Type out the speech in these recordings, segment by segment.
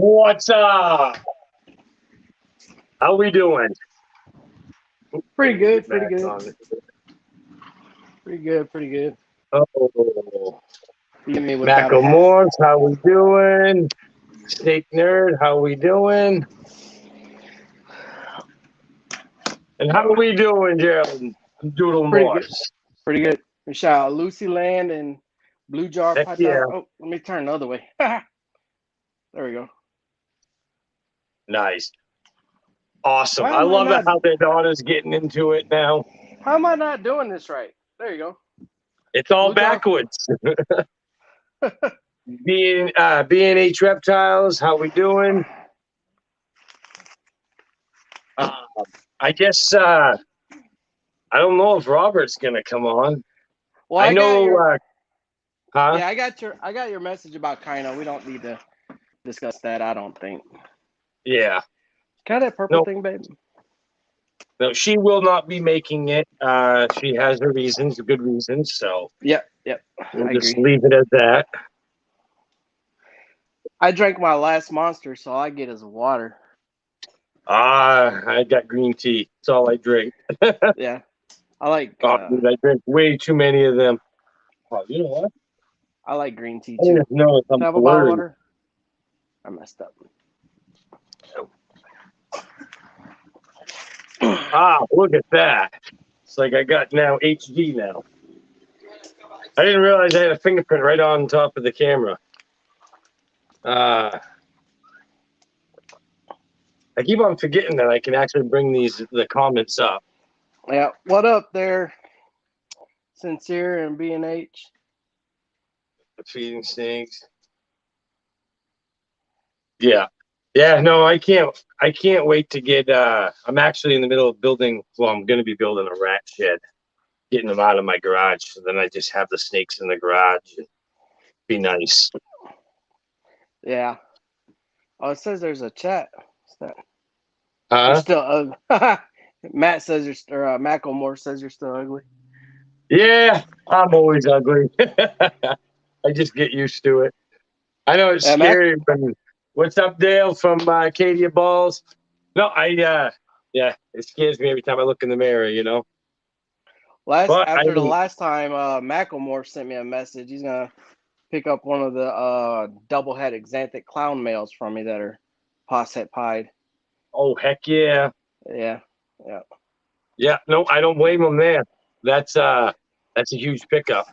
What's up? How we doing? Pretty good, pretty Back good, on it. pretty good, pretty good. Oh, You get me without a hat. Macklemore, how we doing? Snake Nerd, how we doing? And how we doing, Gerald? Doodle Pretty good, Morse. pretty good. We shout out Lucy Land and Blue Jar Heck yeah, Python. Oh, let me turn the other way. There we go. nice. Awesome. Why I am I love it not? how their daughter's getting into it now. How am I not doing this right? There you go. It's all Blue Jar. backwards. B&H Reptiles, how we doing? Uh, I guess I don't know if Robert's gonna come on. Well, I I got know, your. huh? Yeah, I got your message about Kino. We don't need to discuss that. I don't think. Yeah. Got that purple No, thing, baby. no, she will not be making it. She has her reasons, good reasons. So Yep. we'll I just agree. leave it at that. I drank my last Monster, so all I get is water. I got green tea. That's all I drink. Yeah, I like Oh, dude, I drink way too many of them. Oh, you know what? I like green tea I didn't too. know if Can I'm I have a bottle of blurry. water? I messed up. Look at that. It's like I got now HD now. I didn't realize I had a fingerprint right on top of the camera. I keep on forgetting that I can actually bring the comments up. Yeah, what up there, Sincere and B&H? The feeding snakes. Yeah. Yeah, no, I can't wait to get I'm actually in the middle of building, well, I'm gonna be building a rat shed, getting them out of my garage. So then I just have the snakes in the garage. It'd be nice. Yeah. Oh, it says there's a chat. What's that? You're Huh? still ugly. Matt says Macklemore says you're still ugly. Yeah, I'm always ugly. I just get used to it. I know it's Yeah, Mac. scary, but what's up, Dale from Acadia Balls? No, yeah, it scares me every time I look in the mirror, you know. But I After the mean, last time, Macklemore sent me a message. He's gonna pick up one of the double-headed xanthic clown males from me that are posset pied. oh heck yeah, Yeah, yeah, yeah. No, I don't blame him there. That's a huge pickup.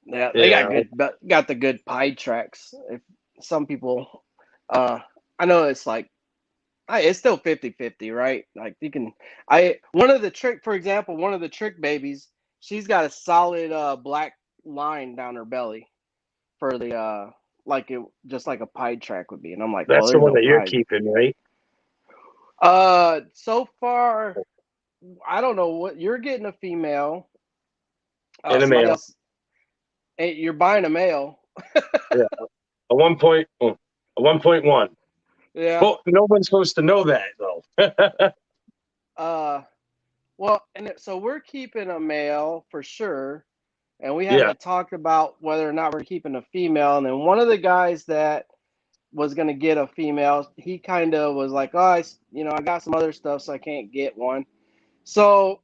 yeah. They You got know, good, got the good pied tracks. If some people, I know it's like it's still 50-50, right? Like you can one of the trick, for example, one of the trick babies, she's got a solid black line down her belly for the like it just like a pied track would be. And I'm like, well, that's the there's one no that you're pied. keeping, right? So far I don't know what you're getting a female. In the Somebody mail. else you're buying a male. Yeah, a 1.1. Yeah. Well, no one's supposed to know that though. Uh well, so we're keeping a male for sure. And we Yeah. haven't talked about whether or not we're keeping a female. And then one of the guys that was going to get a female, he kind of was like, oh, I got some other stuff, so I can't get one. So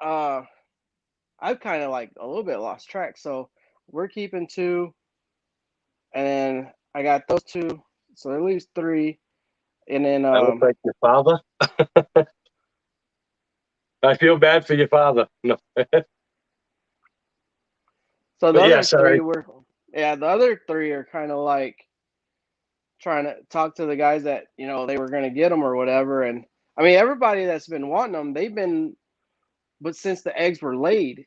I've kind of like a little bit lost track. So we're keeping two, and then I got those two, so at least three. And then I look like your father. I feel bad for your father. No. so the But yeah, other sorry. three the other three are kind of like trying to talk to the guys that they were going to get them or whatever. And I mean, everybody that's been wanting them, they've been, but since the eggs were laid,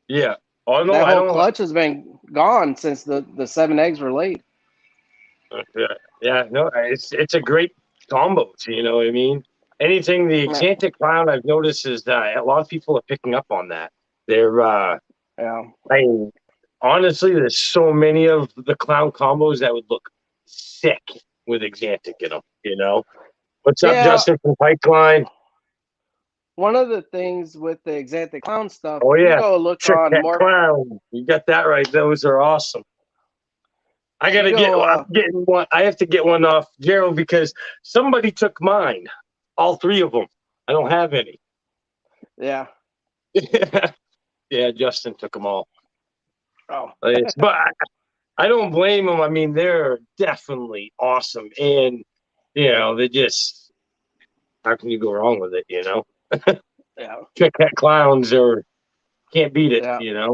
Yeah. Oh no, that I whole don't. clutch has been gone since the 7 eggs were laid. Yeah, yeah, no, it's a great combo. You know what I mean? Anything the Yeah, Xantic Clown I've noticed is that a lot of people are picking up on that. They're yeah, I honestly, there's so many of the clown combos that would look sick with Xantic in them. You know. What's up, yeah. Justin from Pipeline? One of the things with the Xanthic Clown stuff, Oh if you yeah, go look Trick on Cat Morph, Clown. You got that right. Those are awesome. I gotta get. I'm getting one. I have to get one off Gerald because somebody took mine. All three of them. I don't have any. Yeah. Yeah, Justin took them all. Oh. But I don't blame them. I mean, they're definitely awesome, and they just. How can you go wrong with it? Yeah. Trick Hat clowns or can't beat it. Yeah.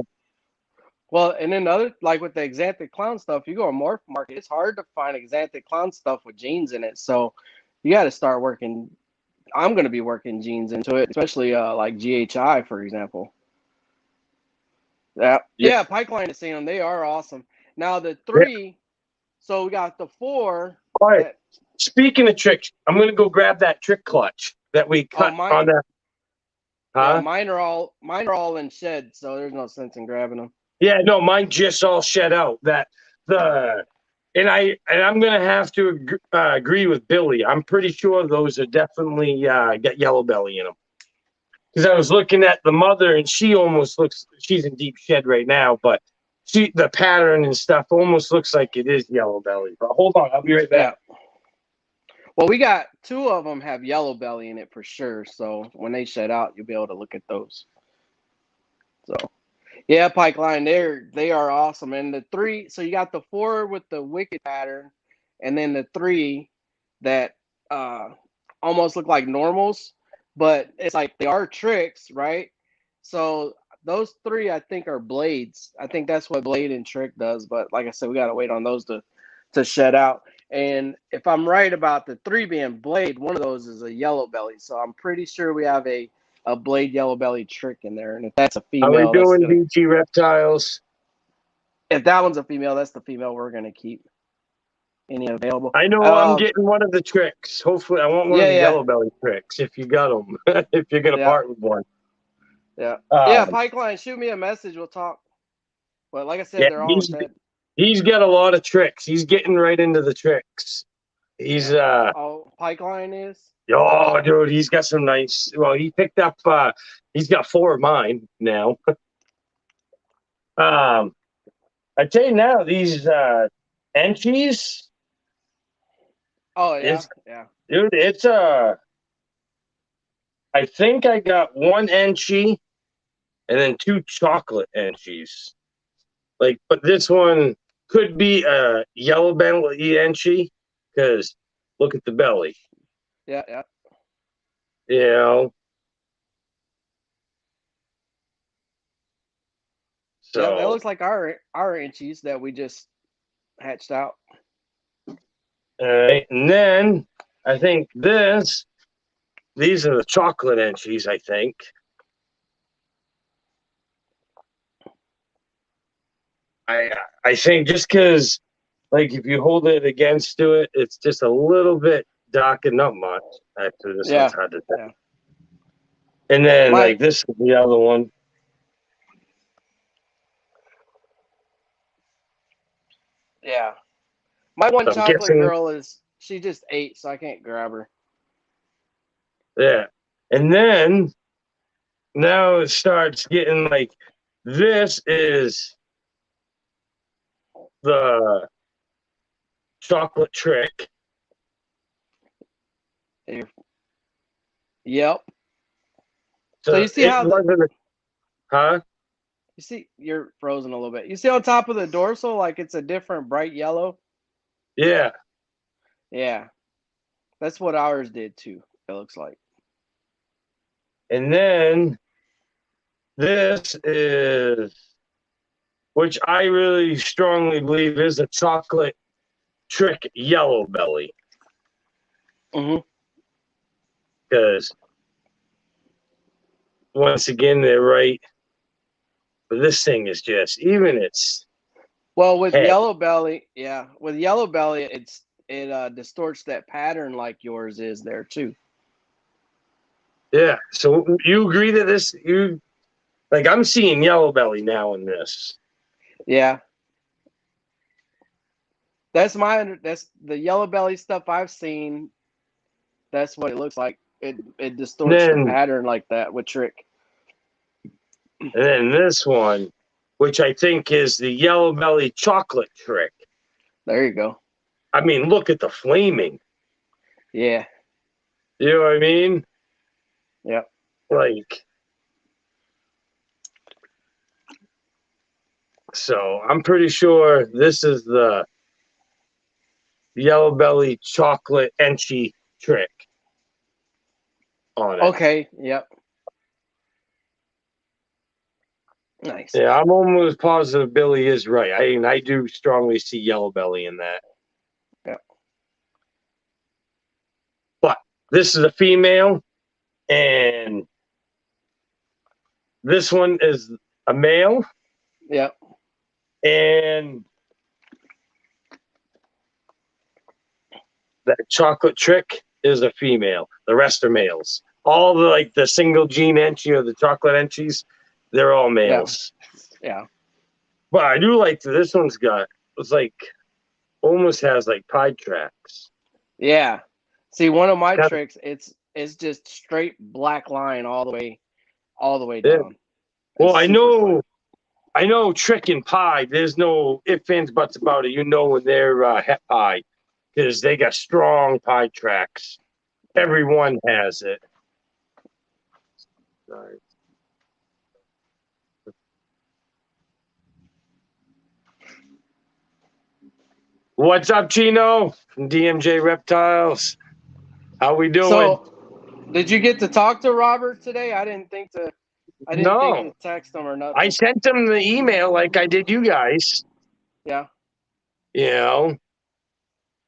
Well, and then like with the Xanthic clown stuff, you go to Morph Market, it's hard to find Xanthic clown stuff with genes in it. So you got to start working. I'm going to be working genes into it, especially like GHI, for example. Yeah, Pipeline has seen them. They are awesome. Now the 3, so we got the 4. All right. Speaking of tricks, I'm going to go grab that trick clutch that we cut on that. Huh? Yeah, mine are all in shed, so there's no sense in grabbing them. Yeah, no, mine just all shed out. And I'm gonna have to agree with Billy. I'm pretty sure those are definitely got yellow belly in them. Because I was looking at the mother, and she almost she's in deep shed right now, but the pattern and stuff almost looks like it is yellow belly. But hold on, I'll be right back. Yeah. Well, we got 2 of them have yellow belly in it for sure. So when they shed out, you'll be able to look at those. So, yeah, Pipeline, they are awesome. And the 3, so you got the 4 with the wicked pattern, and then the 3 that almost look like normals, but it's like they are tricks, right? So those 3 I think are blades. I think that's what blade and trick does. But like I said, we got to wait on those to shed out. And if I'm right about the 3 being blade, one of those is a yellow belly. So I'm pretty sure we have a blade yellow belly trick in there. And if that's a female, are we doing BG reptiles? If that one's a female, that's the female we're gonna keep. Any available? I know I'm getting one of the tricks. Hopefully, I want one of the yellow belly tricks. If you got them, if you're gonna part with one. Yeah. Yeah, Pipeline, shoot me a message. We'll talk. But like I said, they're all dead. He's got a lot of tricks. He's getting right into the tricks. He's Pipeline is. Oh, dude, he's got some nice. Well, he picked up. He's got 4 of mine now. I tell you now, these Enchies. Oh yeah, yeah. Dude, it's I think I got 1 Enchie and then 2 chocolate Enchies. But this one could be a yellow belly Enchie because look at the belly. Yeah, yeah. So yeah, that looks like our Enchies that we just hatched out. All right, and then I think these are the chocolate Enchies, I think. I think just because, if you hold it against to it, it's just a little bit dark and not much. Actually, this one's hard to tell. Yeah. And then, this is the other one. Yeah. My one chocolate girl she just ate, so I can't grab her. Yeah. And then, now it starts getting this is the chocolate trick. Yep. So you see how huh? You see, you're frozen a little bit. You see on top of the dorsal, it's a different bright yellow. Yeah. Yeah. That's what ours did too. It looks like. And then this is, which I really strongly believe is a chocolate trick yellow belly. Because once again, they're right. But this thing is just, even it's. Well, with yellow belly, with yellow belly, it distorts that pattern like yours is there too. Yeah. So you agree that I'm seeing yellow belly now in this. Yeah. That's the yellow belly stuff I've seen. That's what it looks like. It distorts the pattern like that with trick. And then this one, which I think is the yellow belly chocolate trick. There you go. I mean, look at the flaming. Yeah. You know what I mean? Yep. Like, so I'm pretty sure this is the yellow belly chocolate enchi trick on it. Okay. Yep. Nice. Yeah, I'm almost positive Billy is right. I mean, I do strongly see yellow belly in that. Yep. But this is a female, and this one is a male, Yep. and that chocolate trick is a female. The rest are males. All the like the single gene entry or the chocolate entries, they're all males. Yeah. But I do like this one's got it's like almost has like pie tracks. Yeah. See, one of my Kind tricks, it's just straight black line all the way yeah. down. Well, It's super clean. I know trick and pie. There's no ifs ands buts about it. You know when they're het pie because they got strong pie tracks. Yeah. Everyone has it. Sorry. What's up, Chino from DMJ Reptiles? How we doing? So, did you get to talk to Robert today? I didn't think No, to text him or I nothing. sent him the email like I did you guys. Yeah. You know,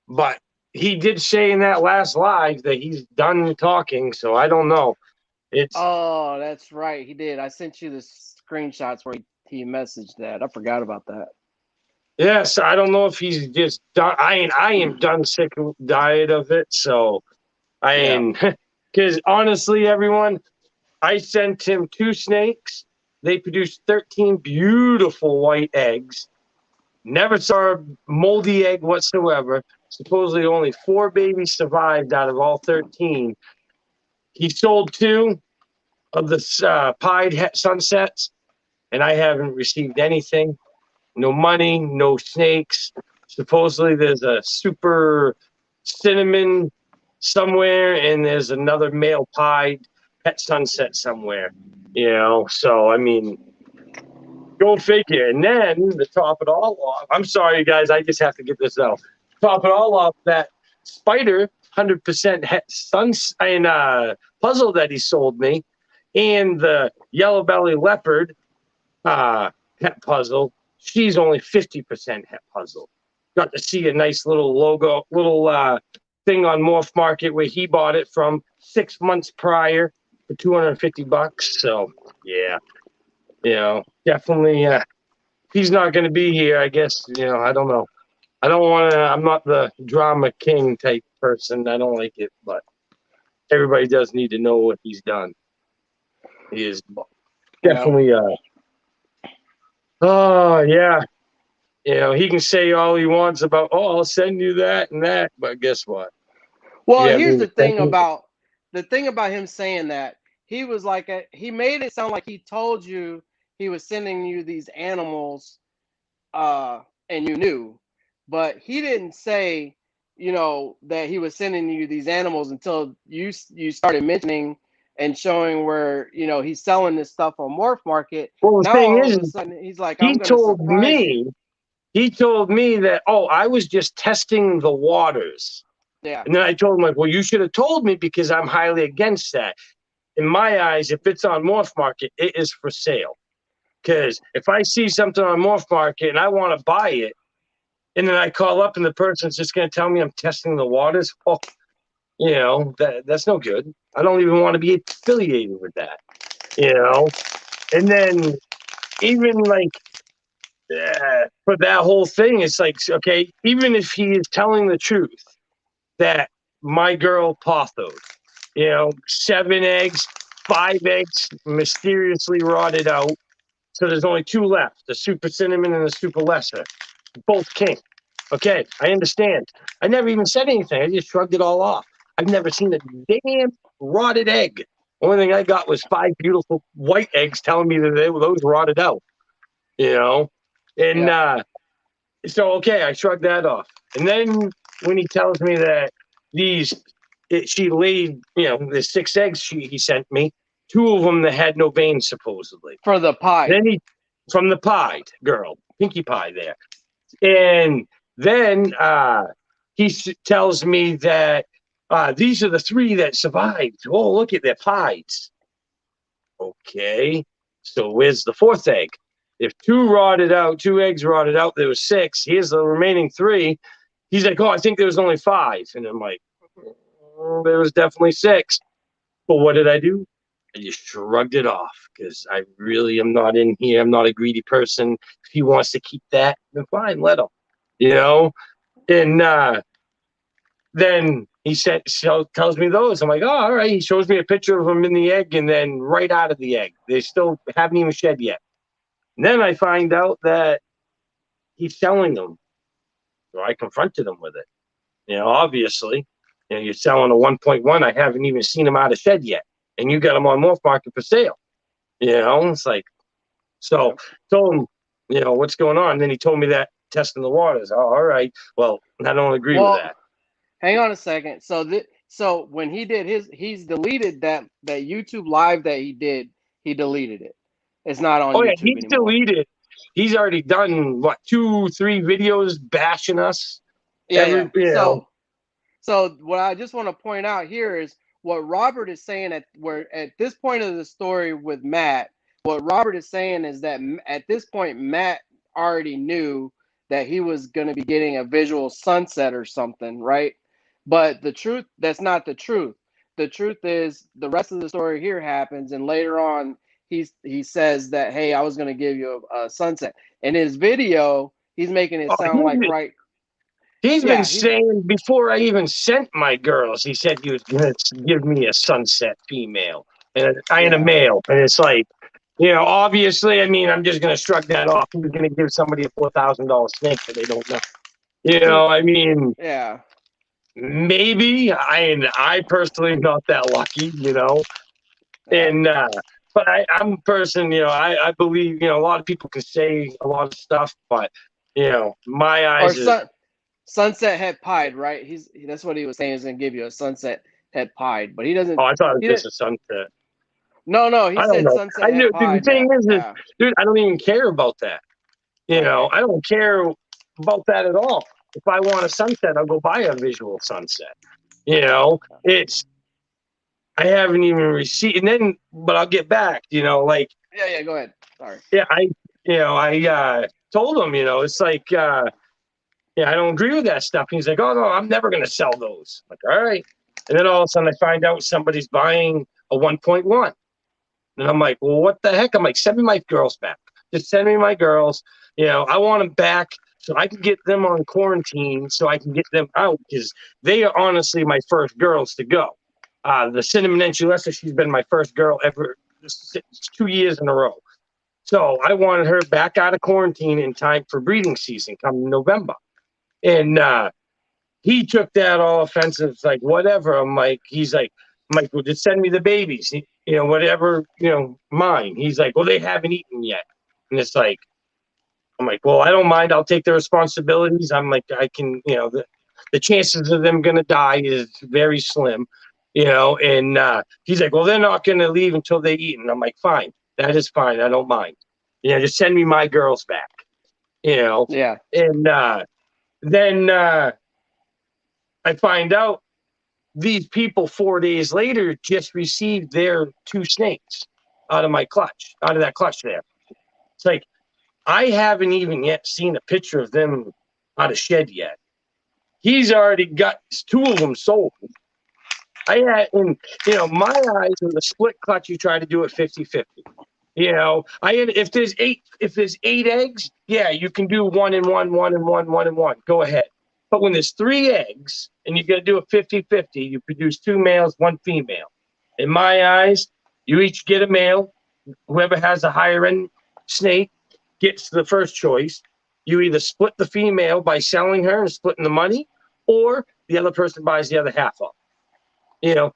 but he did say in that last live that he's done talking. So I don't know. It's Oh, that's right. He did. I sent you the screenshots where he messaged that. I forgot about that. yes. I don't know if he's just done. I am done sick of diet of it. So I Yeah. am because honestly, everyone, I sent him 2 snakes. They produced 13 beautiful white eggs. Never saw a moldy egg whatsoever. Supposedly only 4 babies survived out of all 13. He sold 2 of the pied sunsets, and I haven't received anything. No money, no snakes. Supposedly there's a super cinnamon somewhere, and there's another male pied pet sunset somewhere. You know, so I mean, go figure. And then to top it all off, I'm sorry, guys, I just have to get this out. Top it all off, that spider 100% suns and puzzle that he sold me, and the yellow belly leopard het puzzle. She's only 50% het puzzle. Got to see a nice little logo, little thing on Morph Market where he bought it from 6 months prior for $250. So yeah, you know, definitely. He's not going to be here. I guess I don't know. I don't want to. I'm not the drama king type person. I don't like it, but everybody does need to know what he's done. He is Yeah. definitely. Oh yeah. He can say all he wants about, oh, I'll send you that and that, but guess what? Well, Yeah, here's the thing about him saying that he was like he made it sound like he told you he was sending you these animals, and you knew, but he didn't say, that he was sending you these animals until you started mentioning and showing where he's selling this stuff on Morph Market. well, the Now thing all of is, a sudden he's like, I'm he gonna told surprise you. me, he told me that, oh, I was just testing the waters. Yeah. And then I told him, like, well, you should have told me because I'm highly against that. In my eyes, if it's on Morph Market, it is for sale. Because if I see something on Morph Market and I want to buy it, and then I call up and the person's just going to tell me I'm testing the waters, oh, that's no good. I don't even want to be affiliated with that, And then even like for that whole thing, it's like, okay, even if he is telling the truth that my girl pothoed, 7 eggs, 5 eggs mysteriously rotted out. So there's only 2 left, the super cinnamon and the super lesser, both king. Okay, I understand. I never even said anything. I just shrugged it all off. I've never seen a damn rotted egg. Only thing I got was 5 beautiful white eggs telling me that those rotted out. And Yeah. So, okay, I shrugged that off. And then when he tells me that she laid, the 6 eggs he sent me, 2 of them that had no veins, supposedly. For the pie. Then from the pie girl, Pinkie Pie there. And then he tells me that these are the 3 that survived. Oh, look at their pies. Okay, so where's the 4th egg? If 2 eggs rotted out, there was 6. Here's the remaining 3. He's like, oh, I think there was only 5. And I'm like, there was definitely 6. But what did I do? I just shrugged it off because I really am not in here. I'm not a greedy person. If he wants to keep that, then fine, let him. And then he tells me those. I'm like, oh, all right. He shows me a picture of them in the egg, and then right out of the egg, they still haven't even shed yet. And then I find out that he's selling them. So I confronted him with it. Obviously, you're selling a 1.1. I haven't even seen them out of shed yet, and you got them on Morph Market for sale. It's like, so told him, what's going on. And then he told me that testing the waters. Oh, all right. Well, I don't agree with that. Hang on a second. So when he did he's deleted that YouTube live that he did. He deleted it. It's not on YouTube he's anymore. Deleted. He's already done 2, 3 videos bashing us. Yeah. So what I just want to point out here is what Robert is saying at this point of the story with Matt. What Robert is saying is that at this point Matt already knew that he was going to be getting a visual sunset or something, right? But that's not the truth. The truth is the rest of the story here happens, and later on he says that, hey, I was going to give you a sunset. In his video, he's making it sound like right. He's been saying before I even sent my girls, he said he was going to give me a sunset female and a male. And it's like, obviously, I'm just going to shrug that off. He's going to give somebody a $4,000 snake that they don't know. Yeah. Maybe. I personally am not that lucky, And but I'm a person, I believe, a lot of people can say a lot of stuff, but my eyes. Sunset head pied, right? That's what he was saying. He's gonna give you a sunset head pied, but he doesn't. Oh, I thought it was just a sunset. No, he said sunset head pied. The thing is, dude, I don't even care about that. I don't care about that at all. If I want a sunset, I'll go buy a visual sunset. It's I haven't even received, but I'll get back. Go ahead. Sorry. Yeah, I told him, it's like. I don't agree with that stuff. And he's like, oh, no, I'm never going to sell those. I'm like, all right. And then all of a sudden I find out somebody's buying a 1.1. And I'm like, well, what the heck? I'm like, send me my girls back. Just send me my girls. I want them back so I can get them on quarantine so I can get them out because they are honestly my first girls to go. The Cinnamon Enchilada, she's been my first girl ever 2 years in a row. So I wanted her back out of quarantine in time for breeding season come November. And he took that all offensive. It's like, whatever. I'm like, well, just send me the babies, whatever, mine. He's like, well, they haven't eaten yet. And it's like, I'm like, well, I don't mind. I'll take the responsibilities. I'm like, I can, the chances of them going to die is very slim, and he's like, well, they're not going to leave until they eat. And I'm like, fine, that is fine. I don't mind. Just send me my girls back, Yeah. And, then I find out these people 4 days later just received their 2 snakes out of that clutch there. It's like, I haven't even yet seen a picture of them out of shed yet. He's already got 2 of them sold. My eyes with a split clutch, you try to do it 50-50. If there's 8 eggs, yeah, you can do 1 and 1, 1 and 1, 1 and 1. Go ahead. But when there's 3 eggs and you got to do it 50-50, you produce 2 males, 1 female. In my eyes, you each get a male. Whoever has a higher end snake gets the first choice. You either split the female by selling her and splitting the money, or the other person buys the other half of it.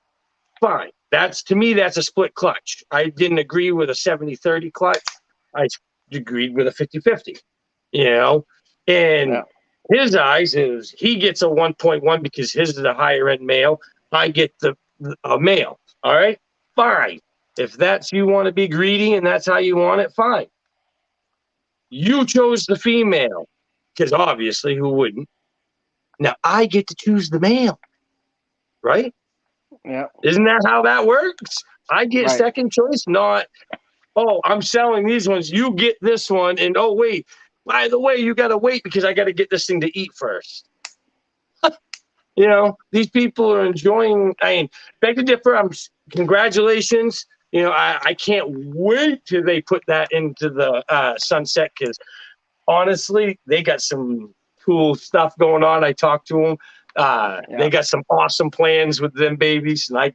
Fine. To me, that's a split clutch. I didn't agree with a 70-30 clutch. I agreed with a 50-50, In his eyes, is he gets a 1.1 because his is a higher end male. I get a male. All right, fine. If that's you want to be greedy and that's how you want it, fine. You chose the female because obviously, who wouldn't? Now I get to choose the male, right? Yeah. Isn't that how that works? I get Right. second choice, not, oh, I'm selling these ones. You get this one. And oh, wait, by the way, you got to wait because I got to get this thing to eat first. You know, these people are enjoying. I mean, beg to differ. Congratulations. You know, I can't wait till they put that into the sunset because honestly, they got some cool stuff going on. I talked to them. They got some awesome plans with them babies, and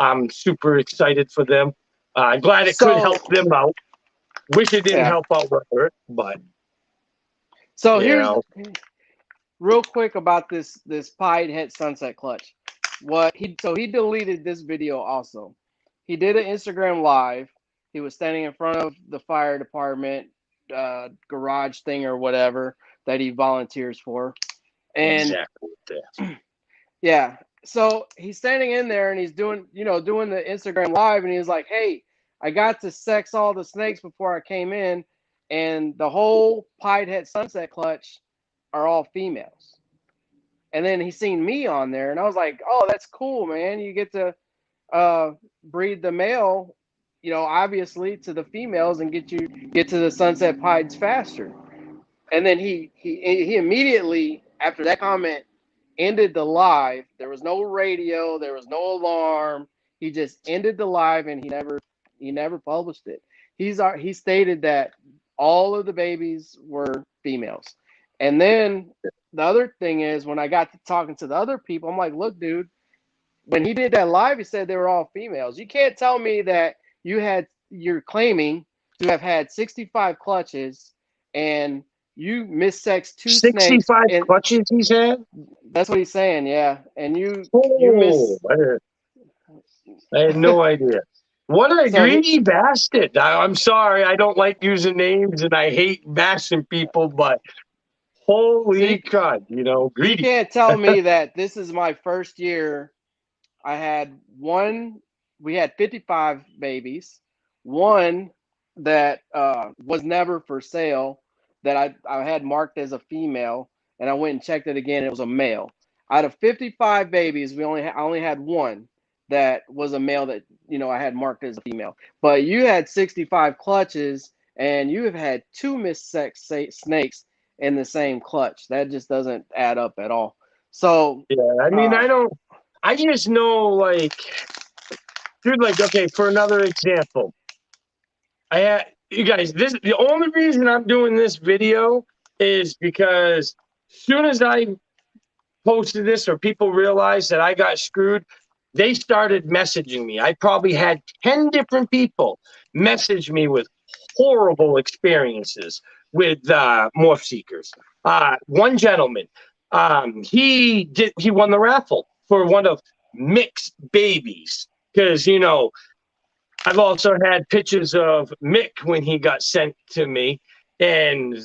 I'm super excited for them. Glad it could help them out. Wish it didn't help out with her, but so here's real quick about this pied het sunset clutch. He deleted this video also. He did an Instagram live. He was standing in front of the fire department garage thing or whatever that he volunteers for. And exactly. Yeah. So he's standing in there and he's doing the Instagram live, and he was like, "Hey, I got to sex all the snakes before I came in, and the whole pied het sunset clutch are all females." And then he seen me on there, and I was like, "Oh, that's cool, man. You get to breed the male, obviously to the females and get to the sunset pieds faster." And then he immediately after that comment ended the live. There was no radio, there was no alarm. He just ended the live and he never published it. He stated that all of the babies were females. And then the other thing is when I got to talking to the other people, I'm like, "Look, dude, when he did that live, he said they were all females. You can't tell me that you're claiming to have had 65 clutches and you missexed 65 snakes. clutches he's had? That's what he's saying, yeah. And you Oh, miss. I had no idea. What a So greedy bastard. I'm sorry. I don't like using names and I hate bashing people, but holy God, you greedy. can't tell me that this is my first year. We had 55 babies, one that was never for sale that I had marked as a female, and I went and checked it again. It was a male. Out of 55 babies, I only had one that was a male that I had marked as a female. But you had 65 clutches, and you have had two missexed snakes in the same clutch. That just doesn't add up at all. So Yeah, I mean, I just know, like, dude, like, okay, for another example, you guys, the only reason I'm doing this video is because as soon as I posted this or people realized that I got screwed, they started messaging me. I probably had 10 different people message me with horrible experiences with morph seekers. One gentleman, he won the raffle for one of Mick's babies because I've also had pictures of Mick when he got sent to me, and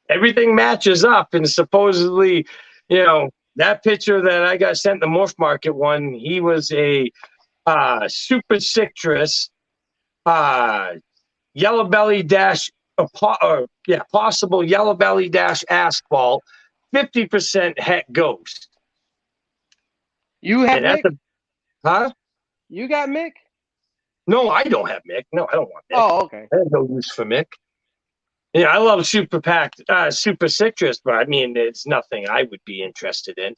everything matches up. And supposedly, that picture that I got sent the Morph Market one, he was a super citrus, yellow belly dash, possible yellow belly dash asphalt, 50% het ghost. you have Mick? Huh? You got Mick? No, I don't have Mick. No, I don't want Mick. Oh, okay. I have no use for Mick. Yeah, I love super citrus, but I mean, it's nothing I would be interested in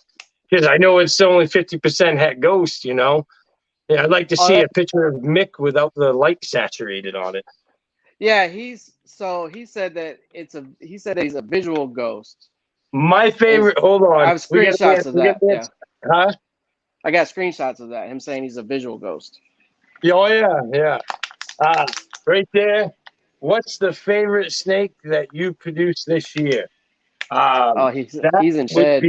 because I know it's only 50% het ghost. Yeah, I'd like to see a picture of Mick without the light saturated on it. Yeah, he said that he's a visual ghost. My favorite. Hold on, I have screenshots of that. Yeah. Huh? I got screenshots of that. Him saying he's a visual ghost. Oh yeah. Right there. What's the favorite snake that you produced this year? He's in shed.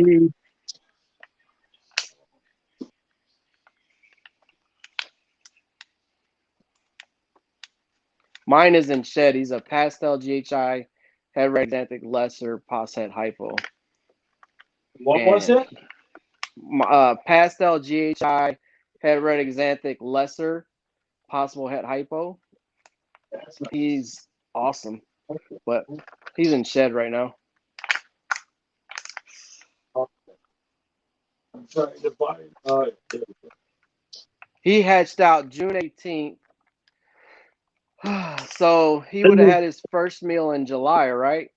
Mine is in shed. He's a pastel GHI head red xanthic lesser, pos head hypo. What was And it? pastel GHI, head red xanthic lesser, possible head hypo. He's awesome, but he's in shed right now. I'm trying to buy it. He hatched out June 18th. So he would have had his first meal in July, right?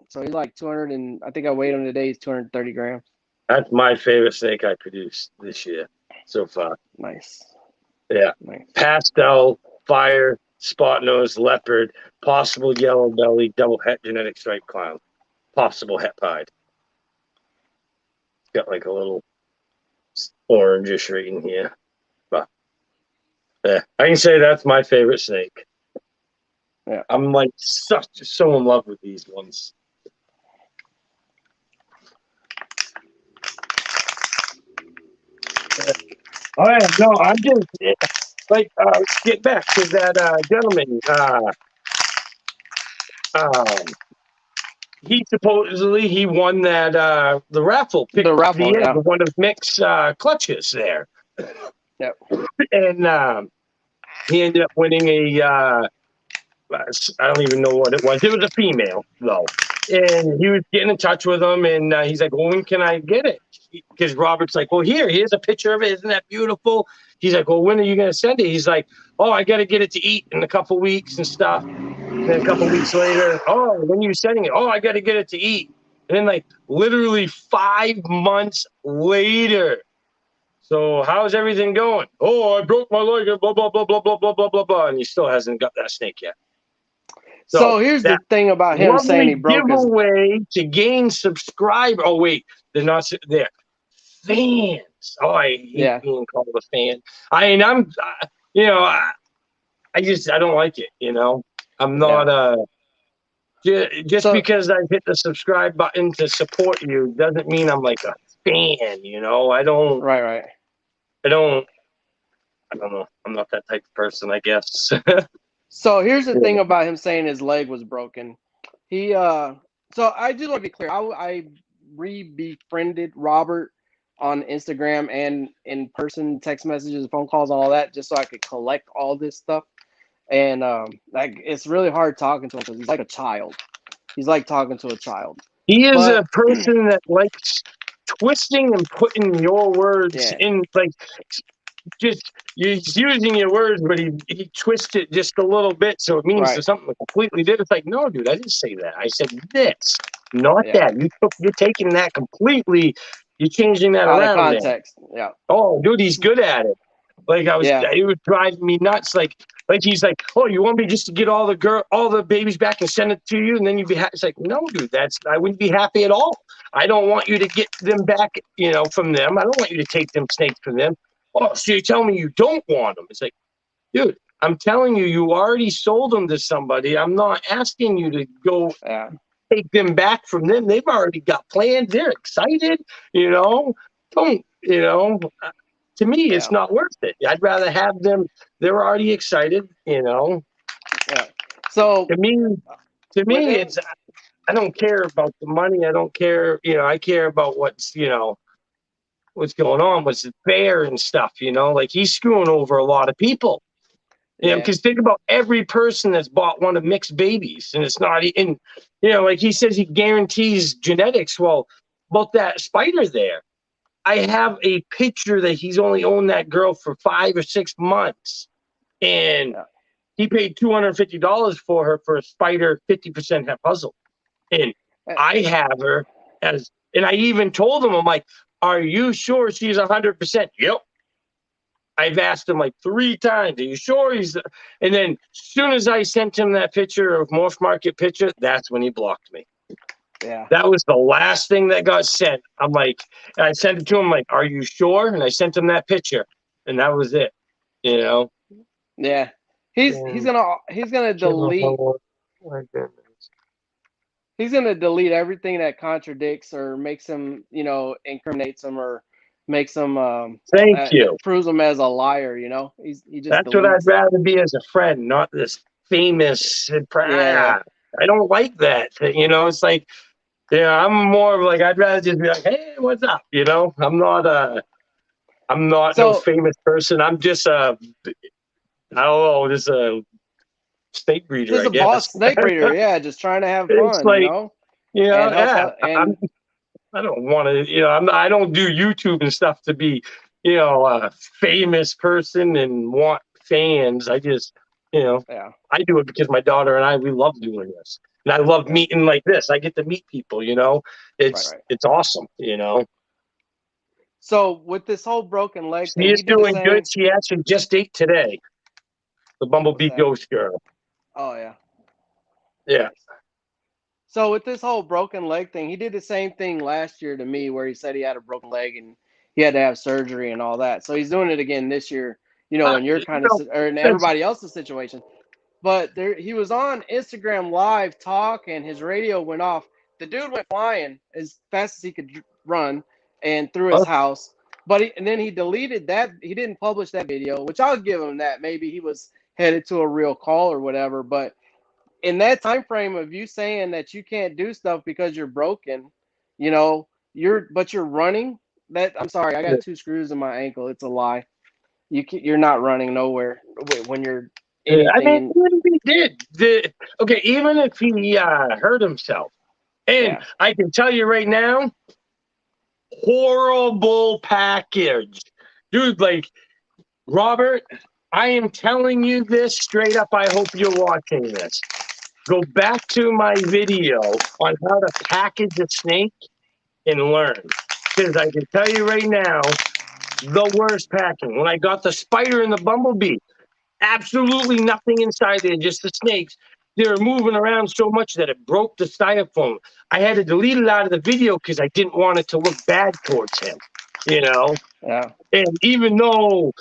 So he's like 200 and I think I weighed him today. He's 230 grams. That's my favorite snake I produced this year so far. Nice. Yeah. Nice. Pastel, fire, spot nose, leopard, possible yellow belly, double het genetic stripe clown, possible het pied. Got like a little orangish right in here. But yeah, I can say that's my favorite snake. Yeah. I'm like so in love with these ones. Oh yeah, no, I'm just like get back to that gentleman. He supposedly he won that the raffle, picked The raffle, the egg, yeah. one of Mick's clutches there. Yep. And he ended up winning a I don't even know what it was. It was a female though, and he was getting in touch with him, and he's like, "Well, when can I get it?" Because Robert's like, "Well, here's a picture of it. Isn't that beautiful?" He's like, "Well, when are you going to send it?" He's like, "Oh, I got to get it to eat in a couple weeks and stuff." And then a couple weeks later, "Oh, when are you sending it?" "Oh, I got to get it to eat." And then like literally 5 months later. So how's everything going? "Oh, I broke my leg, blah blah blah blah blah blah blah blah blah," and he still hasn't got that snake yet. So here's the thing about him saying Lovely he broke his giveaway to gain subscriber. Oh wait, they're not there. Fans. Oh, I hate being called a fan. I mean, I don't like it. I'm not just because I hit the subscribe button to support you doesn't mean I'm like a fan. I don't. Right. I don't know. I'm not that type of person, I guess. So here's the thing about him saying his leg was broken. He so I just want to be clear. I re-befriended Robert on Instagram and in person, text messages, phone calls, and all that, just so I could collect all this stuff. And like it's really hard talking to him because he's like a child. He's like talking to a child. He is a person that likes twisting and putting your words in, like just he's using your words, but he twists it just a little bit so it means something completely different. It's like, no, dude, I didn't say that. I said this, not that. You're taking that completely. You're changing that out around. Of context. There. Yeah. Oh, dude, he's good at it. Like it was driving me nuts. Like he's like, "Oh, you want me just to get all the babies back and send it to you, and then you'd be happy?" It's like, no, dude, I wouldn't be happy at all. I don't want you to get them back, from them. I don't want you to take them snakes from them. Oh, so you're telling me you don't want them? It's like, dude, I'm telling you, you already sold them to somebody. I'm not asking you to go take them back from them. They've already got plans. They're excited. Don't. To me, it's not worth it. I'd rather have them. They're already excited. Yeah. So to me, it's. I don't care about the money. I don't care. I care about what's going on, what's fair and stuff. Like he's screwing over a lot of people. Because think about every person that's bought one of Mick's babies, and it's not in. Like he says, he guarantees genetics. Well, about that spider there. I have a picture that he's only owned that girl for 5 or 6 months, and he paid $250 for her for a spider 50% het puzzle, and I have her and I even told him, I'm like, "Are you sure she's 100%?" "Yep." I've asked him like 3 times, "Are you sure?" And then as soon as I sent him that picture of Morph Market picture, that's when he blocked me. Yeah. That was the last thing that got sent. I'm like, and I sent it to him like, "Are you sure?" And I sent him that picture, and that was it. Yeah. He's gonna delete. He's gonna delete everything that contradicts or makes him, incriminates him or makes him Thank you. Proves him as a liar. He just That's what I'd rather be as a friend, not this famous. I don't like that. You know, it's like, yeah, I'm more of like, I'd rather just be like, hey, what's up? You know, I'm not no So famous person. I'm just I don't know, just a snake breeder, just I a boss guess. snake breeder, yeah, just trying to have It's fun, like, you know, and help yeah, out. And I don't want to, you know, I don't do YouTube and stuff to be, you know, a famous person and want fans. I just, you know, yeah, I do it because my daughter and we love doing this. And I love yeah, meeting like this. I get to meet people, you know, right, right. it's awesome, you know. So with this whole broken leg She thing, is he did the doing good. same. She actually just ate today, the What's Bumblebee that? Ghost Girl. Oh yeah, Yeah. nice. So with this whole broken leg thing, he did the same thing last year to me, where he said he had a broken leg and he had to have surgery and all that. So he's doing it again this year. You know, in your You kind of know, or in that's, everybody else's situation. But there, he was on Instagram Live talk, and his radio went off. The dude went flying as fast as he could run and through his house. But and then he deleted that. He didn't publish that video, which I'll give him that. Maybe he was headed to a real call or whatever. But in that time frame of you saying that you can't do stuff because you're broken, you know, you're running. That I'm sorry, I got 2 screws in my ankle. It's a lie. You're not running nowhere when you're I anything mean, in. even if he did, okay, even if he hurt himself, and Yeah. I can tell you right now, horrible package, dude. Like Robert, I am telling you this straight up. I hope you're watching this. Go back to my video on how to package a snake and learn, because I can tell you right now, the worst packing. When I got the spider and the bumblebee, absolutely nothing inside there, just the snakes. They were moving around so much that it broke the styrofoam. I had to delete it out of the video because I didn't want it to look bad towards him, you know? Yeah. And even though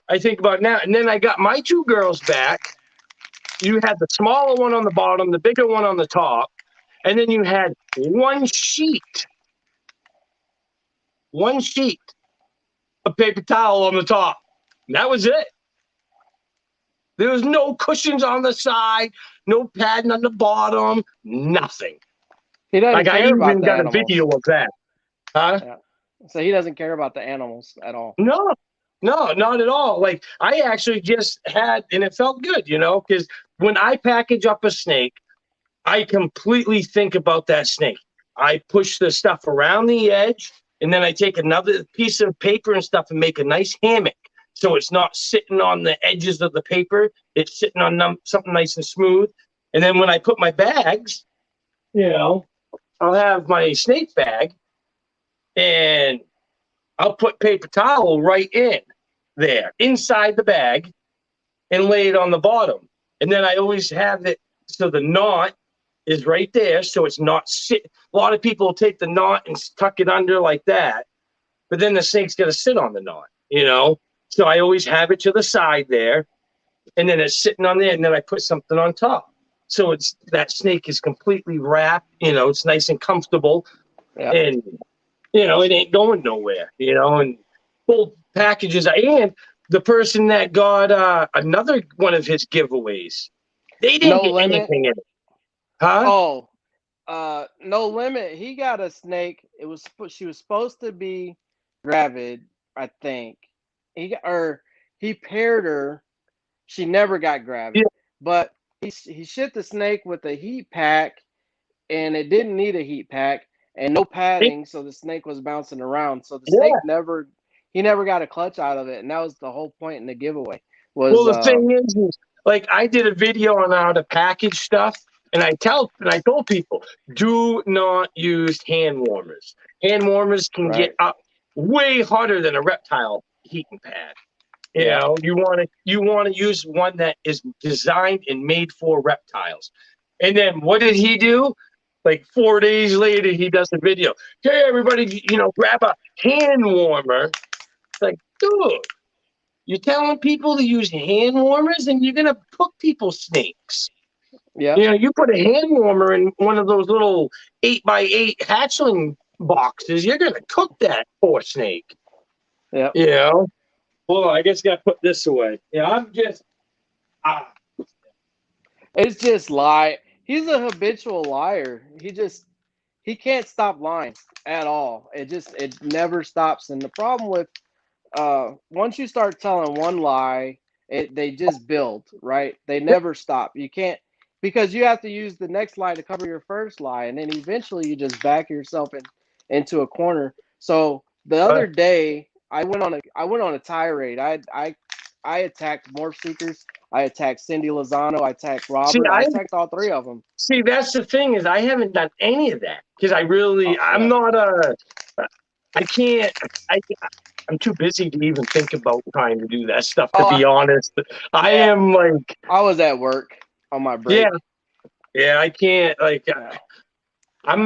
I think about now, and then I got my 2 girls back, you had the smaller one on the bottom, the bigger one on the top, and then you had one sheet of paper towel on the top. And that was it. There was no cushions on the side, no padding on the bottom, nothing. He doesn't Like I care about even the got a animals. video of that. Huh? Yeah. So he doesn't care about the animals at all. No, no, not at all. Like I actually just had, and it felt good, you know, because when I package up a snake, I completely think about that snake. I push the stuff around the edge, and then I take another piece of paper and stuff and make a nice hammock. So it's not sitting on the edges of the paper. It's sitting on something nice and smooth. And then when I put my bags, you know, I'll have my snake bag and I'll put paper towel right in there inside the bag and lay it on the bottom. And then I always have it so the knot is right there. So it's not sit. A lot of people will take the knot and tuck it under like that. But then the snake's got to sit on the knot, you know? So I always have it to the side there. And then it's sitting on there. And then I put something on top. So it's that snake is completely wrapped, you know, it's nice and comfortable. Yeah. And, you know, it ain't going nowhere, you know, and full packages. And the person that got another one of his giveaways, they didn't No get limit. anything in it. Huh? Oh, no limit. He got a snake. She was supposed to be gravid, I think. He paired her. She never got Yeah. gravid, but he shipped the snake with a heat pack, and it didn't need a heat pack and no padding, so the snake was bouncing around. So the snake Yeah. never got a clutch out of it, and that was the whole point in the giveaway. Well, Was the thing is like I did a video on how to package stuff, and I told people, do not use hand warmers. Hand warmers can get right? up way hotter than a reptile heating pad. You Yeah, know, you want to use one that is designed and made for reptiles. And then what did he do? Like 4 days later, he does a video. Hey, everybody, you know, grab a hand warmer. It's like, dude, you're telling people to use hand warmers and you're gonna cook people's snakes. yeah, You know, you put a hand warmer in one of those little 8x8 hatchling boxes, you're gonna cook that poor snake. yeah. You know. Well, I guess I gotta put this away. Yeah, I'm just It's just lie. he's a habitual liar. He can't stop lying at all. It never stops. And the problem with once you start telling one lie, they just build, right? They never stop. You can't, because you have to use the next lie to cover your first lie, and then eventually you just back yourself into a corner. So the other day I went on a tirade. I attacked Morph Seekers. I attacked Cindy Lozano. I attacked See, Robert. I attacked all three of them. see, that's the thing is I haven't done any of that because I'm Yeah. not a, I can't, I, I'm too busy to even think about trying to do that stuff, to Oh be honest. I yeah, am like, I was at work on my yeah, break. yeah, I can't, like, Yeah. I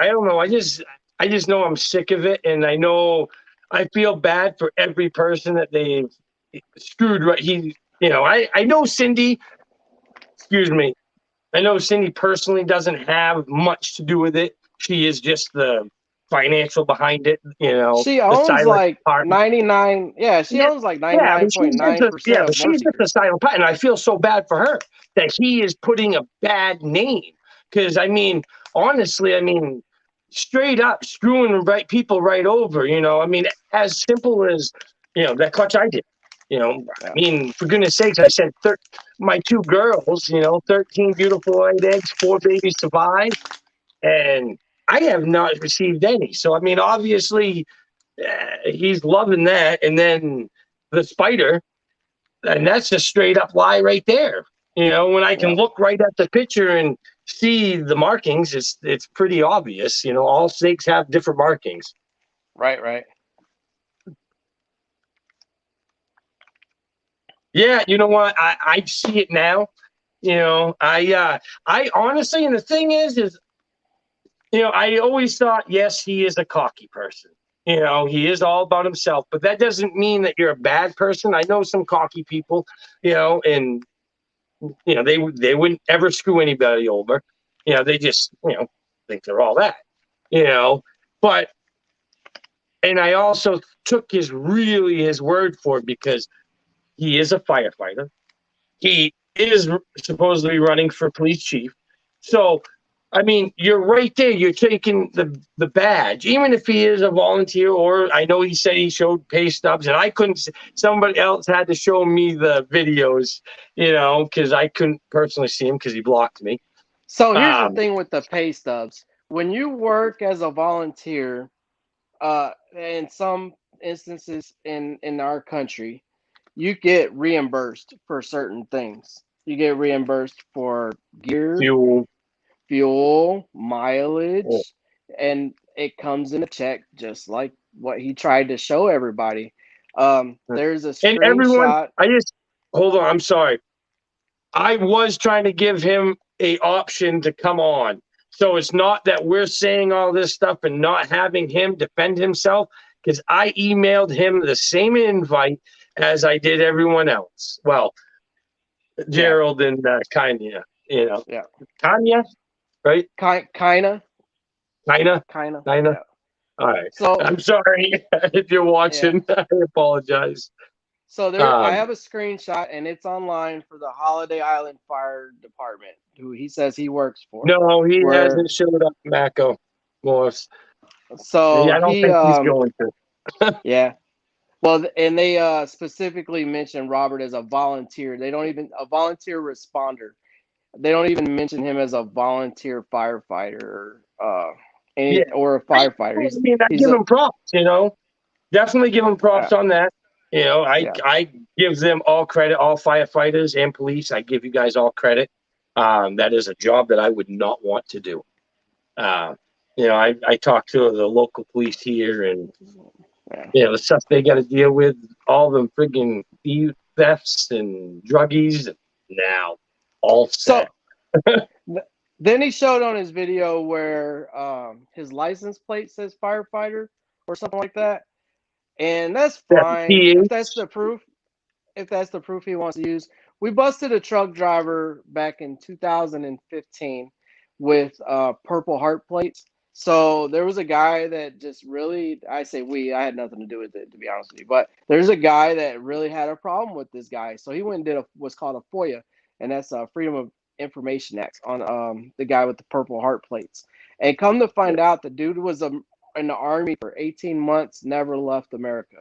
don't know. I just know I'm sick of it. And I know I feel bad for every person that they've screwed, right? I know Cindy, excuse me. I know Cindy personally doesn't have much to do with it. She is just the financial behind it, She the owns silent like part. 99. Yeah, she Yeah, owns like yeah. I mean, she's just a 99.9% of Morph she's just a Seekers. silent part, and I feel so bad for her that he is putting a bad name. Because I mean, honestly, I mean, straight up screwing the right people right over. I mean, as simple as that clutch I did. I Yeah. mean, for goodness sakes, I sent my two girls. 13 beautiful white eggs, four babies survived, and I have not received any. So I mean, obviously he's loving that. And then the spider, and that's a straight up lie right there. When I can Yeah. look right at the picture and see the markings, it's pretty obvious. All snakes have different markings. Right, right. Yeah, you know what? I see it now. I honestly, and the thing is I always thought, yes, he is a cocky person. He is all about himself, but that doesn't mean that you're a bad person. I know some cocky people, and they wouldn't ever screw anybody over. They just think they're all that. You know, but and I also took his word for it because he is a firefighter. He is supposedly running for police chief. So, I mean, you're right there. You're taking the badge, even if he is a volunteer. Or I know he said he showed pay stubs, and I couldn't. Somebody else had to show me the videos, because I couldn't personally see him because he blocked me. So here's the Um, thing with the pay stubs. When you work as a volunteer, in some instances in our country, you get reimbursed for certain things. You get reimbursed for gear, fuel. fuel, Oh. mileage, and it comes in a check just like what he tried to show everybody. There's a And everyone, screenshot. I just hold on. I'm sorry. I was trying to give him a option to come on. So it's not that we're saying all this stuff and not having him defend himself, because I emailed him the same invite as I did everyone else. Well, Yeah, Gerald and Kanya, yeah, Kanya, right? kinda, Kina, kinda, Kina. yeah. All right. So I'm sorry if you're yeah, watching. I apologize. so there, I Um, have a screenshot, and it's online for the Holiday Island Fire Department, who he says he works for. no, he Where hasn't showed up, Mako Morse. so I don't he think he's going to. yeah. Well, and they specifically mention Robert as a volunteer. They don't even a volunteer responder. They don't even mention him as a volunteer firefighter or Yeah. or a I firefighter. mean, I He's give a him props. Definitely give him props on that. I yeah. I give them all credit, all firefighters and police. I give you guys all credit. That is a job that I would not want to do. Uh, I talked to the local police here, and Yeah. the stuff they got to deal with, all the friggin' thefts and druggies. Now, all So set. then he showed on his video where his license plate says firefighter or something like that, and that's That fine if that's PH. the proof. If that's the proof he wants to use. We busted a truck driver back in 2015 with Purple Heart plates. So there was a guy that just really, I say we, I had nothing to do with it, to be honest with you, but there's a guy that really had a problem with this guy. So he went and did what's called a FOIA, and that's Freedom of information X on the guy with the purple heart plates. And come to find out, the dude was in the army for 18 months, never left America.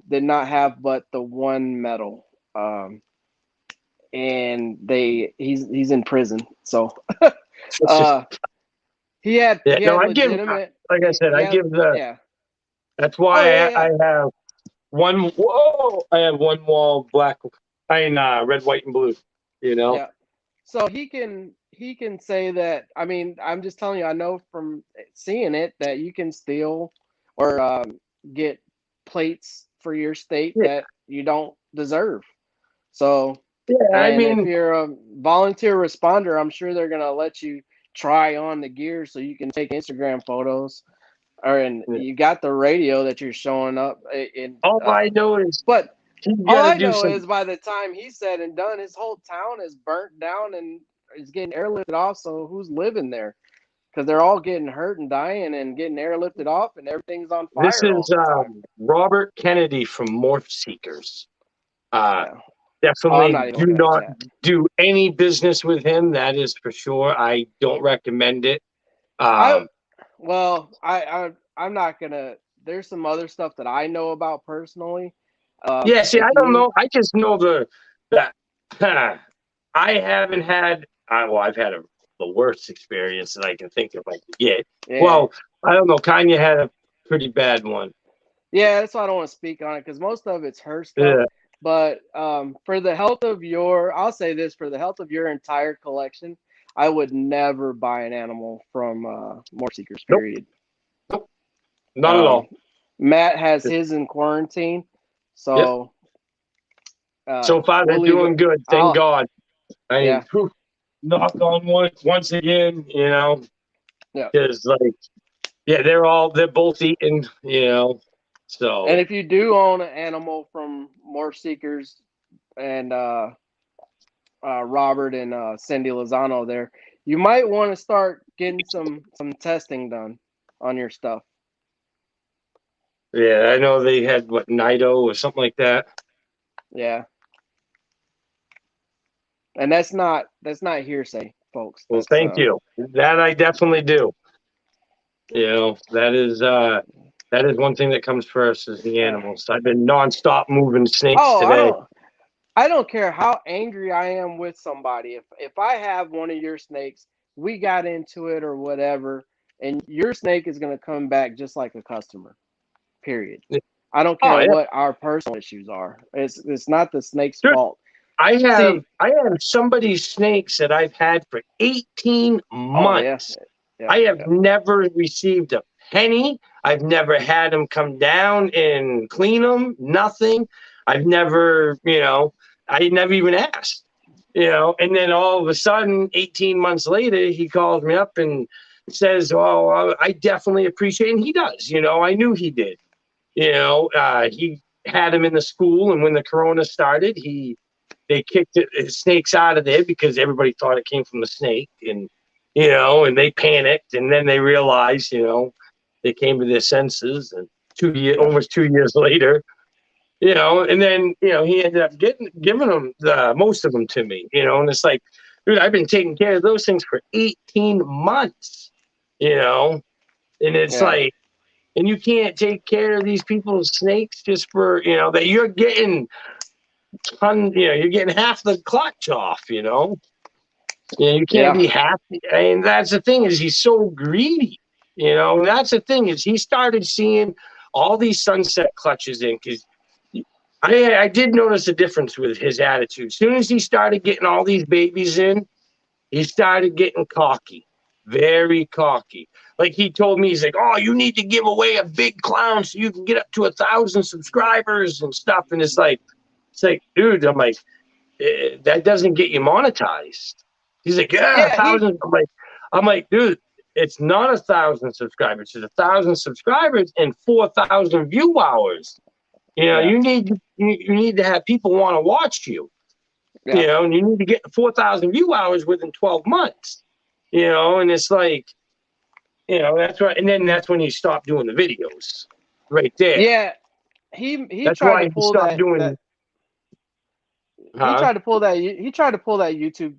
Did not have but the one medal. And he's in prison. So uh, he had No, I give, legitimate. like I said, He I had, give the. yeah. That's Oh why yeah, I yeah. have one. Whoa, I have one wall black, red, white, and blue. You know. Yeah. So he can say that. I mean, I'm just telling you. I know from seeing it that you can steal or get plates for your state Yeah, that you don't deserve. So, yeah. I and if mean, you're a volunteer responder, I'm sure they're gonna let you try on the gear so you can take Instagram photos. Or and you got the radio that you're showing up in. all I know is But he's all got to I do know some. is by the time he's said and done, his whole town is burnt down and is getting airlifted off. So who's living there? Because they're all getting hurt and dying and getting airlifted off, and everything's on This fire all is the time. Robert Kennedy from Morph Seekers. Uh, Yeah. Oh, I'm Definitely not even do looking at not chat. do any business with him. That is for sure. I don't recommend it. I Um, well, I'm not gonna. There's some other stuff that I know about personally. yeah, see, If I don't you, know. I just know that I haven't had. Well, I've had the worst experience that I can think of I could get. yeah, Well, I don't know. Kanye had a pretty bad one. yeah, that's why I don't want to speak on it because most of it's her stuff. Yeah. But for the health of I'll say this, for the health of your entire collection, I would never buy an animal from More Seekers. Nope. Period. Nope. Not at all. Matt has his in quarantine, Yep. so So far, they're we'll leave it. doing good. Thank I'll God. I mean, yeah, knock on wood once again. yeah. Because yeah, they're both eating. And So if you do own an animal from More Seekers and Robert and Cindy Lozano there, you might want to start getting some testing done on your stuff. yeah, I know they had what Nido or something like that. Yeah, and that's not hearsay, folks. Well, That's thank you. That I definitely do. That is one thing that comes first is the animals. I've been nonstop moving snakes oh, today. I don't care how angry I am with somebody. If I have one of your snakes, we got into it or whatever, and your snake is gonna come back just like a customer. Period. I don't Oh care yeah, what our personal issues are. It's not the snake's dude. fault. I have See, I have somebody's snakes that I've had for 18 oh yeah, months. yeah, I have yeah, never received a penny. I've never had them come down and clean them. Nothing. I've never, I never even asked. And then all of a sudden, 18 months later, he calls me up and says, "Oh, I definitely appreciate it." And he does. I knew he did. He had him in the school, and when the corona started, they kicked his snakes out of there because everybody thought it came from the snake, and they panicked, and then they realized, they came to their senses, and yeah, almost 2 years later, and then he ended up giving them most of them to me, and it's like, dude, I've been taking care of those things for 18 months, and it's yeah, like, and you can't take care of these people's snakes just for that you're getting you're getting half the clutch off, you can't yeah, be happy. And that's the thing is he's so greedy, and that's the thing is he started seeing all these sunset clutches in because I did notice a difference with his attitude. As soon as he started getting all these babies in, he started getting cocky, very cocky. Like he told me, he's like, "Oh, you need to give away a big clown so you can get up to 1,000 subscribers and stuff." And it's like, dude, I'm like, that doesn't get you monetized. He's like, yeah, yeah. 1,000. I'm like, dude, it's not 1,000 subscribers. It's 1,000 subscribers and 4,000 view hours. Yeah, You need to have people want to watch you. yeah, And you need to get 4,000 view hours within 12 months. And it's like, that's right. And then that's when he stopped doing the videos, right there. yeah. He That's tried why to he pull stopped that doing. he Huh? tried to pull that he tried to pull that YouTube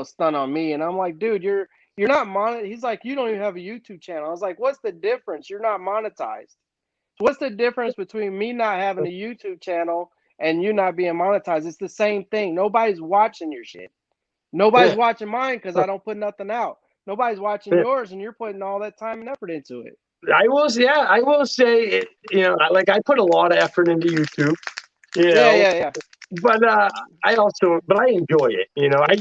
stunt on me. And I'm like, dude, you're not monetized. He's like, you don't even have a YouTube channel. I was like, what's the difference? You're not monetized. What's the difference between me not having a YouTube channel and you not being monetized? It's the same thing. Nobody's watching your shit. Nobody's Yeah. watching mine because I don't put nothing out. Nobody's watching Yeah. yours, and you're putting all that time and effort into it. I will say it, like I put a lot of effort into YouTube, you Yeah, know, yeah, yeah, but I enjoy it.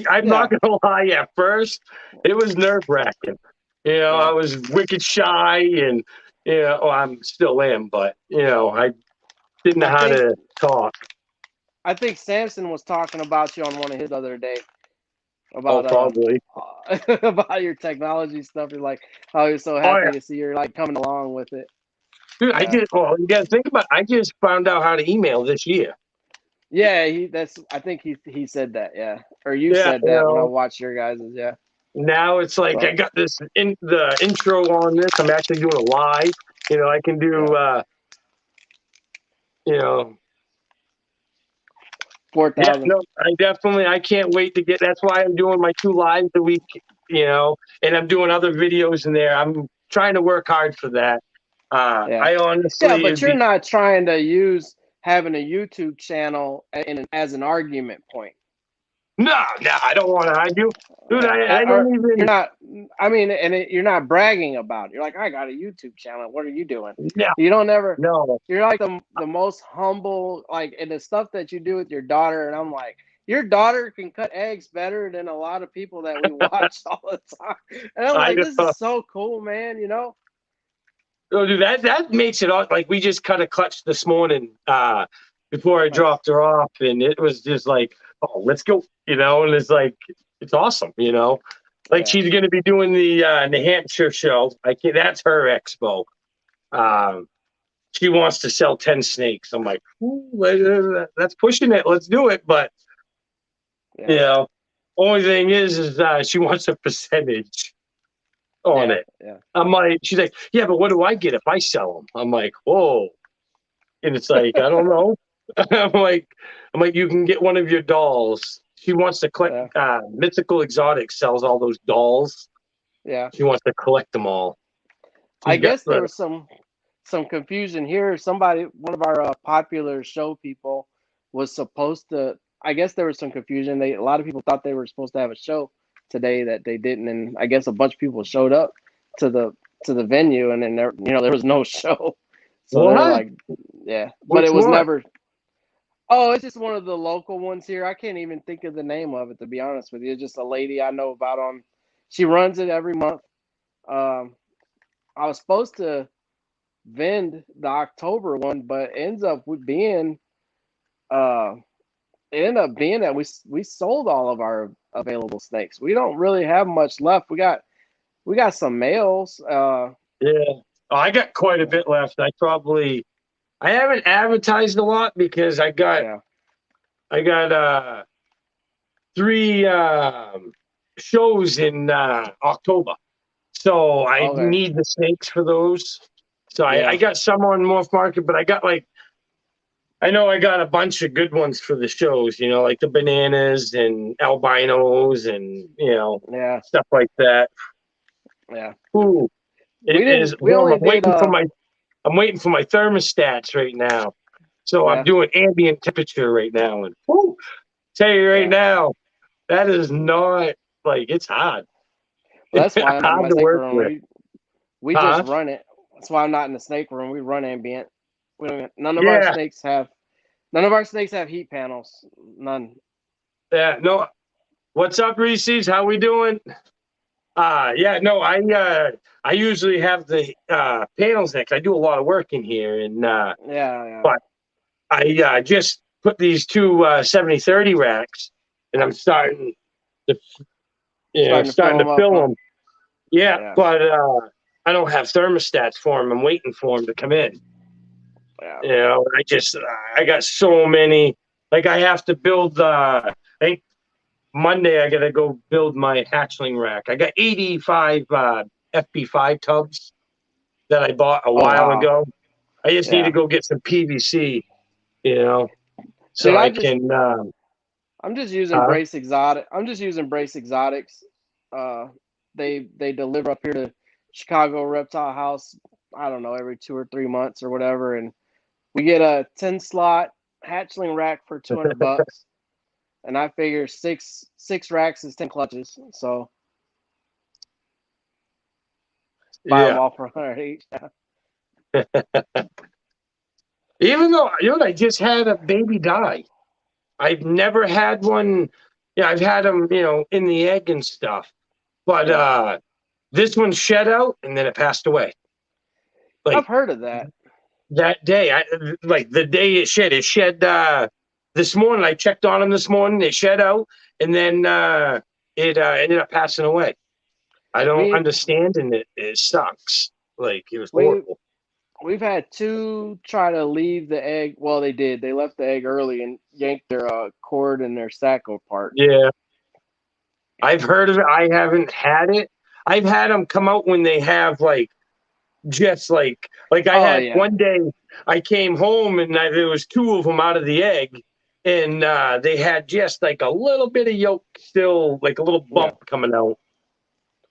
I'm not yeah, gonna lie. At first, it was nerve wracking. I yeah. was wicked shy, and I'm still am, but I didn't know I how think to talk. I think Samson was talking about you on one of his other day Oh, about probably. about your technology stuff. You're like, how you're so Oh happy yeah, to see you're like coming along with it. dude. Yeah, Well, you gotta think about. I just found out how to email this year. yeah. I think he said that. Yeah, or you Yeah, said that when I watched your guys's. Yeah. now it's like I So got this in the intro on this. I'm actually doing a live. I can yeah, do. You know, four Yeah, thousand. no, I can't wait to get. That's why I'm doing my 2 lives a week. And I'm doing other videos in there. I'm trying to work hard for that. Yeah. I Yeah, honestly, but it'd you're be not trying to use having a YouTube channel as an argument point. no, I don't want to argue, dude. Yeah, I or don't you're even. not. I mean, you're not bragging about it. You're like, I got a YouTube channel. What are you doing? No, You don't ever. no, You're like the most humble, like, and the stuff that you do with your daughter. And I'm like, your daughter can cut eggs better than a lot of people that we watch all the time. And I'm I like, don't. this is so cool, man. No, dude, that makes it all like we just cut a clutch this morning before I Nice. dropped her off, and it was just like, oh, let's go, and it's like it's awesome. Like Yeah, she's gonna be doing the New Hampshire show. I can't, that's her expo. yeah, Um, she wants to sell 10 snakes. I'm like, ooh, that's pushing it. Let's do it. But you yeah, know, only thing is she wants a percentage on yeah, it. yeah. I'm like, she's like, yeah, but what do I get if I sell them? I'm like, whoa. And it's like, I don't know. I'm like, you can get one of your dolls. She wants to collect. Yeah, Mythical Exotics sells all those dolls. yeah. She wants to collect them all. I She's got guess there was some confusion here. Somebody, one of our popular show people, was supposed to. I guess there was some confusion. A lot of people thought they were supposed to have a show today that they didn't, and I guess a bunch of people showed up to the venue, and then there was no show. So they're what? like, yeah, but Which it was one? never. Oh, it's just one of the local ones here. I can't even think of the name of it, to be honest with you. It's just a lady I know about on. She runs it every month. Um, I was supposed to vend the October one, but uh it ended up being that we sold all of our available snakes. We don't really have much left. We got some males. Yeah. Oh, I got quite a bit left. I haven't advertised a lot because Yeah. I got 3 shows in October. So I Okay. need the snakes for those. So I Yeah. got some on Morph Market, but I know I got a bunch of good ones for the shows, like the bananas and albinos and, Yeah. stuff like that. Yeah. Ooh, We it is didn't. We warm. only did. I'm waiting for my thermostats right now. So I'm Yeah. doing ambient temperature right now. And whoo, tell you right Yeah. now, that is not like it's hard. Well, that's why I'm not in Hard my to snake work room. with. We just Huh? run it. That's why I'm not in the snake room. We run ambient. We don't. Yeah. None of our snakes have heat panels. None. Yeah. No. What's up, Reese's? How we doing? Yeah, no, I usually have the panels next. I do a lot of work in here, and Yeah. Yeah. but I just put these 2 70/30 racks, and I'm to Starting to fill starting to them up, fill huh? them. Yeah, Yeah. but I don't have thermostats for them. I'm waiting for them to come in. Yeah. I got so many. Like I have to build. I think Monday I gotta go build my hatchling rack. I got 85 FP5 tubs that I bought a Oh while wow. ago. I just need to Yeah. go get some PVC, you know, so Dude, I can. I'm just using Huh? Brace Exotic. I'm just using Brace Exotics. Uh, they deliver up here to Chicago Reptile House. I don't know, every 2 or 3 months or whatever, and we get a 10 slot hatchling rack for $200, and I figure six racks is 10 clutches, so buy them Yeah. all for 100 each. Even though I just had a baby die. I've never had one. Yeah, I've had them, in the egg and stuff. But Yeah, this one shed out and then it passed away. I've Like heard of that. that day, like the day it shed. It shed this morning. I checked on him this morning. It shed out, and then it ended up passing away. I don't We understand, and it sucks. Like it was we horrible. we've had two try to leave the egg. Well, they did. They left the egg early and yanked their cord and their sac apart. Yeah, I've heard of it. I haven't had it. I've had them come out when they have like just like I Oh had yeah, one day I came home and there was two of them out of the egg, and they had just like a little bit of yolk still, like a little yeah, bump coming out.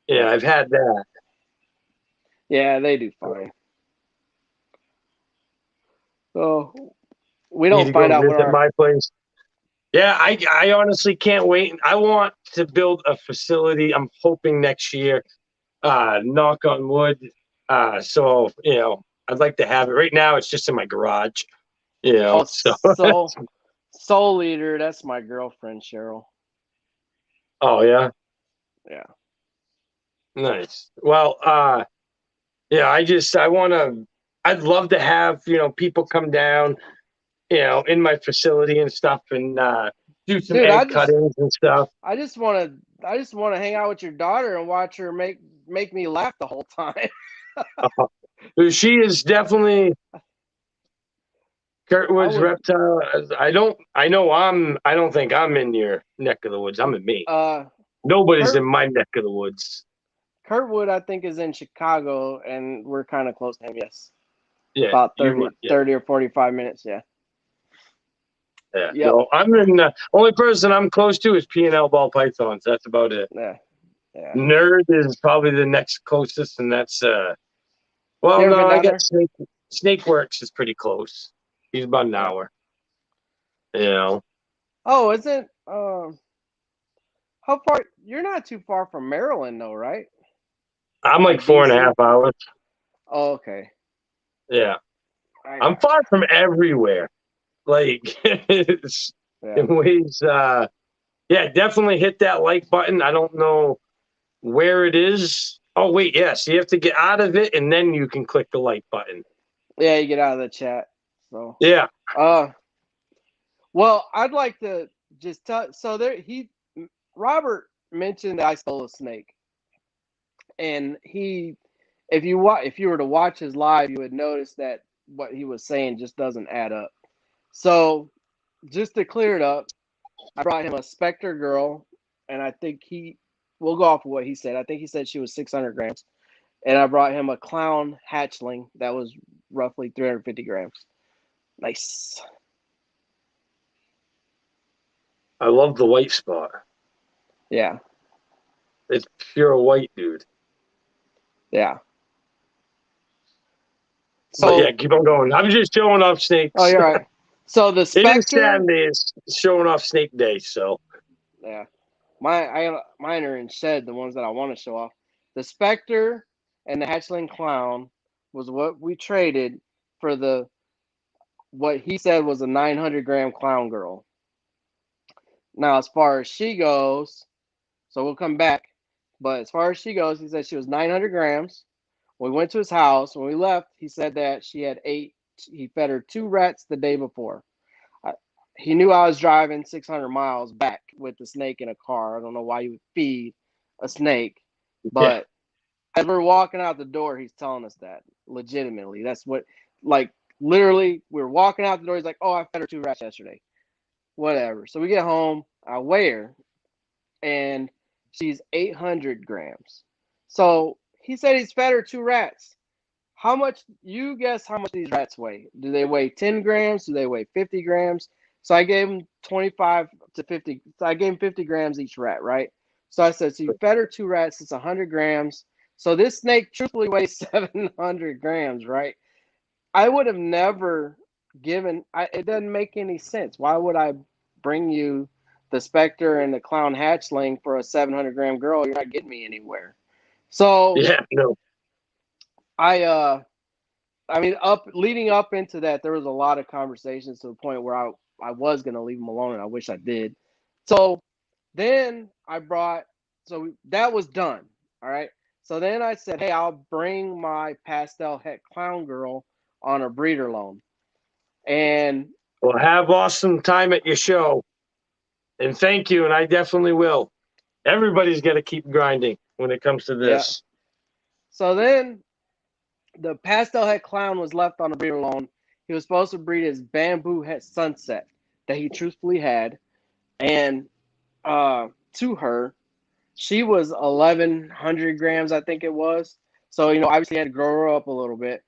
Yeah, yeah, I've had that. yeah. They do fine. So we Need don't to go find out what visit our my place. Yeah, I honestly can't wait. I want to build a facility. I'm hoping next year. Knock on wood. So I'd like to have it. Right now, it's just in my garage. oh So soul eater. That's my girlfriend Cheryl. oh yeah, Yeah. nice. Well, yeah, I want to. I'd love to have people come down, in my facility and stuff, and do some Dude, egg cuttings and stuff. I just want to hang out with your daughter and watch her make me laugh the whole time. She is definitely I Kurtwood's would reptile. I know I don't think I'm in your neck of the woods. I'm in me. uh Nobody's in Kurt my neck of the woods. Kurtwood I think is in Chicago and we're kind of close to him, yes. Yeah, About you would. Yeah, 30 or 45 minutes, yeah. yeah. Yep. No, I'm in. Only person I'm close to is P&L ball pythons. That's about it. Yeah. Yeah. Nerd is probably the next closest, and that's You well, ever no, been I down got there? Snake. Snake Works is pretty close. He's about an Yeah. hour. You know, Oh, isn't how far you're not too far from Maryland though, right? I'm like Like four and a DC? half hours. Oh, okay. Yeah, I I'm got far from everywhere. Like it's you. Yeah. in ways. Yeah, definitely hit that like button. I don't know where it is. Oh wait, yes, you have to get out of it, and then you can click the like button. Yeah, you get out of the chat. So Yeah, uh well, I'd like to just tell. So Robert mentioned that I stole a snake, and if you were to watch his live, you would notice that what he was saying just doesn't add up. So just to clear it up, I brought him a Spectre girl, and I think we'll go off of what he said. I think he said she was 600 grams, and I brought him a clown hatchling that was roughly 350 grams. Nice. I love the white spot. Yeah, It's pure white, dude. yeah. But yeah, So, keep on going. I'm just showing off oh, snakes. you're right. So the It is Spectre, Saturday. It's showing off snake day. So yeah, mine are in shed. The ones that I want to show off. The Spectre and the Hatchling Clown was what we traded for the what he said was a 900-gram clown girl. Now, as far as she goes, so we'll come back. But as far as she goes, he said she was 900 grams. We went to his house. When we left, he said that she had ate. He fed her 2 rats the day before. I, he knew I was driving 600 miles back with the snake in a car. I don't know why you would feed a snake, yeah, but as we're walking out the door, he's telling us that legitimately. That's what, like, literally, we were walking out the door. He's like, "Oh, I fed her 2 rats yesterday." Whatever. So we get home. I weigh her, and she's 800 grams. So he said he's fed her 2 rats. How much, you guess how much these rats weigh? Do they weigh 10 grams? Do they weigh 50 grams? So I gave him 25 to 50. So I gave him 50 grams each rat, right? So I said, so you fed her 2 rats, it's 100 grams. So this snake truthfully weighs 700 grams, right? I would have never given, it doesn't make any sense. Why would I bring you the Spectre and the Clown hatchling for a 700-gram girl? You're not getting me anywhere. So Yeah, no. I, I mean, leading up into that, there was a lot of conversations to the point where I was gonna leave him alone, and I wish I did. So then so that was done. All right. So then I said, hey, I'll bring my pastel het clown girl on a breeder loan, and Well, have awesome time at your show, and thank you, and I definitely will. Everybody's got to keep grinding when it comes to yeah. this. So then the pastel het clown was left on a breeder loan. He was supposed to breed his bamboo het sunset that he truthfully had, and to her, she was 1,100 grams, I think it was. So, obviously, I had to grow her up a little bit.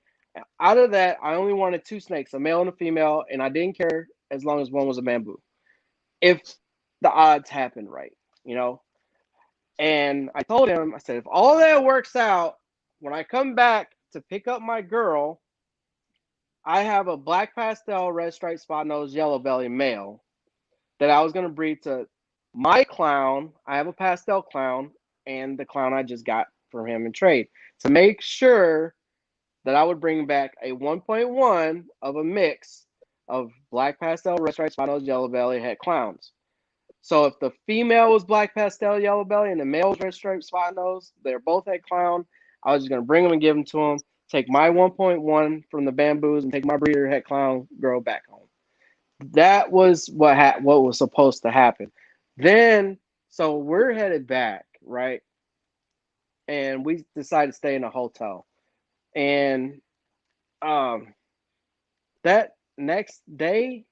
Out of that, I only wanted 2 snakes, a male and a female, and I didn't care as long as one was a bamboo. If the odds happened right, you know. And I told him, I said, if all that works out, when I come back to pick up my girl, I have a black pastel, red stripe, spot nose, yellow belly male that I was going to breed to my clown. I have a pastel clown and the clown I just got from him in trade to make sure that I would bring back a 1.1 of a mix of black pastel, red stripe, spot nose, yellow belly, het clowns. So if the female was black pastel, yellow belly, and the male was red stripe, spot nose, they're both het clown. I was just going to bring them and give them to him, take my 1.1 from the bamboos, and take my breeder het clown girl back home. That was what was supposed to happen. Then, so we're headed back, right? And we decided to stay in a hotel. And that next day,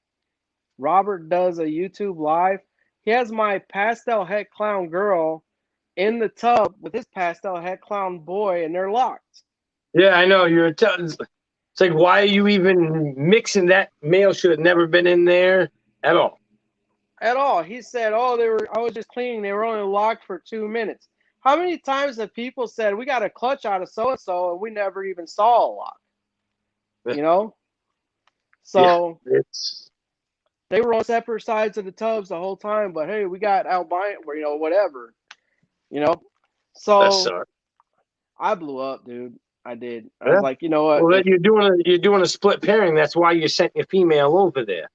Robert does a YouTube live. He has my pastel het clown girl in the tub with his pastel het clown boy, and they're locked. Yeah, I know. It's like, why are you even mixing that? Male should have never been in there at all. At all. He said, "Oh, I was just cleaning. They were only locked for 2 minutes." How many times have people said we got a clutch out of so and so and we never even saw a lock? You know? Yeah, So it's they were on separate sides of the tubs the whole time, but hey, we got albino, whatever. You know? that So sucks. I blew up, dude. I did. I Yeah. was like, you know what? Well, then you're doing a split pairing. That's why you sent your female over there.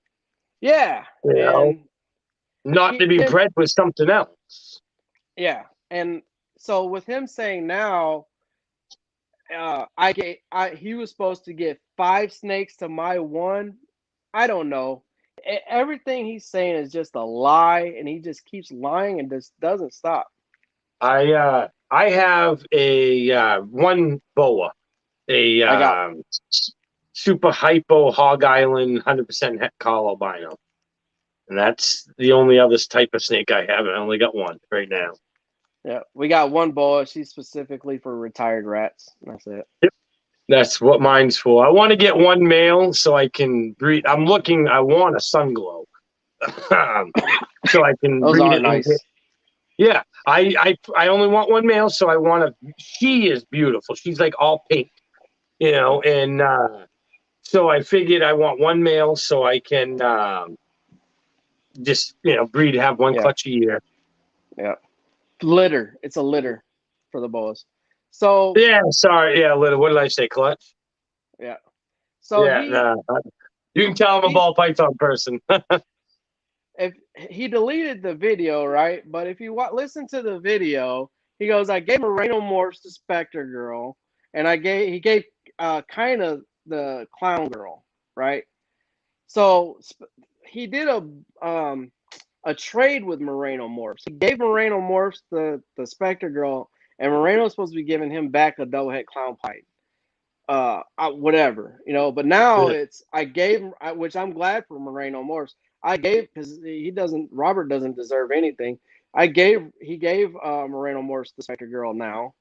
Yeah. You know, And not he to be then bred with something else. yeah. And so with him saying now, he was supposed to get 5 snakes to my one. I don't know. Everything he's saying is just a lie, and he just keeps lying and just doesn't stop. I have a one boa, a I got super hypo hog island 100% het call albino, and that's the only other type of snake I have. I only got one right now. Yeah, we got one boa. She's specifically for retired rats. That's it. Yep. That's what mine's for. I want to get one male so I can breed. I want a sun glow. So I can Those breed are it and get. nice. Yeah, I only want one male, so I want to. She is beautiful. She's like all pink, and so I figured I want one male so I can just breed, have one Yeah, clutch a year. yeah. Litter. It's a litter for the boas. So Yeah, sorry. Yeah, little. What did I say? Clutch. yeah. So Yeah, nah. You can tell I'm a he ball python person. if he deleted the video, right? But if you listen to the video, he goes, "I gave Moreno Morphs to Spectre Girl, and he gave kind of the Clown Girl, right?" So he did a trade with Moreno Morphs. He gave Moreno Morphs the Spectre Girl, and Moreno's supposed to be giving him back a double head clown pipe. Whatever, but now it's which I'm glad for Moreno Morse. I gave because Robert doesn't deserve anything. He gave Moreno Morse the Spectre Girl now,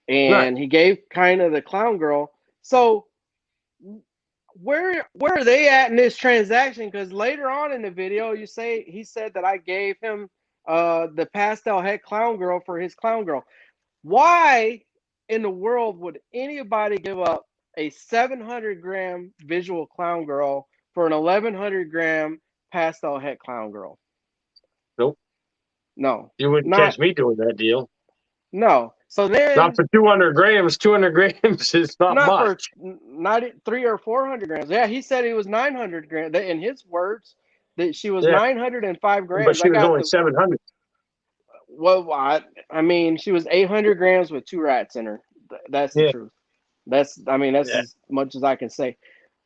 Right. and he gave kind of the Clown Girl. So where are they at in this transaction? Because later on in the video, he said that I gave him the pastel head clown girl for his clown girl. Why in the world would anybody give up a 700-gram visual clown girl for an 1,100-gram pastel head clown girl? Nope. No, You wouldn't not catch me doing that deal. no. So Not then, for 200 grams. 200 grams is not not for much. not 300 or 400 grams. Yeah, he said it was 900 grams. In his words, that she was Yeah, 905 but grams. she I was got only the 700. well. I mean, she was 800 grams with 2 rats in her. That's the Yeah, truth. That's yeah. as much as I can say.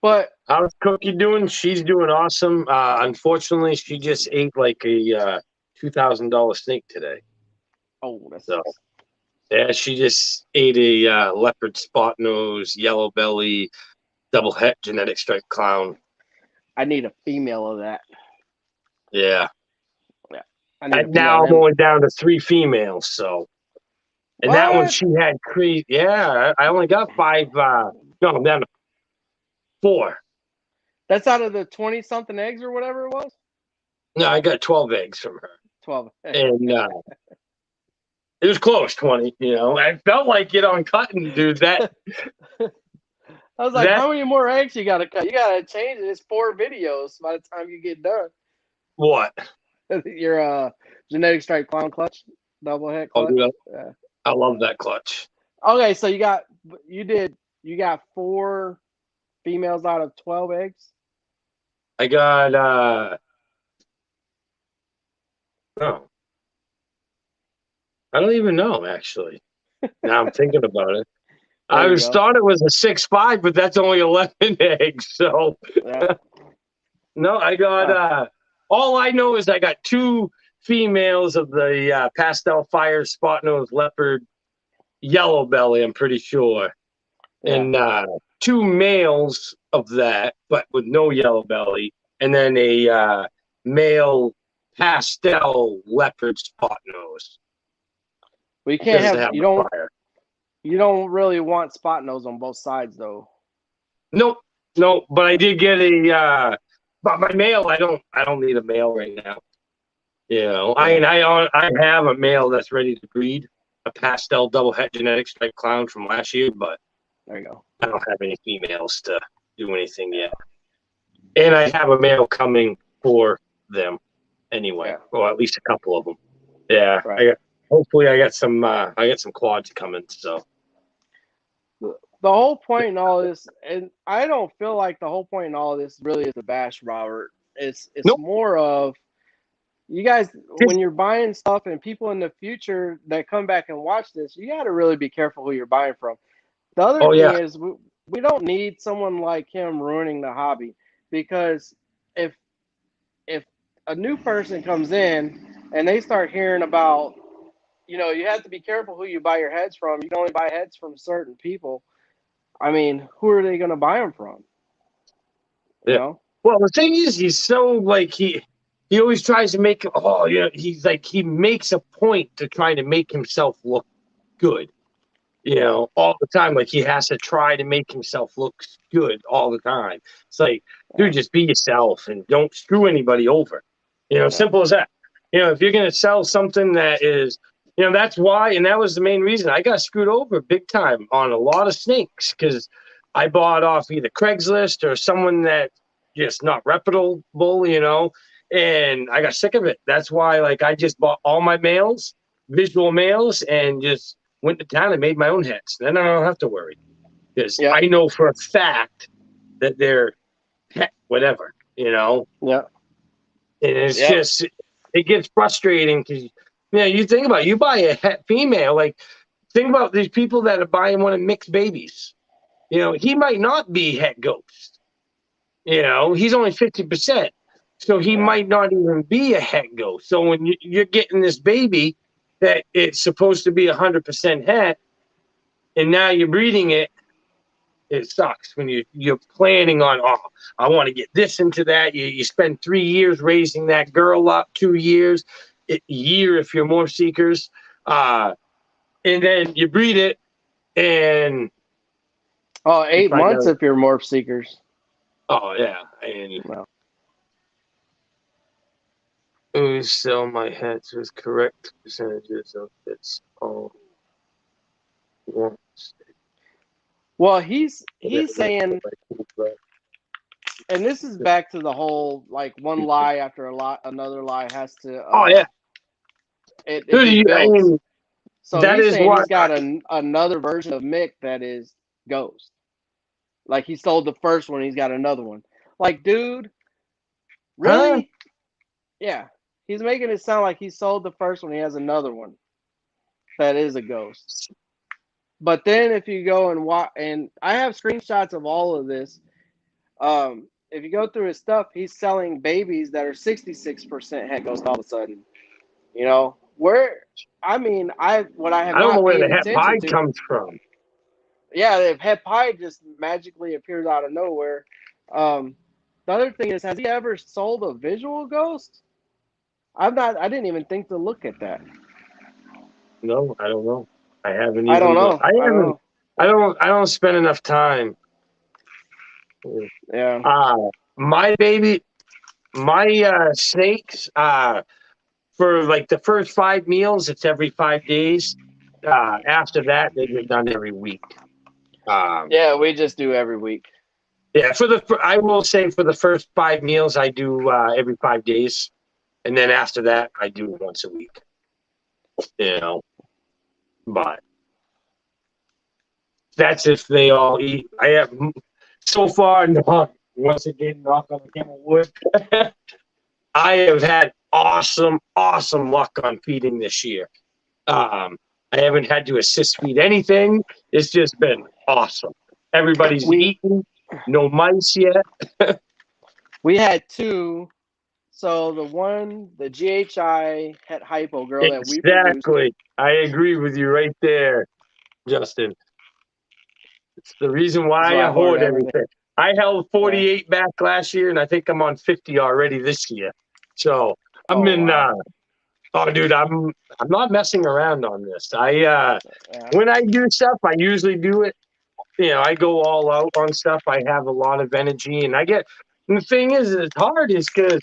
But How's Cookie doing? She's doing awesome. Unfortunately, she just ate like a $2,000 snake today. oh, that So sucks. yeah, she just ate a leopard spot nose, yellow belly, double het genetic stripe clown. I need a female of that. Yeah. Yeah, I need a And female now of I'm them. only down to 3 females. So, and that one What? she had crazy. Yeah, I only got 5. No, I'm down to 4. That's out of the 20 something eggs or whatever it was. No, I got 12 eggs from her, 12. and it was close 20. You know, I felt like it on cutting, dude. I was like, That how many more eggs you gotta cut? You gotta change it. It's 4 videos by the time you get done. what? Your genetic stripe clown clutch, double head Oh, clutch. dude, Yeah. I love that clutch. Okay, so you got 4 females out of 12 eggs. I got oh, I don't even know actually. Now I'm thinking about it. There I you was go. thought it was a 6'5", but that's only 11 eggs. So Yeah. no, I got Huh. all I know is I got 2 females of the pastel fire spot nose leopard yellow belly, I'm pretty sure. Yeah. And 2 males of that, but with no yellow belly, and then a male pastel leopard spot nose. But you can't Doesn't have have the fire. you don't really want spot nose on both sides though. Nope, nope. But I did get a. But my male, I don't need a male right now. You know, Yeah. I have a male that's ready to breed, a pastel double het genetic stripe clown from last year, but There you go. I don't have any females to do anything yet. And I have a male coming for them anyway, Yeah. or at least a couple of them. Yeah, Right. hopefully I got some quads coming. So The whole point in all this, and I don't feel like the whole point in all of this really is to bash Robert. It's nope, more of you guys when you're buying stuff and people in the future that come back and watch this, you got to really be careful who you're buying from. The other oh thing yeah, is we don't need someone like him ruining the hobby because if if a new person comes in and they start hearing about, you have to be careful who you buy your heads from. You can only buy heads from certain people. I mean, who are they going to buy them from? You yeah. know? Well, the thing is, he's so like he always tries to make he's like he makes a point to try to make himself look good. You know, all the time. Like he has to try to make himself look good all the time. It's like, Yeah, dude, just be yourself and don't screw anybody over. You know, yeah, simple as that. You know, if you're gonna sell something that is, that's why, and that was the main reason I got screwed over big time on a lot of snakes because I bought off either Craigslist or someone that just not reputable, and I got sick of it. That's why, like, I just bought all my males, visual males, and just went to town and made my own heads. Then I don't have to worry because yeah, I know for a fact that they're whatever, yeah, and it's yeah, just it gets frustrating because you think about it, you buy a het female, like think about these people that are buying one of mixed babies. He might not be het ghost. He's only 50%, so he yeah, might not even be a het ghost. So when you're getting this baby that it's supposed to be 100% het, and now you're breeding it, it sucks when you're planning on, I want to get this into that. You spend 3 years raising that girl up, 2 years, a year if you're more seekers, and then you breed it, and Oh, you eight find months out, if you're morph seekers. Oh yeah, and Well, always sell my hats with correct percentages of its all once. well, he's saying, and this is back to the whole like one lie after a lie, another lie has to Oh yeah, it dude. just I builds. mean, So that he's is saying what. he's got another version of Mick that is Ghost. Like he sold the first one, he's got another one. Like, dude, Huh? really? Yeah. He's making it sound like he sold the first one, he has another one that is a Ghost. But then if you go and watch, and I have screenshots of all of this. If you go through his stuff, he's selling babies that are 66% het Ghost all of a sudden. You know, where I mean, what I have I don't know not where paid the het attention pie to. comes from. Yeah, if het pie just magically appears out of nowhere. The other thing is, has he ever sold a visual ghost? I didn't even think to look at that. No, I don't know. I haven't I don't even looked. know. I I don't haven't. know. I don't spend enough time. Yeah. My baby, my snakes. For like the first 5 meals, it's every 5 days. After that, they get done every week. Um, Yeah, we just do every week. yeah, I will say for the first 5 meals, I do every 5 days, and then after that, I do it once a week. You know, but that's if they all eat. I have so far not once again knock on the camel wood. I have had awesome luck on feeding this year. I haven't had to assist feed anything. It's just been awesome. Everybody's We eaten. No mice yet. we had two. So the GHI het hypo girl that we produced. Exactly. I agree with you right there, Justin. It's the reason That's why why I I hoard hoard everything. everything. I held Yeah. 48 back last year, and I think I'm on 50 already this year. So I'm Oh in. wow. Oh, dude, I'm not messing around on this. Yeah. When I do stuff, I usually do it. I go all out on stuff. I have a lot of energy, and And the thing is, it's hard, is because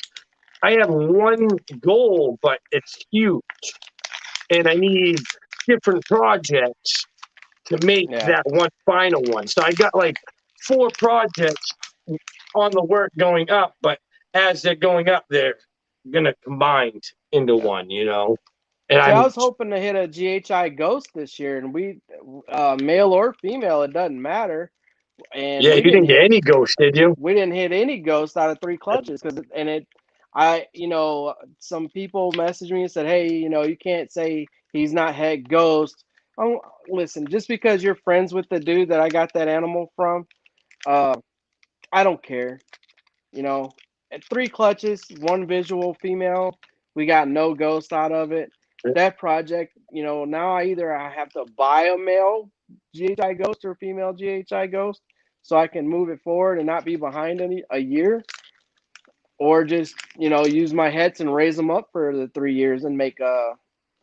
I have one goal, but it's huge, and I need different projects to make Yeah. that one final one. So I got like 4 projects on the work going up, but as they're going up, they're gonna combine into one. And See, I I'm was hoping to hit a GHI ghost this year, and male or female, it doesn't matter. And yeah, you didn't get any ghosts, did you? we didn't hit any ghost out of 3 clutches some people messaged me and said, hey, you can't say he's not het ghost. Listen, just because you're friends with the dude that I got that animal from, I don't care. You know, at 3 clutches, one visual female, we got no ghost out of it. That project, now I have to buy a male GHI ghost or a female GHI ghost so I can move it forward and not be behind a year, or just use my hets and raise them up for the 3 years and make a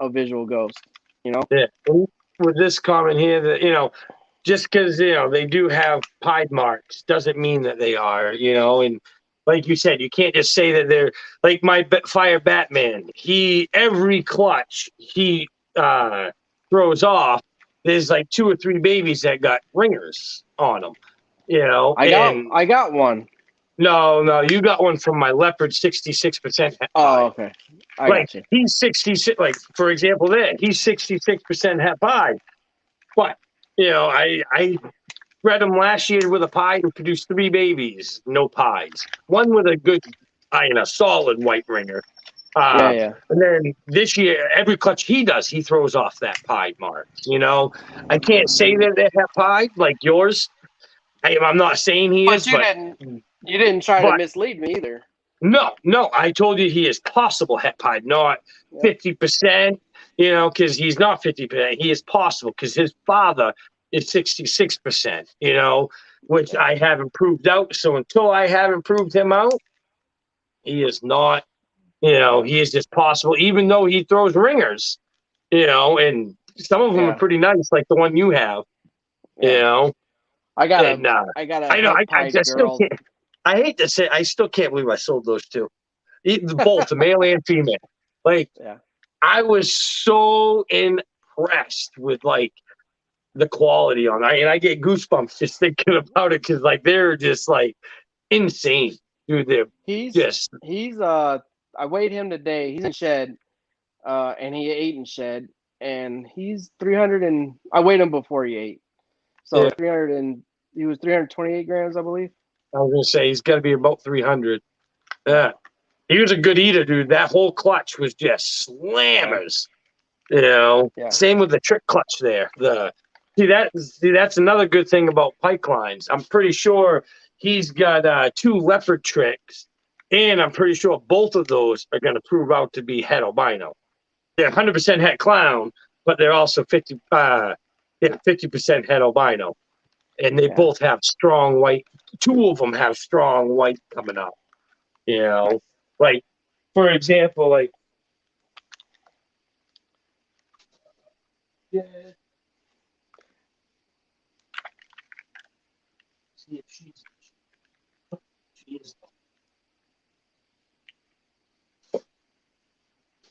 visual ghost. Yeah. With this comment here, that just because they do have pied marks doesn't mean that they are. And like you said, you can't just say that they're like my fire Batman. Every clutch he throws off, there's like 2 or 3 babies that got ringers on them. And I got one. no, you got one from my leopard 66% Oh, pied. okay. I Like got you. he's 66. Like for example, he's 66% pied. But I bred him last year with a pied and produced 3 babies, no pies. One with a good, solid white ringer. Yeah. And then this year, every clutch he does, he throws off that pied mark. I can't say that they have pied like yours. I'm not saying he But is, you didn't try to but mislead me either. no, I told you he is possible het pied, not Yeah. 50%. Because he's not 50%. He is possible because his father is 66%. Which I haven't proved out. So until I haven't proved him out, he is not. He is just possible. Even though he throws ringers, and some of them are Yeah. pretty nice, like the one you have. You Yeah. know, I got and a I got a I know het I pied still girl. can't. I hate to say, I still can't believe I sold those two. Both, male and female. Like, Yeah. I was so impressed with like the quality on it. And I get goosebumps just thinking about it because like they're just like insane. Dude, they're He's just I weighed him today. He's in shed, and he ate in shed, and he's 300 and I weighed him before he ate. So yeah, 300 and he was 328 grams, I believe. I was gonna say he's gotta be about 300. Yeah. Yeah. He was a good eater, dude. That whole clutch was just Yeah. slammers. You know, Yeah. same with the trick clutch there. See that's another good thing about pike lines. I'm pretty sure he's got two leopard tricks, and I'm pretty sure both of those are going to prove out to be het albino. They're 100% het clown, but they're also 50% het albino, and they Yeah. both have strong white. Two of them have strong white coming up. You know, like for example, like yeah. See if she is.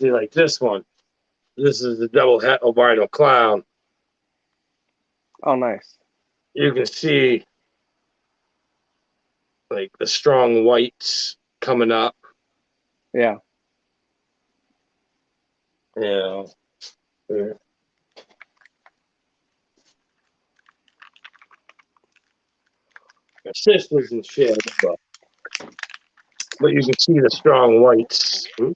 See, like this one. This is the double het albino clown. Oh, nice. You can see like the strong whites coming up. Yeah. You know, her sister's in shed, but you can see the strong whites. Ooh,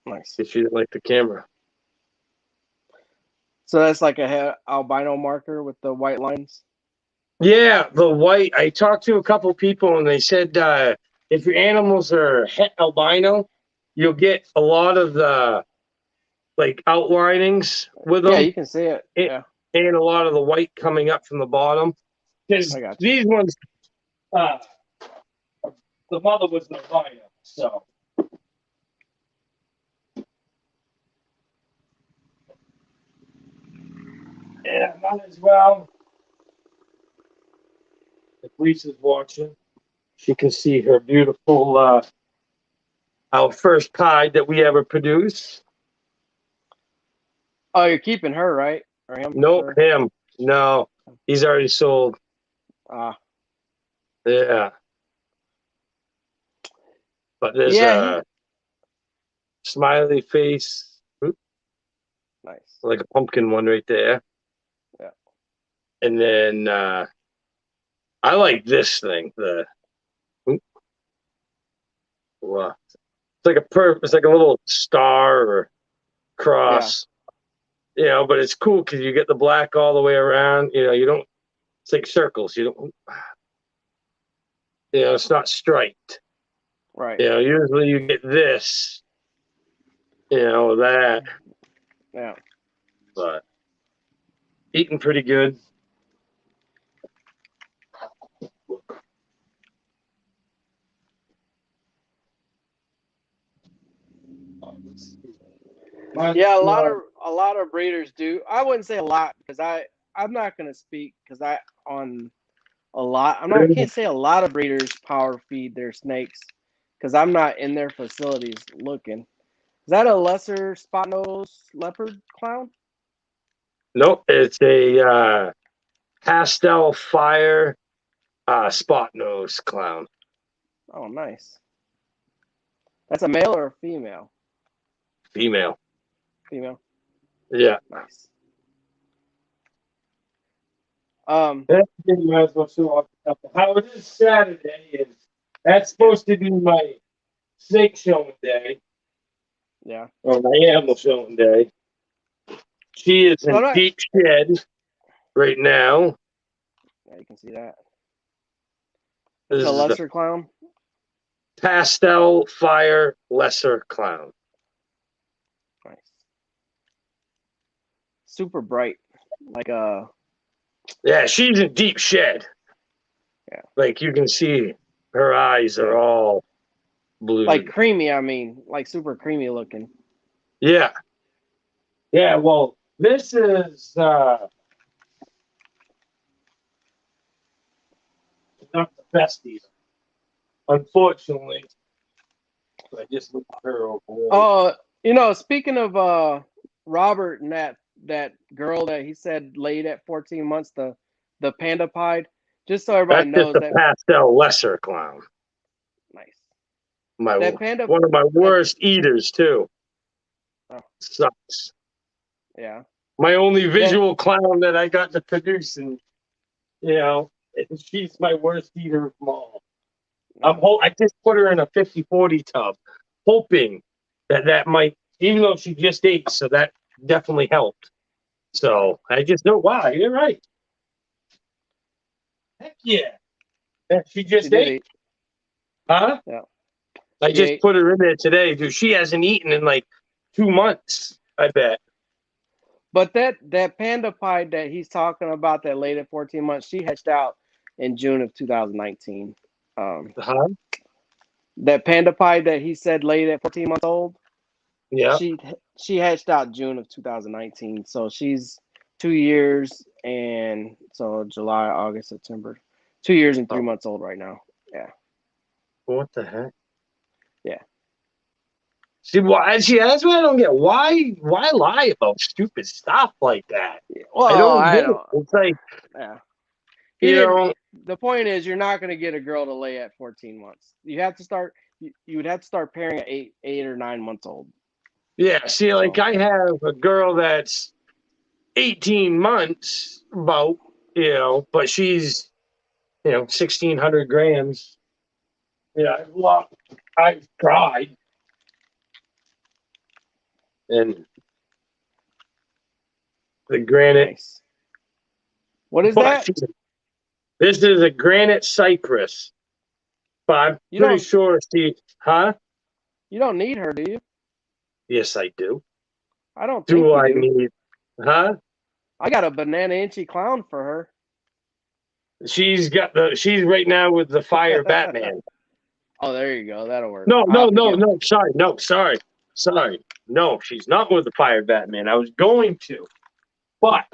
Nice. if you didn't like the camera. So that's like a albino marker with the white lines. Yeah, the white. I talked to a couple people and they said if your animals are het albino, you'll get a lot of the like outlinings with Yeah, them. you can see it. It, Yeah. and a lot of the white coming up from the bottom. Because I got you. these ones, uh, the mother was an albino, so. Yeah, might as well. If Lisa's watching, she can see her beautiful, our first pie that we ever produced. Oh, you're keeping her, right? Or him? Nope, Sure. him. No, he's already sold. Ah. Yeah. But there's Yeah, a smiley face, nice. like a pumpkin one right there. Yeah. And then I like this thing. It's like it's like a little star or cross. You know, but it's cool because you get the black all the way around. You know, you don't. It's like circles. You don't. You know, it's not striped. Right. You know, usually you get this. You know that, Yeah. but eating pretty good. Yeah, a lot of breeders do. I wouldn't say a lot because I'm not gonna speak because I on a lot. I can't say a lot of breeders power feed their snakes because I'm not in their facilities looking. Is that a lesser spot nose leopard clown? Nope, it's a pastel fire spot nose clown. Oh, nice. That's a male or a female? Female. Female. Yeah. Nice. Might as well show off how it is Saturday, and that's supposed to be my snake showing day, Yeah. or my animal showing day. She is So in deep shed right now. Yeah, you can see that. This It's a is the lesser clown. pastel fire lesser clown. Nice. Super bright. Like Yeah, she's in deep shed. Yeah. Like you can see her eyes are all blue. like creamy, I mean, like super creamy looking. Yeah. Yeah, well, this is not the best either. unfortunately. I just looked at her over. Oh, speaking of Robert and that girl that he said laid at 14 months, the panda pied. Just so everybody That's just knows a that pastel lesser clown. nice. My That panda one of my that worst eaters too. oh, Sucks. yeah. My only That visual clown that I got to produce, and she's my worst eater of them all. no. I just put her in a 50/40 tub, hoping that might, even though she just ate, so that definitely helped. So I just know, wow, you're right. Heck yeah. Yeah, she She just did ate, eat. huh? Yeah. I She just ate. put her in there today, dude. She hasn't eaten in like 2 months, I bet. But that panda pie that he's talking about that laid at 14 months, she hatched out in June of 2019. Um, Huh? that panda pie that he said laid at 14 months old, Yeah. she she hatched out June of 2019. So she's 2 years and so July, August, September, 2 years and three Oh, months old right now. Yeah, what the heck? yeah. See, why? See, that's what I don't get. Why lie about stupid stuff like that? I Well, don't I get it. don't. It's like, Yeah, he you didn't. know, The point is, you're not going to get a girl to lay at 14 months. You have to start. You would have to start pairing at 8 or 9 months old. yeah. See, like So I have a girl that's 18 months, about, but she's 1,600 grams. Yeah, well, I've tried, and the granite, nice. What is but that? this is a granite cypress. But I'm You pretty don't. sure she, huh? You don't need her, do you? Yes, I do. I don't think Do you I do. need, huh? I got a banana inchy clown for She's right now with the Fire her. Batman. Oh, there you go. That'll work. No, I'll no, have to no, get. no. Sorry, no, sorry. No, she's not with the Fire Batman. I was going to, but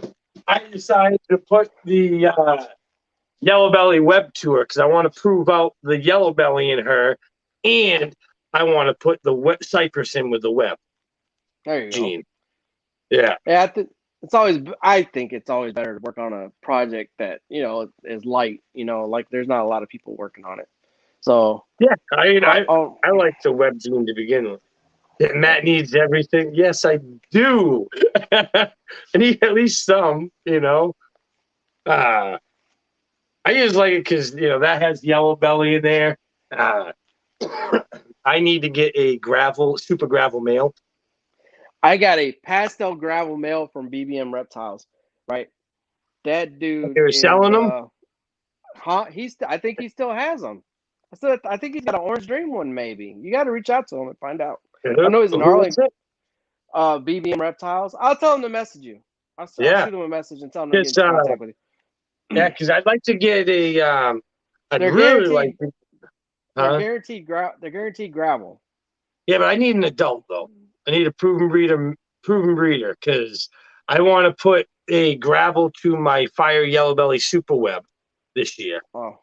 I decided to put the Yellow Belly web to her because I want to prove out the Yellow Belly in her, and I want to put the Cypress in with the web There you go. gene. Yeah, Yeah, it's always. I think it's always better to work on a project that is light. Like there's not a lot of people working on it. So, yeah. I I'll, I I'll I like the web gene to begin with. That yeah. Matt needs everything. Yes, I do. I need at least some. Uh, I just like it because that has Yellow Belly in there. Uh, I need to get a super gravel male. I got a pastel gravel male from BBM Reptiles. Right, that dude They're is selling them. huh? I think he still has them. I think he's got an Orange Dream one. Maybe you got to reach out to him and find out. I know he's in Who is Arlington. it? BBM Reptiles. I'll tell him to message you. I'll Yeah, shoot him a message and tell him to get because into contact with yeah, you. because I'd like to get a. I'd They're really like, guaranteed. They're huh? guaranteed. They're guaranteed gravel. Yeah, but I need an adult though. I need a proven breeder, because I want to put a gravel to my Fire Yellow Belly Super Web this year. Oh,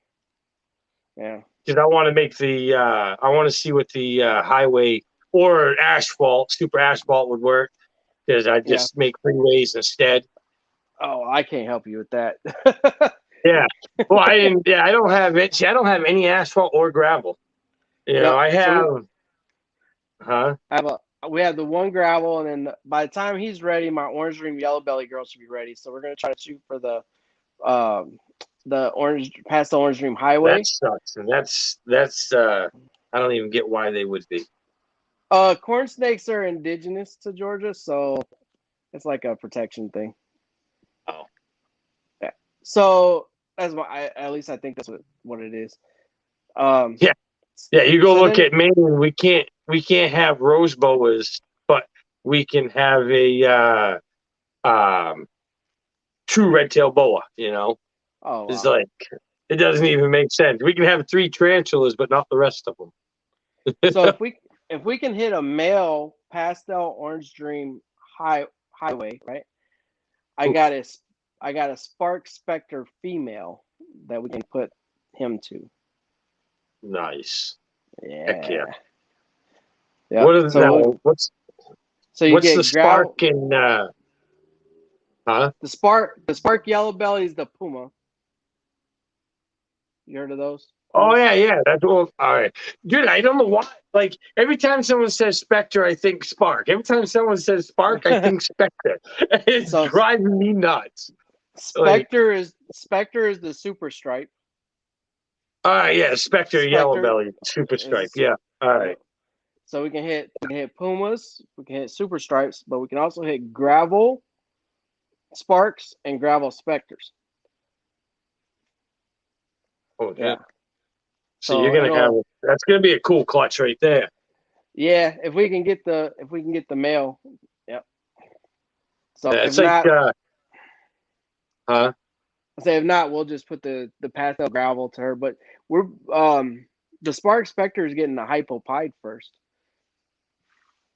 yeah, Because I want to make I want to see what the highway or asphalt, super asphalt would work. Because I yeah. just make freeways instead. Oh, I can't help you with that. Yeah. Well, I didn't. Yeah, I don't have it. See, I don't have any asphalt or gravel. Yep. I So have, huh? we have the one gravel, and then by the time he's ready, my Orange Dream Yellow Belly girl should be ready. So we're gonna try to shoot for um the orange past the Orange Dream That Highway. sucks, and that's. I don't even get why they would be. Corn snakes are indigenous to Georgia, so it's like a protection thing. Oh. Yeah. So that's at least I think that's what it is. Um. Yeah, yeah. You go So look then, at Maine. We can't have rose boas, but we can have a true red tail boa. oh It's wow. like, it doesn't even make sense. We can have three tarantulas, but not the rest of them. So if we can hit a male pastel orange dream highway, right? I got a I got a Spark Spectre female that we can put him to. Nice. Heck yeah. Yeah. Yeah. What is So now? so you What's the get spark gravel. in? Huh? The spark yellow belly is the puma. You heard of those Oh pumas? yeah. That's all. All right, dude. I don't know why. Like every time someone says Spectre, I think Spark. Every time someone says Spark, I think Spectre. It's So driving me nuts. Like, Spectre is the super stripe. yeah, Spectre, Yellow Spectre Belly, Super Stripe. is Yeah. All yeah. right. So we can hit pumas, we can hit super stripes, but we can also hit gravel sparks and gravel specters. Oh yeah. Yeah. So you're So gonna have it'll that's gonna be a cool clutch right there. yeah, if we can get the male, yep. So Yeah, if it's like not, huh? I say if not, we'll just put the pastel gravel to her. But we're the spark specter is getting the hypopide first.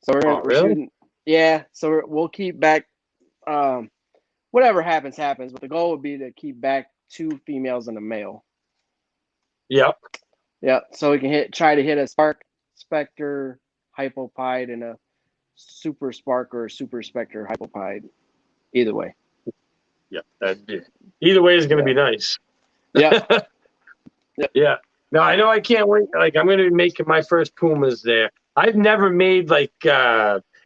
So Oh we're really? shooting, yeah. So we'll keep back. Um, Whatever happens, happens. But the goal would be to keep back 2 females and a male. Yep. Yeah. So we can try to hit a spark specter hypopide and a super spark or a super specter hypopide. Either way. Yep. Either way is gonna Yeah. be nice. Yeah. Yeah. Yeah. No, I know I can't wait. Like I'm gonna be making my first Pumas there. I've never made like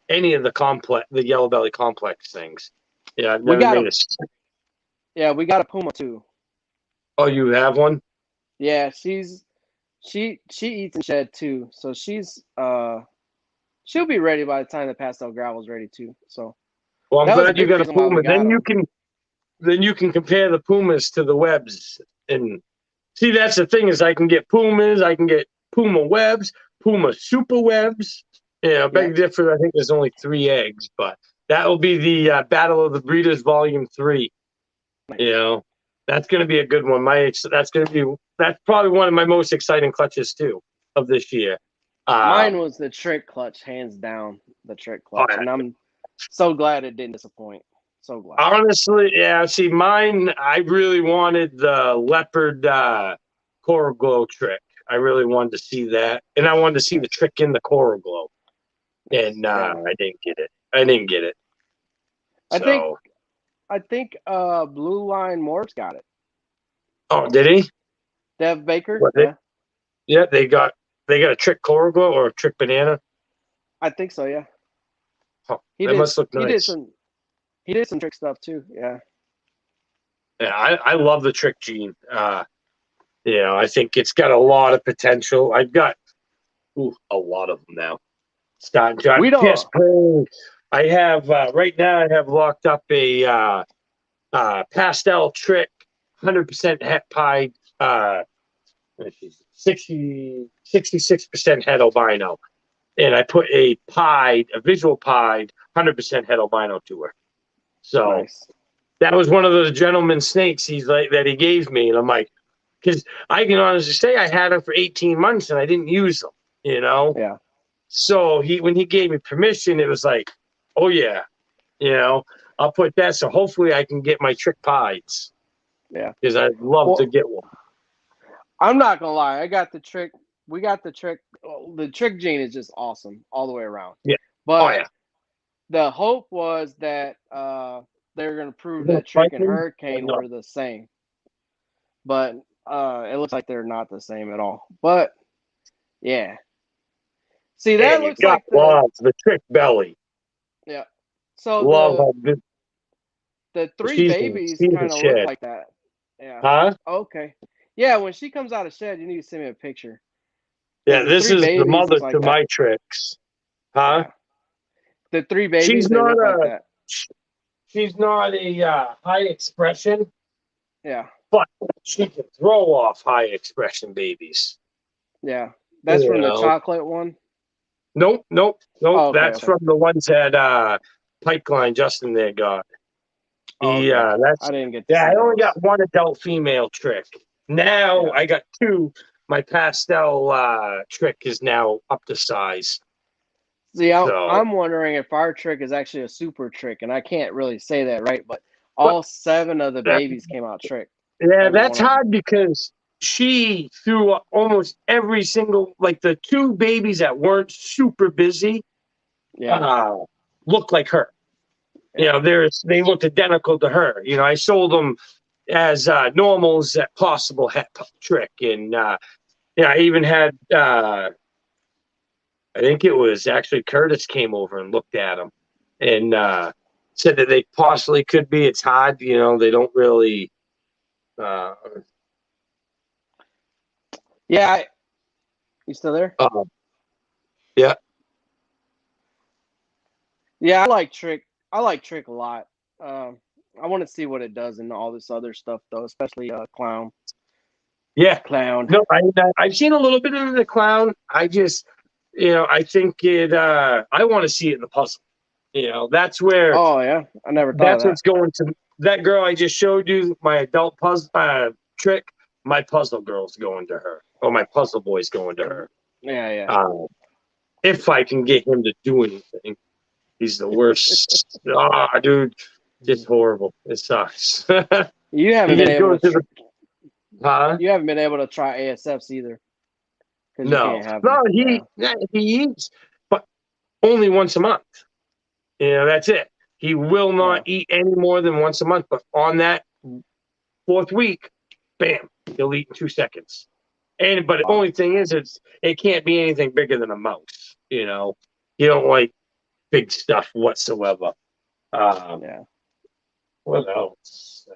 any of the yellow belly complex things. Yeah, I've We never got made a we got a puma too. Oh, you have one? Yeah, she eats and shed too. So she'll be ready by the time the pastel gravel's ready too. So Well, I'm that was a glad you big got a reason why we Puma. got them. Then you can compare the Pumas to the Webs and see. That's the thing is I can get Pumas, I can get Puma Webs, Puma Super Webs. Yeah, Yep. big difference. I think there's only 3 eggs, but that will be the Battle of the Breeders Volume 3. You know, that's going to be a good one. That's probably one of my most exciting clutches too of this year. Mine Um, was the trick clutch, hands down, the trick oh, clutch, and I'm so glad it didn't disappoint. So glad. honestly, yeah. See, mine. I really wanted the leopard coral glow trick. I really wanted to see that, and I wanted to see the Nice, trick in the coral glow, nice. and Yeah, I didn't get it. I didn't get it. I think So, I think Blue Line Morph's got it. oh, did he? Dev Baker, What? yeah, Yeah, they got a trick coral glow or a trick banana. I think so. Yeah, Oh, he that did. must look He did nice. some. He did some trick stuff too. Yeah, Yeah, I love the trick gene. I think it's got a lot of potential. I've got a lot of them now. Starting to, we I'm don't. just praying. I have right now. I have locked up a pastel trick, 100% het pied, 66% het albino, and I put a visual pied, 100% het albino to her. So Nice. that was one of those gentleman snakes that he gave me, and I'm like, because I can honestly say I had them for 18 months and I didn't use them, you know. Yeah. So when he gave me permission, it was like, oh yeah, you know, I'll put that. So hopefully I can get my trick pies Yeah. because I'd love to Well, get one. I'm not gonna lie. I got the trick. We got the trick. The trick gene is just awesome all the way around. Yeah. Oh But yeah. the hope was that they're gonna prove You gonna that fight trick and me or hurricane no? were the same. But it looks like they're not the same at all. But yeah. See, that And you looks got like the trick belly. yeah. So Love the how good the three she's babies she's a kind of look shed. like that. Yeah. Huh? Okay. Yeah, when she comes out of shed, you need to send me a picture because Yeah, the this three is the babies mother is to like that. my tricks. Huh? Yeah. The three She's babies, they not look like a that. she's not a high expression, Yeah. but she can throw off high expression babies. Yeah. That's You from the know. chocolate one. Nope, nope, nope. Oh, okay, That's okay. from the ones that Pipeline Justin there got. Oh, He okay. that's I didn't get to yeah, see I only those. got one adult female trick. Now Yeah. I got two. My pastel trick is now up to size. See, So I'm wondering if our trick is actually a super trick, and I can't really say that, right? But but all 7 of the that babies came out trick. yeah, Every that's one of them. hard because she threw up almost every single, like the two babies that weren't super busy, uh, looked like her. You know, they looked identical to her. You know, I sold them as normals that possible het trick, and yeah, I even had I think it was actually Curtis came over and looked at them and said that they possibly could be. It's hard, you know, they don't really. Uh, Yeah, you still there? yeah, Yeah, I like Trick. I like Trick a lot. Um, I want to see what it does in all this other stuff though, especially Clown. yeah. Clown. No, I've seen a little bit of the clown. I just, you know, I think it. I want to see it in the puzzle. You know, Oh yeah, I never thought of that's that. what's going to that girl I just showed you. My adult puzzle trick. My puzzle girl's going to her, or my puzzle boy's going to her. Yeah, yeah. If I can get him to do anything, he's the worst. Dude, just horrible. It sucks. You He haven't been just able goes to. to the huh? You haven't been able to try ASFs either because you No, can't have no. them. He eats, but only once a month. You know, that's it. He will not Yeah. eat any more than once a month. But on that fourth week, bam, he'll eat in 2 seconds. But the only thing is, it can't be anything bigger than a mouse. You know, you don't like big stuff whatsoever. Yeah. What else?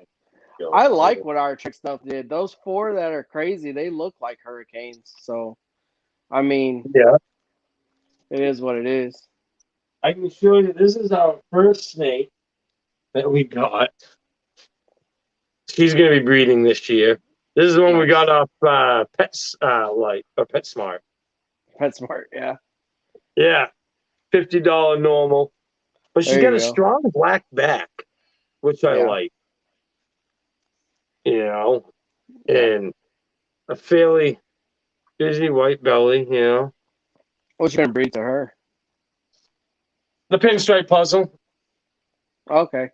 I like what our trick stuff did. Those four that are crazy, they look like hurricanes. So, I mean, Yeah, it is what it is. I can show you. This is our first snake that we got. She's going to be breeding this year. This is the one we Nice. got off Pets Light or PetSmart. PetSmart, yeah. Yeah, $50 normal, but she's There got you a go. strong black back, which I Yeah. like. You know, Yeah. and a fairly busy white belly. You know, What you gonna breed to her? the pinstripe puzzle. Okay.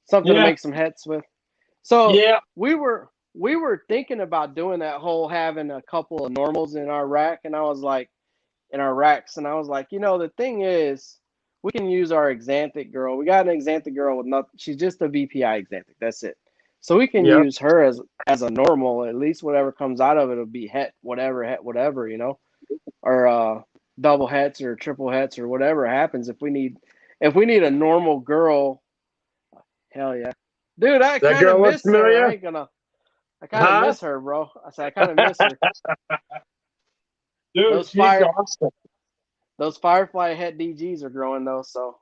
Something to Yeah, make some hets with. So yeah, we were thinking about doing that whole having a couple of normals in our rack, and I was like, in our racks, and I was like, the thing is, we can use our Xanthic girl. We got an Xanthic girl with nothing. She's just a VPI Xanthic. That's it. So we can yeah. use her as a normal. At least whatever comes out of it will be het whatever, or double hets or triple hets or whatever happens. If we need a normal girl, hell yeah, dude. I That kind of girl look miss her. familiar? I kind of Huh? miss her, bro. I said I kind of miss her. Dude, Those she's fire awesome. those Firefly het DGs are growing though, so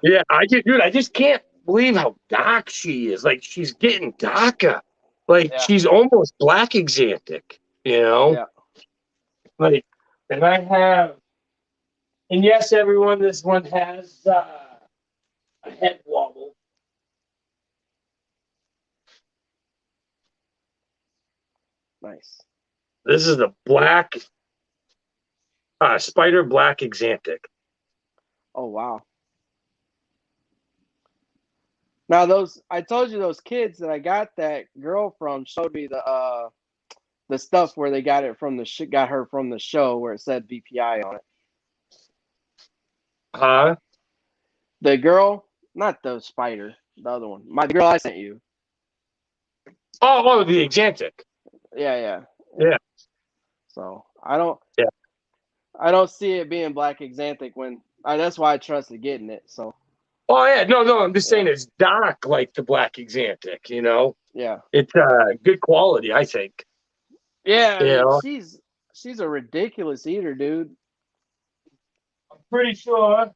Yeah, I just can't believe how dark she is. Like she's getting darker. Like yeah, she's almost black exantic, you know? yeah. Like, and I have, and yes, everyone, this one has a head wobble. Nice. This is the black, spider black exantic. Oh wow. Now I told you those kids that I got that girl from showed me the stuff where they got it from got her from the show where it said VPI on it. Huh? The girl, not the spider, the other one. The girl I sent you. Oh, the exantic. Yeah, yeah, yeah. Yeah, So I don't yeah. I don't see it being black exanthic when that's why I trusted getting it. So Oh, yeah. No, I'm just yeah, saying it's dark like the black exantic, you know? yeah, It's good quality, I think. yeah. I You mean, know, she's a ridiculous eater, dude. I'm pretty sure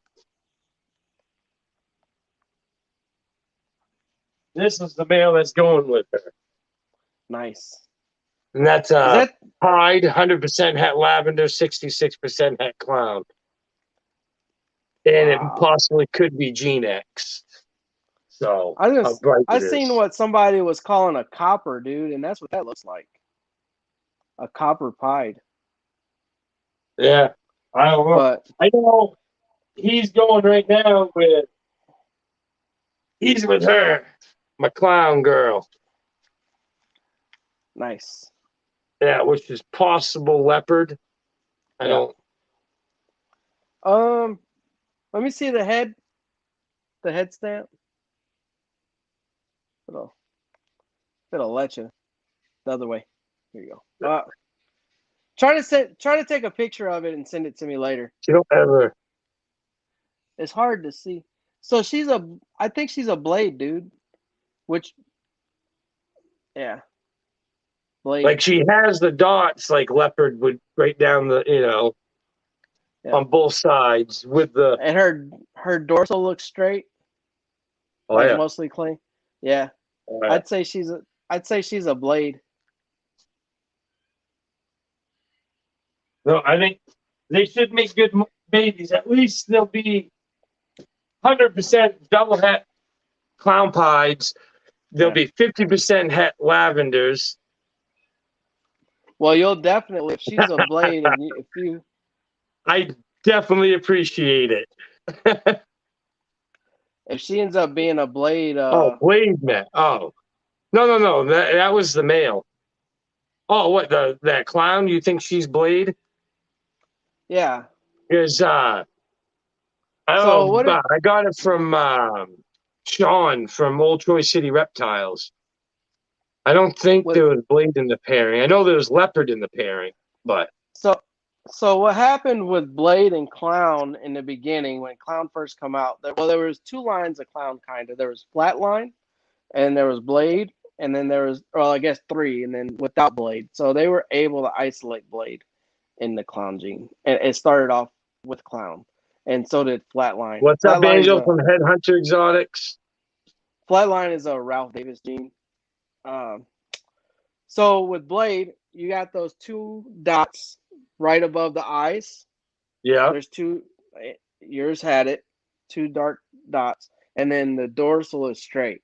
this is the male that's going with her. Nice. And that's Is that Pride, 100% het lavender, 66% het clown. And it wow? possibly could be Gene X. So, how bright I it seen is. what somebody was calling a copper, dude, and that's what that looks like. A copper pied. Yeah, I don't know. But I know he's going right now he's with her, my clown girl. nice. Yeah, which is possible leopard. I Yeah. don't. Let me see the head stamp. It'll let you the other way. Here you go. Try to take a picture of it and send it to me later. You don't ever. It's hard to see. So I think she's a blade, dude. Which, yeah, blade. Like she has the dots like leopard would right down the Yeah, on both sides with the and her dorsal looks straight, oh like yeah. mostly clean. Yeah, Oh, yeah. I'd say she's a blade. No, I think they should make good babies. At least they'll be 100% double het clown pies. There'll Yeah. be 50% het lavenders. Well, you'll definitely if she's a blade and if you I definitely appreciate it. if she ends up being a blade, Oh, Blade man. Oh, no. That was the male. Oh, what that clown? You think she's Blade? yeah. Because So what if I got it from Sean from Old Troy City Reptiles. I don't think what there was Blade in the pairing. I know there was Leopard in the pairing, but so so what happened with Blade and Clown in the beginning when Clown first come out? There was two lines of Clown kind of. There was Flatline and there was Blade, and then there was, well, I guess three, and then without Blade. So they were able to isolate Blade in the Clown gene, and it started off with Clown, and so did Flatline. what's up, Angel from Headhunter Exotics? Flatline is a Ralph Davis gene. Um, so with Blade, you got those two dots right above the eyes. Yeah. There's two. Yours had it, two dark dots, and then the dorsal is straight.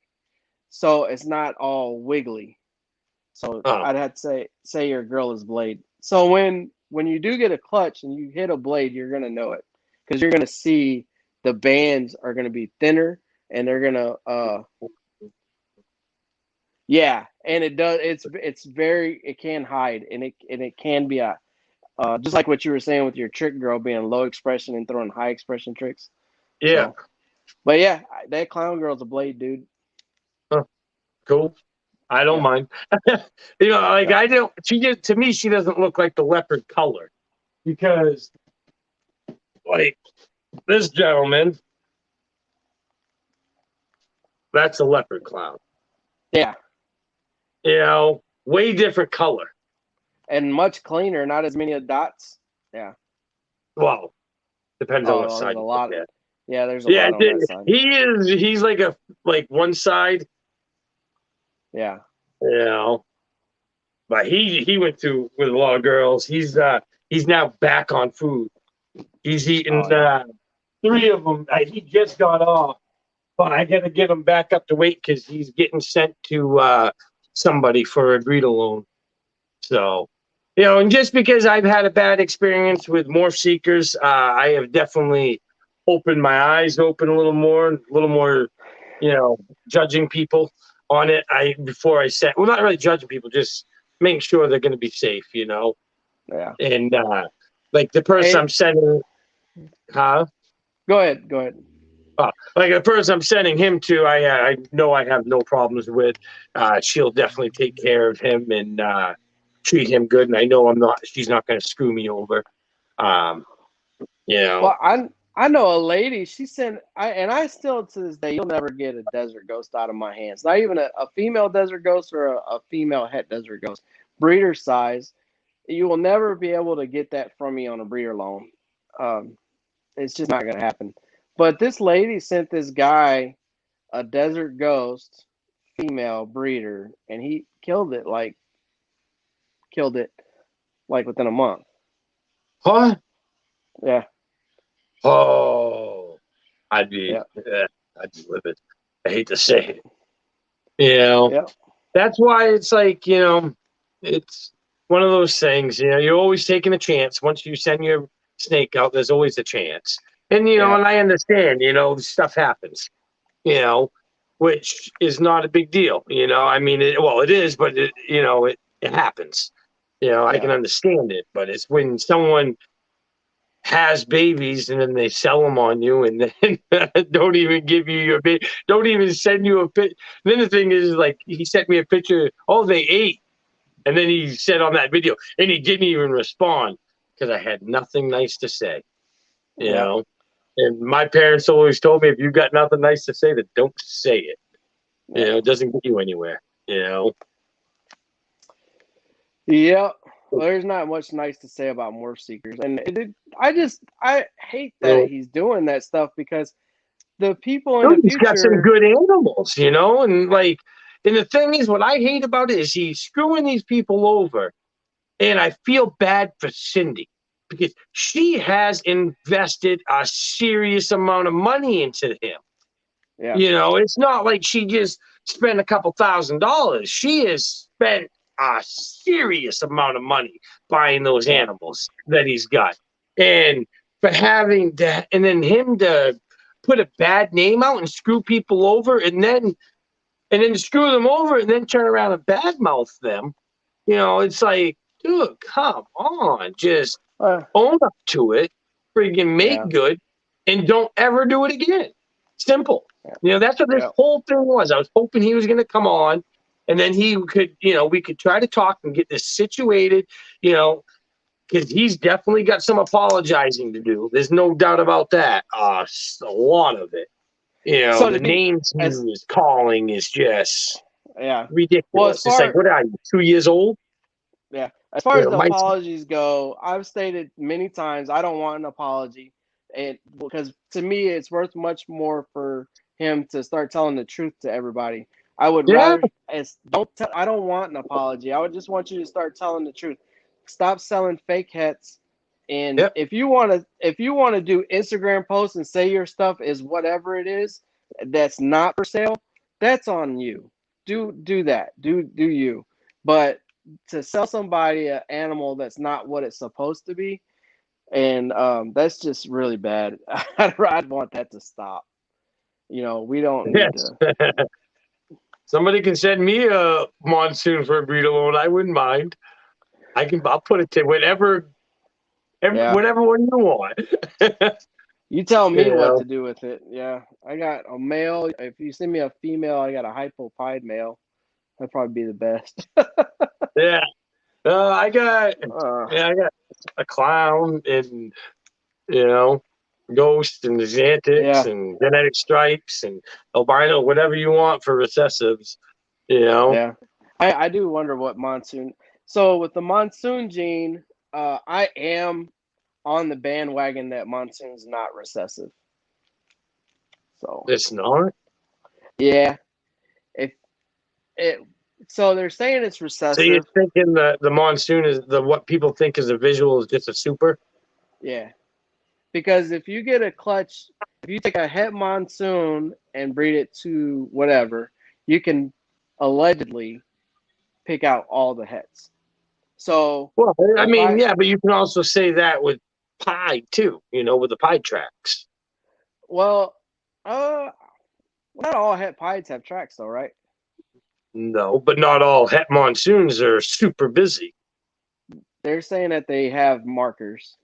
So it's not all wiggly. So Oh, I'd have to say your girl is Blade. So when you do get a clutch and you hit a Blade, you're gonna know it because you're gonna see the bands are gonna be thinner and they're gonna yeah, and it does. It's very it can hide and it can be a just like what you were saying with your trick girl being low expression and throwing high expression tricks. yeah. So, but yeah, that clown girl's a Blade, dude. Huh, cool. I don't Yeah, mind. Like yeah. I don't. She just to me, she doesn't look like the leopard color because, like this gentleman, that's a leopard clown. Yeah, Way different color. and much cleaner, not as many dots. Yeah. Well, depends on Oh, what well, there's side a you look lot. at. Yeah, there's a Yeah, lot on that side. he is. He's like one side, Yeah. you know. But he went through with a lot of girls. He's now back on food. He's eaten Oh yeah. three of them. He just got off, but I got to get him back up to weight because he's getting sent to somebody for a breed loan. So, and just because I've had a bad experience with morph seekers, I have definitely opened my eyes open a little more, judging people on it. Before I said, well, not really judging people, just making sure they're going to be safe. Yeah. And like the person Hey, I'm sending, huh? go ahead. Go ahead. Like the person I'm sending him to, I know I have no problems with. She'll definitely take care of him and treat him good, and I know she's not going to screw me over. Um, Well, I know a lady. She sent I still to this day you'll never get a desert ghost out of my hands. Not even a female desert ghost or a female het desert ghost. Breeder size. You will never be able to get that from me on a breeder loan. It's just not going to happen. But this lady sent this guy a desert ghost female breeder, and he killed it like within a month. huh? Yeah, Oh, I'd be, yeah, I'd be livid. I hate to say yeah, it. yeah, That's why it's like, it's one of those things. You're always taking a chance. Once you send your snake out, there's always a chance. And yeah, and I understand. Stuff happens. Which is not a big deal. I mean, well, it is, but it happens. I can understand it, but it's when someone has babies and then they sell them on you and then don't even give you your baby, don't even send you a pic. Then the thing is, like, he sent me a picture. Oh, they ate. And then he said on that video, and he didn't even respond because I had nothing nice to say, you Yeah. know. And my parents always told me, if you got nothing nice to say, then don't say it. Yeah. It doesn't get you anywhere. Yeah. Well, there's not much nice to say about Morph Seekers, and I hate that So, he's doing that stuff because the people in dude, the he's got some future, good animals, and like, and the thing is, what I hate about it is he's screwing these people over. And I feel bad for Cindy because she has invested a serious amount of money into him. yeah, It's not like she just spent a couple $1,000s. She has spent a serious amount of money buying those yeah, animals that he's got. And for having that, and then him to put a bad name out and screw people over and then screw them over and then turn around and badmouth them. It's like, dude, come on, just uh, own up to it, freaking make yeah, good, and don't ever do it again. Simple. yeah, That's what this yeah. whole thing was. I was hoping he was going to come on, and then he could, we could try to talk and get this situated, you know, because he's definitely got some apologizing to do. There's no doubt about that. A lot of it. So The names he as was calling is just yeah, well, ridiculous. It's like, what are you, 2 years old? as far as the My apologies go, I've stated many times I don't want an apology, and because to me it's worth much more for him to start telling the truth to everybody. I would yeah, rather as don't tell, I don't want an apology. I would just want you to start telling the truth. Stop selling fake hats. And yep. if you want to do Instagram posts and say your stuff is whatever it is that's not for sale, that's on you. Do that. Do you. But to sell somebody an animal that's not what it's supposed to be, and that's just really bad. I'd want that to stop. We don't need Yes. to. Somebody can send me a monsoon for a breed alone. I wouldn't mind. I'll put it to Yeah, whatever one you want. you tell you me what know. to do with it. Yeah, I got a male. If you send me a female, I got a hypopied male. That'd probably be the best. Yeah. I got Uh, I got a clown and you know ghost and Xantix yeah, and genetic stripes and albino, whatever you want for recessives. You know. yeah. I do wonder what monsoon. So with the monsoon gene, I am on the bandwagon that monsoon's not recessive. So It's not. yeah, if it, so they're saying it's So you're recessive. thinking the monsoon is what people think is a visual is just a super? Yeah, because if you get a clutch, if you take a het monsoon and breed it to whatever, you can allegedly pick out all the hets. So Well, I if mean, I yeah, but you can also say that with pie too, with the pie tracks. well, uh, not all het pieds have tracks though, right? No, but not all het monsoons are super busy. They're saying that they have markers.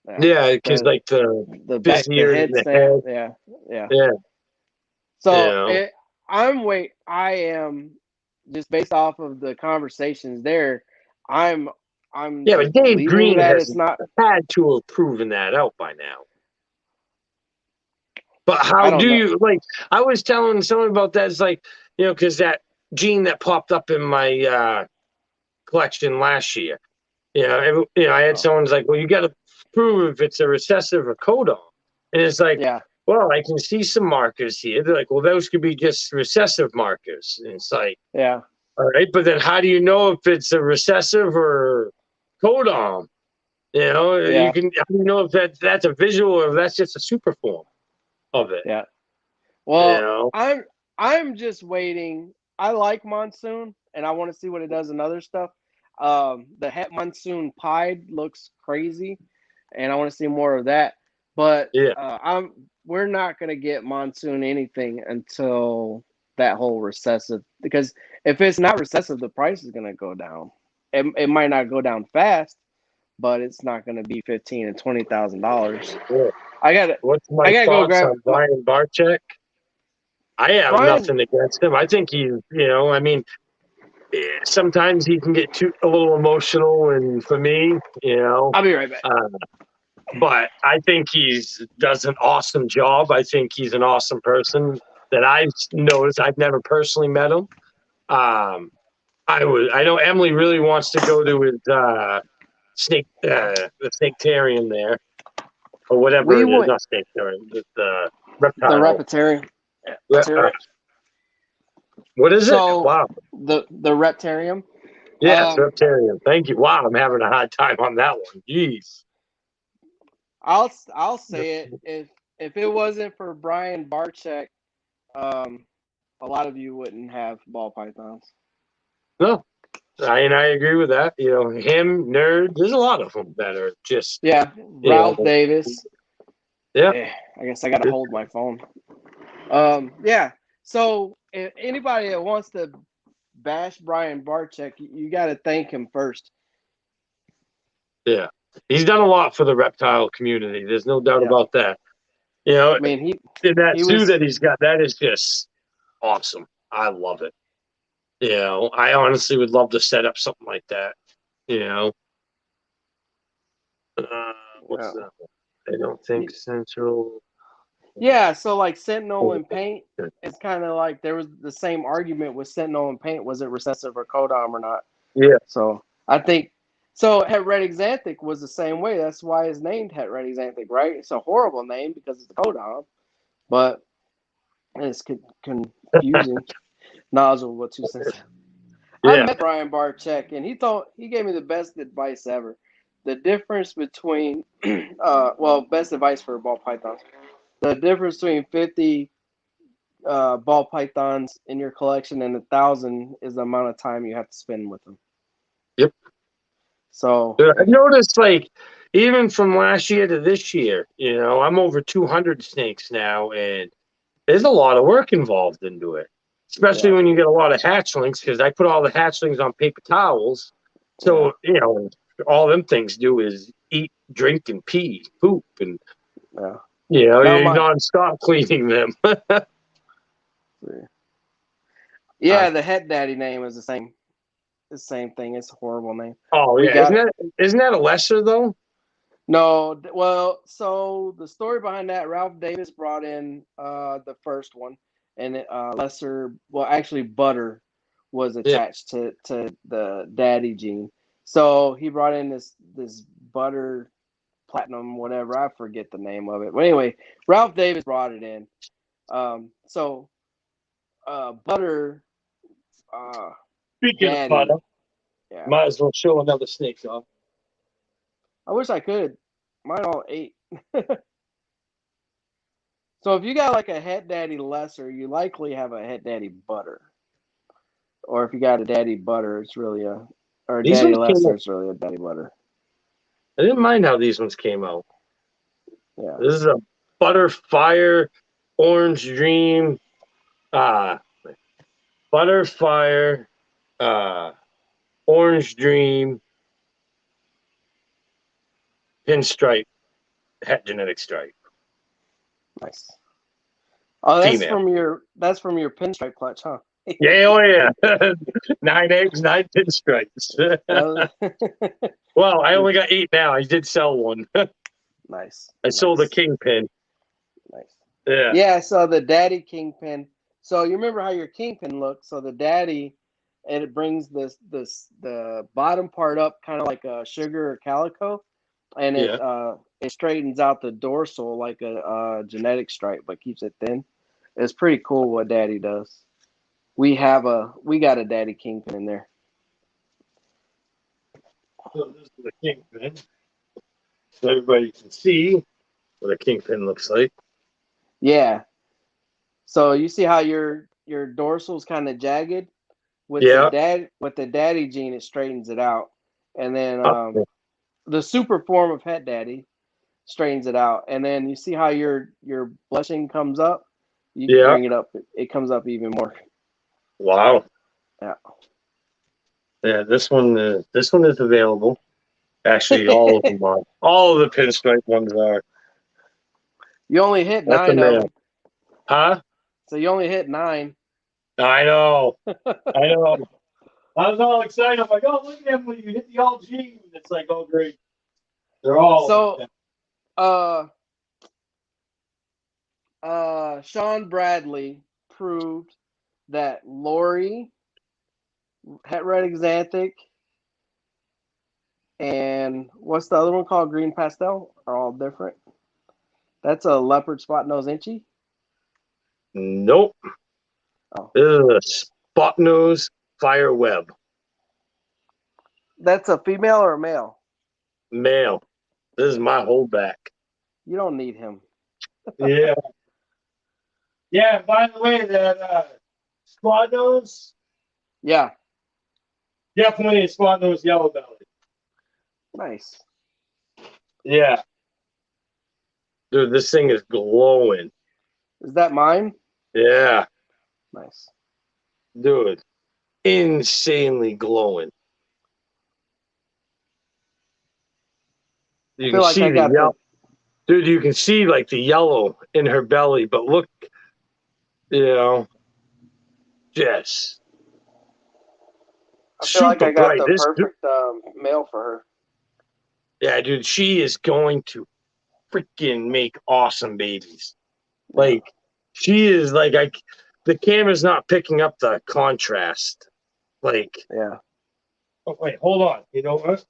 Yeah, Yeah, because the like the the busier head the stand. head, Yeah, yeah. yeah, you So know. I am just based off of the conversations there. I'm I'm Yeah, but just Dave believing Green that has it's not. had to have proven that out by now. But I how don't do know. you like? I was telling someone about that. It's like because that gene that popped up in my collection last year. I had Oh, someone's like, well, you got to prove if it's a recessive or codon. And it's like, yeah, well, I can see some markers here. They're like, well, those could be just recessive markers. And it's like, yeah, all right, but then how do you know if it's a recessive or codon? You yeah, can how do you know if that's a visual or if that's just a super form of it. yeah. You Well, know, I'm just waiting. I like monsoon, and I want to see what it does in other stuff. The het monsoon pied looks crazy, and I want to see more of that. But yeah. we're not gonna get monsoon anything until that whole recessive, because if it's not recessive, the price is gonna go down. it might not go down fast, but it's not going to be $15,000 and $20,000. Yeah. I got What's I my gotta go thoughts grab on Brian Barczyk? I have Brian. nothing against him. I think I mean, sometimes he can get a little emotional, and for me, I'll be right back. but I think he's does an awesome job. I think he's an awesome person that I've noticed. I've never personally met him. I know Emily really wants to go to his the snaketarium there, or whatever We it is, went not snaketarium, the the reptile. Reptarium. What is it? So Wow. the Reptarium. Yes, reptarium. Thank you. Wow, I'm having a hard time on that one. Jeez. I'll say it. If it wasn't for Brian Barczyk, a lot of you wouldn't have ball pythons. No, I agree with that. Him, Nerd. There's a lot of them that are just Ralph Davis. Yeah. I guess I gotta hold my phone. Yeah. So if anybody that wants to bash Brian Barczyk, you got to thank him first. Yeah, he's done a lot for the reptile community. There's no doubt about that. I mean, in that he zoo was that he's got, that is just awesome. I love it. I honestly would love to set up something like that. What's that? I don't think Central. Yeah, so like Sentinel and Paint, it's kind of like there was the same argument with Sentinel and Paint. Was it recessive or codom or not? Yeah. So I think so. Het Red Xanthic was the same way. That's why it's named Het Red Xanthic, right? It's a horrible name because it's a codom, but it's confusing. Nozzle, what 2 cents? I met Brian Barczyk, and he gave me the best advice ever. The difference between, best advice for ball pythons. The difference between 50 ball pythons in your collection and 1,000 is the amount of time you have to spend with them. Yep. So I've noticed, like, even from last year to this year, I'm over 200 snakes now, and there's a lot of work involved into it, especially when you get a lot of hatchlings, because I put all the hatchlings on paper towels. So, all them things do is eat, drink, and pee, poop, and you're nonstop cleaning them. The Het Daddy name is the same thing. It's a horrible name. Oh, isn't that a lesser though? No, well, so the story behind that, Ralph Davis brought in the first one, and lesser, well, actually, Butter was attached to the daddy gene. So he brought in this Butter Platinum, whatever, I forget the name of it. But anyway, Ralph Davis brought it in. Butter. Speaking Daddy, of Butter, might as well show another snake off. I wish I could. Mine all ate. So if you got like a Het Daddy lesser, you likely have a Het Daddy Butter. Or if you got a Daddy Butter, it's really a Daddy lesser, it's really a Daddy Butter. I didn't mind how these ones came out. Yeah. This is a Butter Fire Orange Dream. Butter Fire Orange Dream Pinstripe Het Genetic Stripe. Nice. Oh, that's female. from your pinstripe clutch, huh? Yeah. 9 eggs, 9 pinstripes. Well, I only got 8 now. I did sell one. Nice. I sold a kingpin. Nice. Yeah. Yeah, so the daddy kingpin. So you remember how your kingpin looks. So the daddy, and it brings the bottom part up kind of like a sugar or calico, and it straightens out the dorsal like a genetic stripe, but keeps it thin. It's pretty cool what daddy does. We got a daddy kingpin in there. So this is the kingpin. So everybody can see what a kingpin looks like. Yeah. So you see how your dorsal's kind of jagged? With the daddy gene, it straightens it out. And then the super form of Het Daddy straightens it out. And then you see how your blushing comes up? You can bring it up. It comes up even more. Wow. Yeah. Yeah, this one is available. Actually, all of them are. All of the pinstripe ones are. You only hit That's a 9 of male. them, Huh? so you only hit 9. I know. I know. I was all excited. I'm like, oh, look at them when you hit the all G. It's like, oh, great. They're all like So, that. uh, Sean Bradley proved that Lori, Het Red Xanthic, and what's the other one called? Green Pastel are all different. That's a leopard spot nose inchy. Nope. Oh, This is a spot nose fire web. that's a female or a male? Male. This is my holdback. You don't need him. Yeah. Yeah, by the way, that spot nose, Yeah, definitely a spot nose yellow belly. nice. Yeah. Dude, this thing is glowing. Is that mine? Yeah. Nice. Dude. Insanely glowing. I You feel can like see I the got the. yellow. Dude, you can see like the yellow in her belly, but look, you know, just I feel like super I got bright. the This, perfect male for her. yeah, dude, she is going to freaking make awesome babies. Yeah. Like, she is like, the camera's not picking up the contrast. Like, Yeah. oh, wait, hold on. You know what?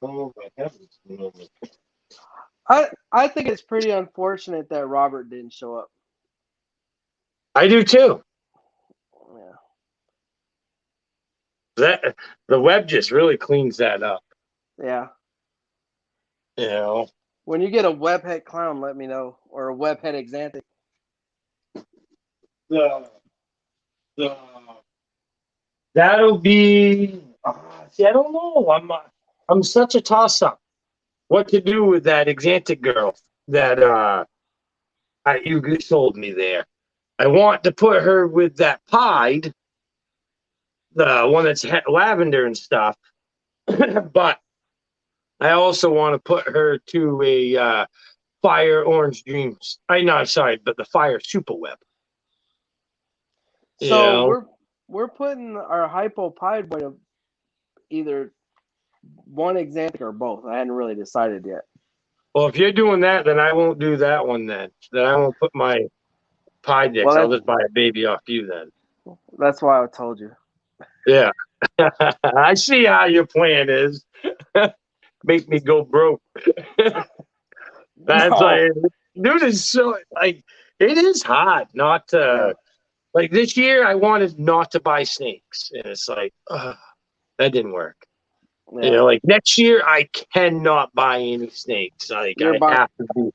Oh my heavens. I think it's pretty unfortunate that Robert didn't show up. I do too. Yeah. That the web just really cleans that up. Yeah. You know, When you get a webhead clown, let me know, or a webhead Xanthic. the the that'll be. See, I don't know. I'm such a toss up. What to do with that Exantic girl that you sold me there? I want to put her with that pied, the one that's lavender and stuff, but I also want to put her to a fire orange dreams. I know, sorry, but the fire super web. You So know, we're putting our hypo pied boy of either one Xanthic or both. I hadn't really decided yet. well, if you're doing that, then I won't do that one. Then I won't put my pie dicks. I'll Well, just buy a baby off you then. that's why I told you. Yeah, I see how your plan is. Make me go broke. That's No. like, dude, is so like it is hard not Yeah. to like this year. I wanted not to buy snakes, and it's like that didn't work. You Yeah. know, like next year I cannot buy any snakes. Like You're I buying. have to be,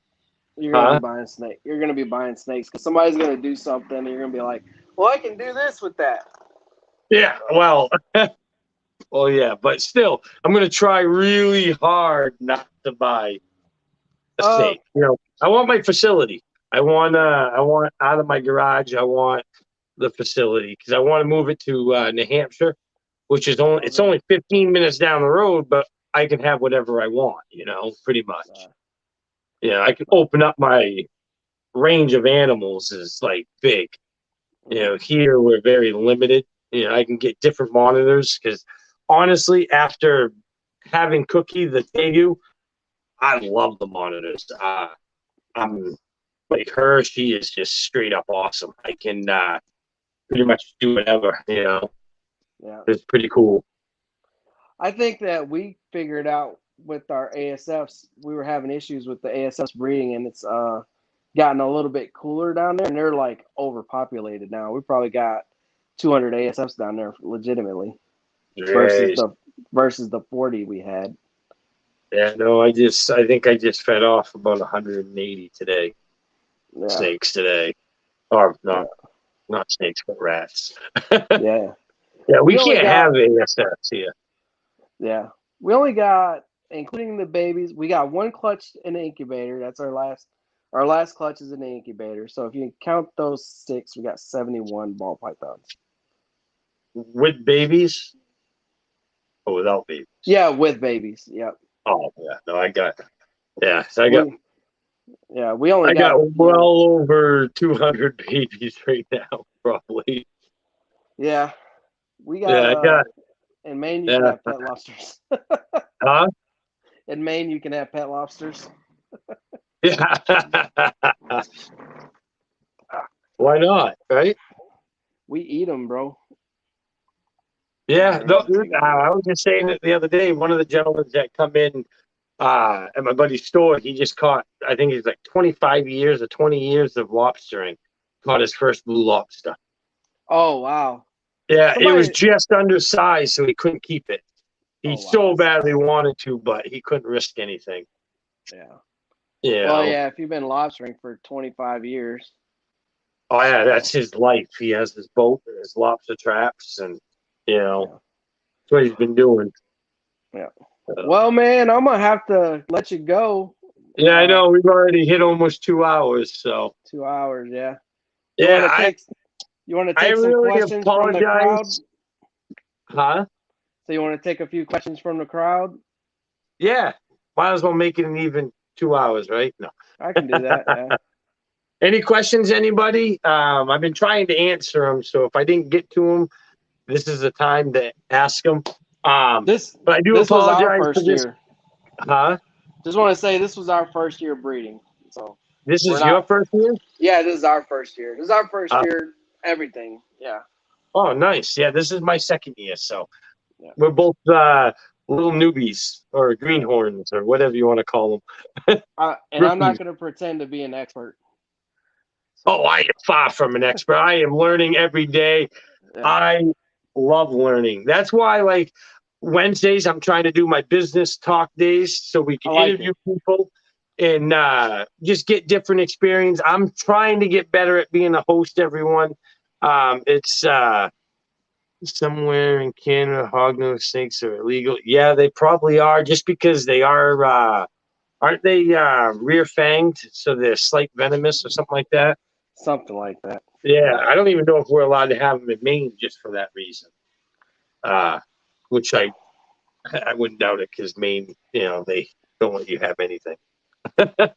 You're gonna be huh? buying snake. You're gonna be buying snakes because somebody's gonna do something. And you're gonna be like, "Well, I can do this with that." Yeah, well, well, yeah, but still, I'm gonna try really hard not to buy a Uh, snake. You know, I want my facility. I want out of my garage. I want the facility because I want to move it to New Hampshire, which is it's okay. only 15 minutes down the road, but I can have whatever I want. You know, pretty much. Yeah, I can open up my range of animals is like big. You know, here we're very limited. You know, I can get different monitors because honestly, after having Cookie the Tegu, I love the monitors. I'm like her; she is just straight up awesome. I can pretty much do whatever. You know, Yeah. it's pretty cool. I think that we figured out with our ASFs, we were having issues with the ASFs breeding, and it's gotten a little bit cooler down there, and they're like overpopulated now. We probably got 200 ASFs down there legitimately versus Jeez. the 40 we had. Yeah, no, I think I just fed off about 180 today. Yeah, Snakes today, or yeah, not snakes, but rats. yeah. Yeah, we We only can't have got ASFs here. yeah, we only got including the babies. We got one clutch in the incubator. That's our last. Our last clutch is in the incubator. So if you count those 6, we got 71 ball pythons. With babies or without babies? Yeah, with babies. Yep. Oh yeah, no, I got so I got we only got well over 200 babies right now, probably. Yeah, we got. Yeah, I got. In Maine, you can have pet lobsters. Huh? In Maine, you can have pet lobsters. Yeah. Why not? Right? We eat them, bro. Yeah. No, I was just saying it the other day. One of the gentlemen that come in at my buddy's store, he just caught. I think he's like 25 years or 20 years of lobstering. Caught his first blue lobster. Oh wow. Yeah, it was just undersized, so he couldn't keep it. He so badly wanted to, but he couldn't risk anything. Yeah. Yeah. Well, yeah, if you've been lobstering for 25 years. Oh yeah, that's his life. He has his boat and his lobster traps, and that's what he's been doing. Yeah. Well, man, I'm gonna have to let you go. Yeah, I know. We've already hit almost 2 hours, so 2 hours, yeah. You want to take some questions from the crowd? Huh? So you want to take a few questions from the crowd? Yeah. Might as well make it an even 2 hours, right? No. I can do that. Yeah. Any questions, anybody? I've been trying to answer them, so if I didn't get to them, this is the time to ask them. But I do apologize for this. Year. Huh? Just want to say this was our first year breeding. So this is your first year? Yeah, this is our first year. This is our first year. Everything. Yeah. Oh, nice. Yeah, this is my second year, so we're both little newbies or greenhorns or whatever you want to call them. And I'm not going to pretend to be an expert. Oh, I am far from an expert. I am learning every day. Yeah. I love learning. That's why, like, Wednesdays, I'm trying to do my business talk days so we can interview people and just get different experience. I'm trying to get better at being a host, everyone. It's somewhere in Canada, hognose snakes are illegal. Yeah, they probably are, just because they are, aren't they rear-fanged, so they're slight venomous or something like that? Something like that. Yeah, I don't even know if we're allowed to have them in Maine just for that reason. Which I wouldn't doubt it, because Maine, they don't let you have anything. But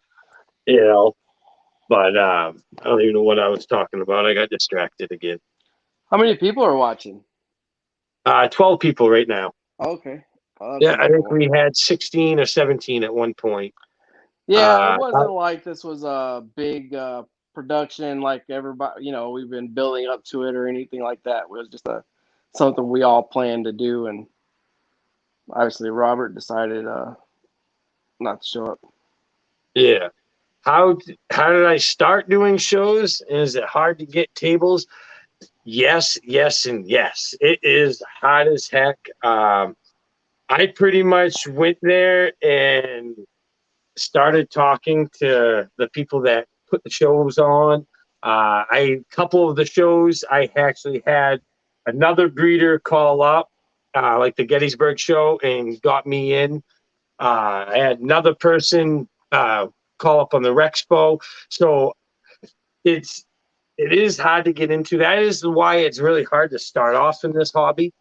I don't even know what I was talking about. I got distracted again. How many people are watching? 12 people right now. Okay. Yeah, I think we had 16 or 17 at one point. Yeah, it wasn't like this was a big production like everybody, we've been building up to it or anything like that. It was just something we all planned to do, and obviously Robert decided not to show up. Yeah. How did I start doing shows? Is it hard to get tables? Yes, and yes. It is hot as heck. I pretty much went there and started talking to the people that put the shows on. A couple of the shows, I actually had another breeder call up, like the Gettysburg show, and got me in. I had another person call up on the Rexpo. So it is hard to get into. That is why it's really hard to start off in this hobby.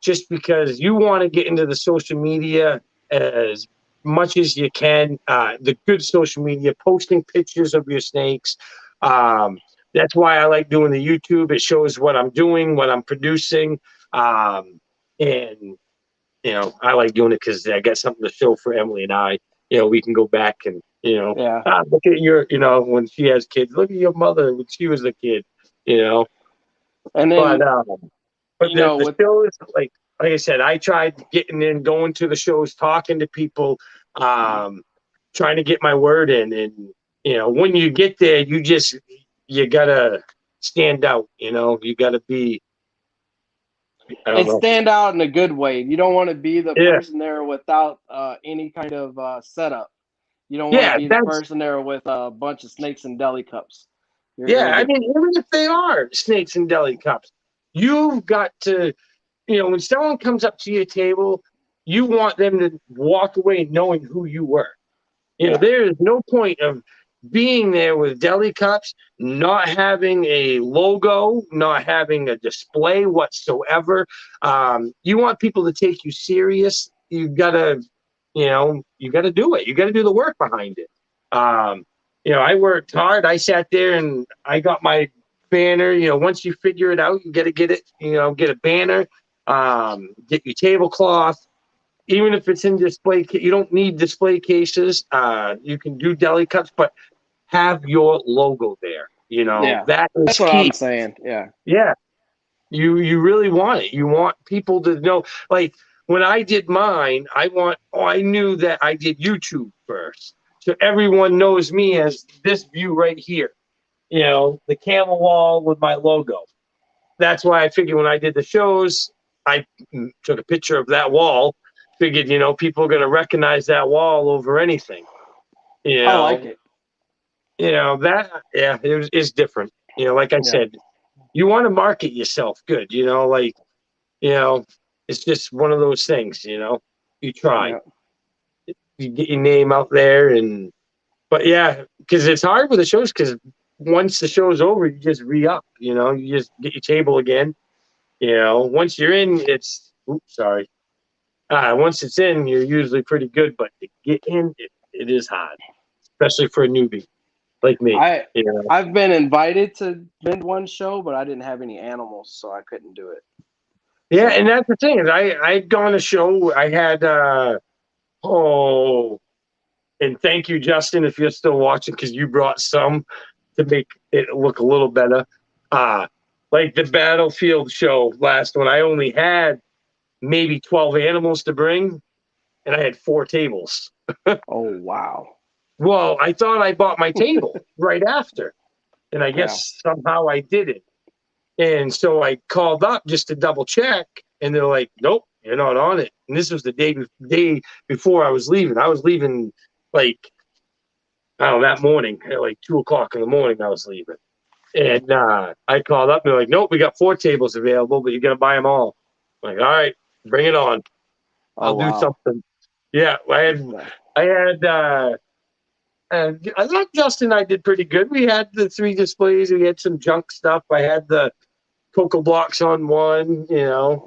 Just because you want to get into the social media as much as you can, the good social media, posting pictures of your snakes. That's why I like doing the YouTube. It shows what I'm doing, what I'm producing. And, I like doing it because I got something to show for Emily and I. We can go back and, look at your, when she has kids, look at your mother when she was a kid, And then, but the shows, like I said, I tried getting in, going to the shows, talking to people, trying to get my word in. And, when you get there, you gotta stand out, you gotta be, stand out in a good way. You don't want to be the person there without any kind of setup. You don't want to be the person there with a bunch of snakes and deli cups. I mean, even if they are snakes and deli cups, you've got to, when someone comes up to your table, you want them to walk away knowing who you were. You know, Yeah. there is no point of being there with deli cups, not having a logo, not having a display whatsoever. You want people to take you serious. You gotta do it. You gotta do the work behind it. I worked hard. I sat there and I got my banner. Once you figure it out, you got to get it. Get a banner. Get your tablecloth. Even if it's in display, you don't need display cases. You can do deli cups, but have your logo there. Yeah. That is That's what I'm key. saying. Yeah. Yeah, you really want it. You want people to know. Like when I did mine, I knew that I did YouTube first, so everyone knows me as this view right here. The camel wall with my logo. That's why I figured when I did the shows, I took a picture of that wall. Figured, people are going to recognize that wall over anything. You I like know, it. it's different. Like I Yeah. said, you want to market yourself good. You know, it's just one of those things. You try, Yeah. you get your name out there, but yeah, because it's hard with the shows. Because once the show's over, you just re-up. You just get your table again. Once you're in, oops, sorry. Once it's in, you're usually pretty good, but to get in, it is hard, especially for a newbie like me. I I've been invited to vend one show, but I didn't have any animals, so I couldn't do it. Yeah, and So that's the thing is I'd gone a show. I had oh, and thank you, Justin, if you're still watching, because you brought some to make it look a little better. Uh like the Battlefield show last one, I only had maybe 12 animals to bring, and I had 4 tables. oh wow. Well, I thought I bought my table right after, and I Yeah. guess somehow I didn't. And so I called up just to double check, and they're like, "Nope, you're not on it." And this was the day before I was leaving. I was leaving like I don't know that morning at like 2 o'clock in the morning. I was leaving, and I called up. And they're like, "Nope, we got 4 tables available, but you got to buy them all." I'm like, all right, bring it on. Oh I'll do wow. something. Yeah, I thought Justin and I did pretty good. We had the 3 displays. We had some junk stuff. I had the Cocoa Blocks on one. There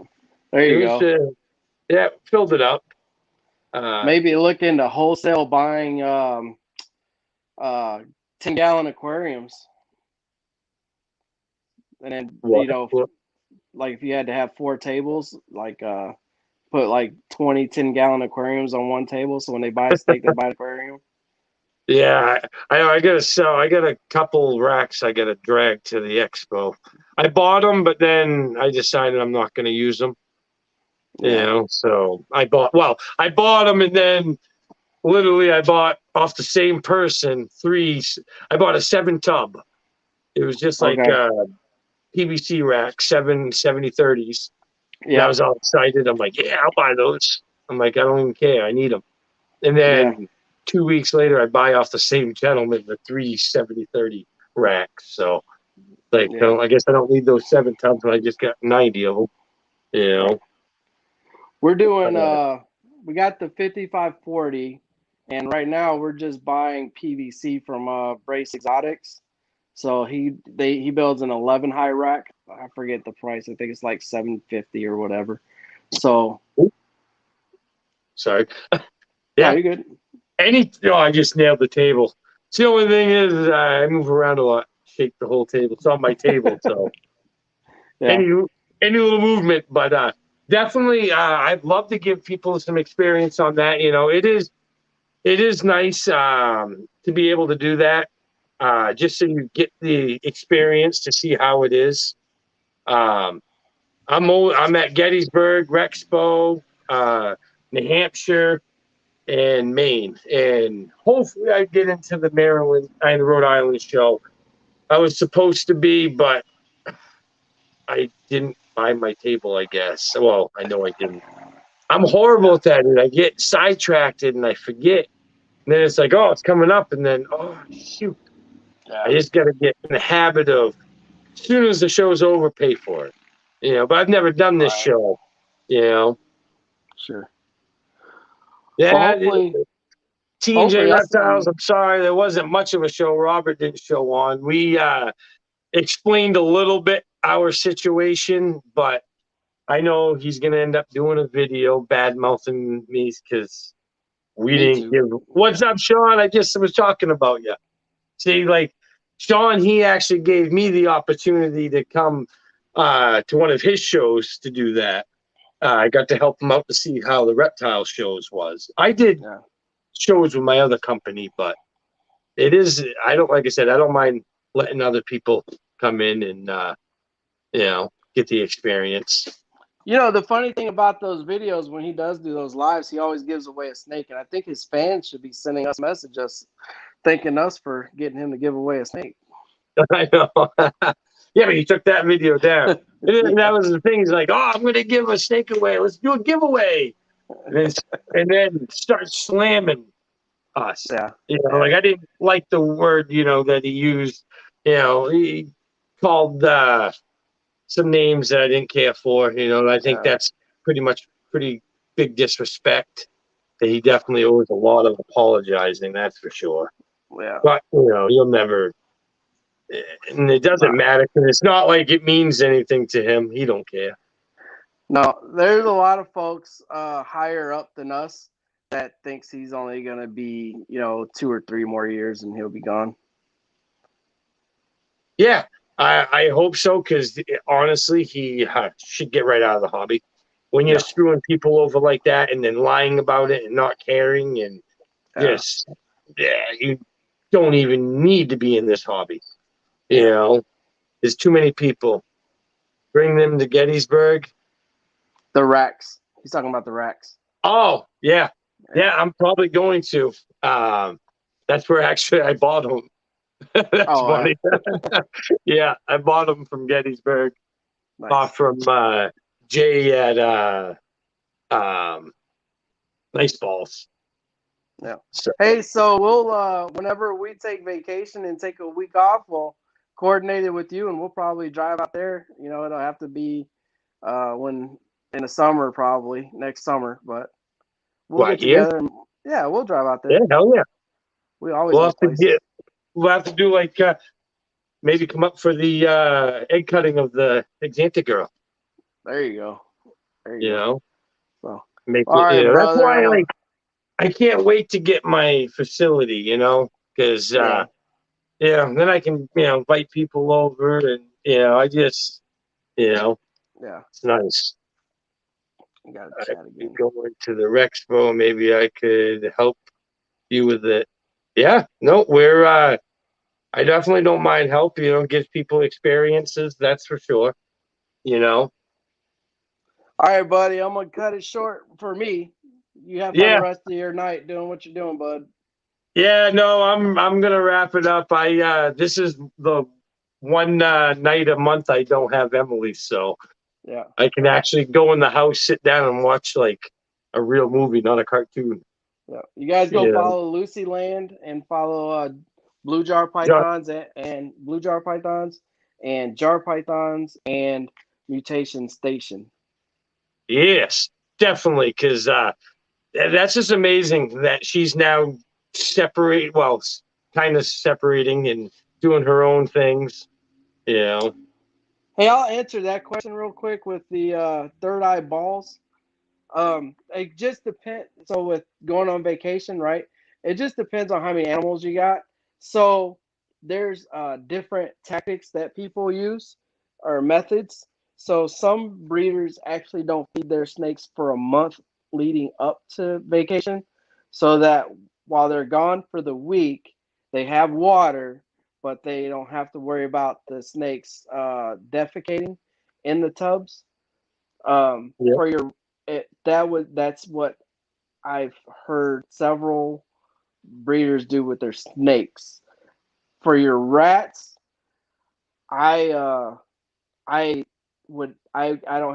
It you was, go. yeah, filled it up. Uh, Maybe look into wholesale buying uh 10-gallon aquariums, and then what? like if you had to have 4 tables, like put like 20 10-gallon aquariums on one table, so when they buy a steak, they buy an aquarium. Yeah, I gotta sell. I got a couple racks I gotta drag to the expo. I bought them, but then I decided I'm not gonna use them. Yeah. So I bought them, and then literally I bought off the same person three. I bought a 7 tub. It was just like Okay. PVC rack, 70/30s. And I Yeah. was all excited. I'm like, yeah, I'll buy those. I'm like, I don't even care. I need them. And Yeah. then 2 weeks later, I buy off the same gentleman the 3 70/30 racks. So, like, Yeah. I guess I don't need those 7 tubs when I just got 90 of them. You Right. know, We're doing uh, we got the 5540, and right now we're just buying PVC from Brace Exotics. So he builds an 11 high rack. I forget the price. I think it's like 750 or whatever. So sorry. no, Yeah. you're good. I just nailed the table. So the only thing is, I move around a lot, shake the whole table. It's on my table. So, Yeah. any any little movement, but definitely, I'd love to give people some experience on that. It is nice to be able to do that, just so you get the experience to see how it is. Um, I'm at Gettysburg, Rexpo, New Hampshire, and Maine, and hopefully I get into the Maryland and Rhode Island show. I was supposed to be, but I didn't buy my table. I guess. Well, I know I didn't. I'm horrible at that, and I get sidetracked and I forget. And then it's like, oh, it's coming up, and then oh shoot, I Yeah. just got to get in the habit of as soon as the show's over, pay for it. But I've never done this Right. show. You know, Sure. So Yeah, T&J hopefully that's Reptiles. I'm sorry, there wasn't much of a show. Robert didn't show on. We explained a little bit our situation, but I know he's going to end up doing a video bad mouthing me because we me didn't too. give. What's up, Sean? I just was talking about you. See, like Sean, he actually gave me the opportunity to come to one of his shows to do that. I got to help him out to see how the reptile shows was. I did Yeah. shows with my other company, but it is. I don't like I said. I don't mind letting other people come in and get the experience. You know, the funny thing about those videos when he does do those lives, he always gives away a snake, and I think his fans should be sending us messages thanking us for getting him to give away a snake. I know. Yeah, but he took that video down. And that was the thing. He's like, "Oh, I'm going to give a snake away. Let's do a giveaway." And then start slamming us. Yeah. Like I didn't like the word, that he used. He called some names that I didn't care for. And I think that's pretty big disrespect that he definitely owes a lot of apologizing. That's for sure. Yeah. But you'll never. And it doesn't matter because it's not like it means anything to him. He don't care. No, there's a lot of folks higher up than us that thinks he's only going to be, 2 or 3 more years and he'll be gone. Yeah, I hope so because honestly, he should get right out of the hobby. When you're screwing people over like that and then lying about it and not caring and you don't even need to be in this hobby. There's too many people. Bring them to Gettysburg. The racks. He's talking about the racks. Oh, yeah. Yeah, I'm probably going to. That's where actually I bought them. That's funny. Yeah, I bought them from Gettysburg. Nice. From Jay at Nice Balls. Yeah. Hey, so we'll whenever we take vacation and take a week off, we'll coordinate it with you, and we'll probably drive out there. It'll have to be when in the summer, probably next summer, but we'll get together. And, we'll drive out there. Yeah, hell yeah. We always have places. We'll have to do like maybe come up for the egg cutting of the Exanta girl. There you go. You know, so all right, that's why I can't wait to get my facility. Because then I can invite people over, and I just it's nice. You gotta chat again. Going to the Rexpo, maybe I could help you with it. Yeah, no, I definitely don't mind help. Gives people experiences. That's for sure. All right, buddy. I'm gonna cut it short for me. You have fun the rest of your night doing what you're doing, bud. Yeah, no, I'm gonna wrap it up. This is the one night a month I don't have Emily, so I can actually go in the house, sit down, and watch like a real movie, not a cartoon. Yeah, you guys go follow Lucy Land and follow Blue Jar Pythons and Blue Jar Pythons and Jar Pythons and Mutation Station. Yes, definitely, because that's just amazing that she's now kind of separating and doing her own things. Hey, I'll answer that question real quick with the third eye balls. It just depends. So with going on vacation, right? It just depends on how many animals you got. So there's different tactics that people use or methods. So some breeders actually don't feed their snakes for a month leading up to vacation, so that while they're gone for the week, they have water, but they don't have to worry about the snakes defecating in the tubs. For your that's what I've heard several breeders do with their snakes. For your rats, I don't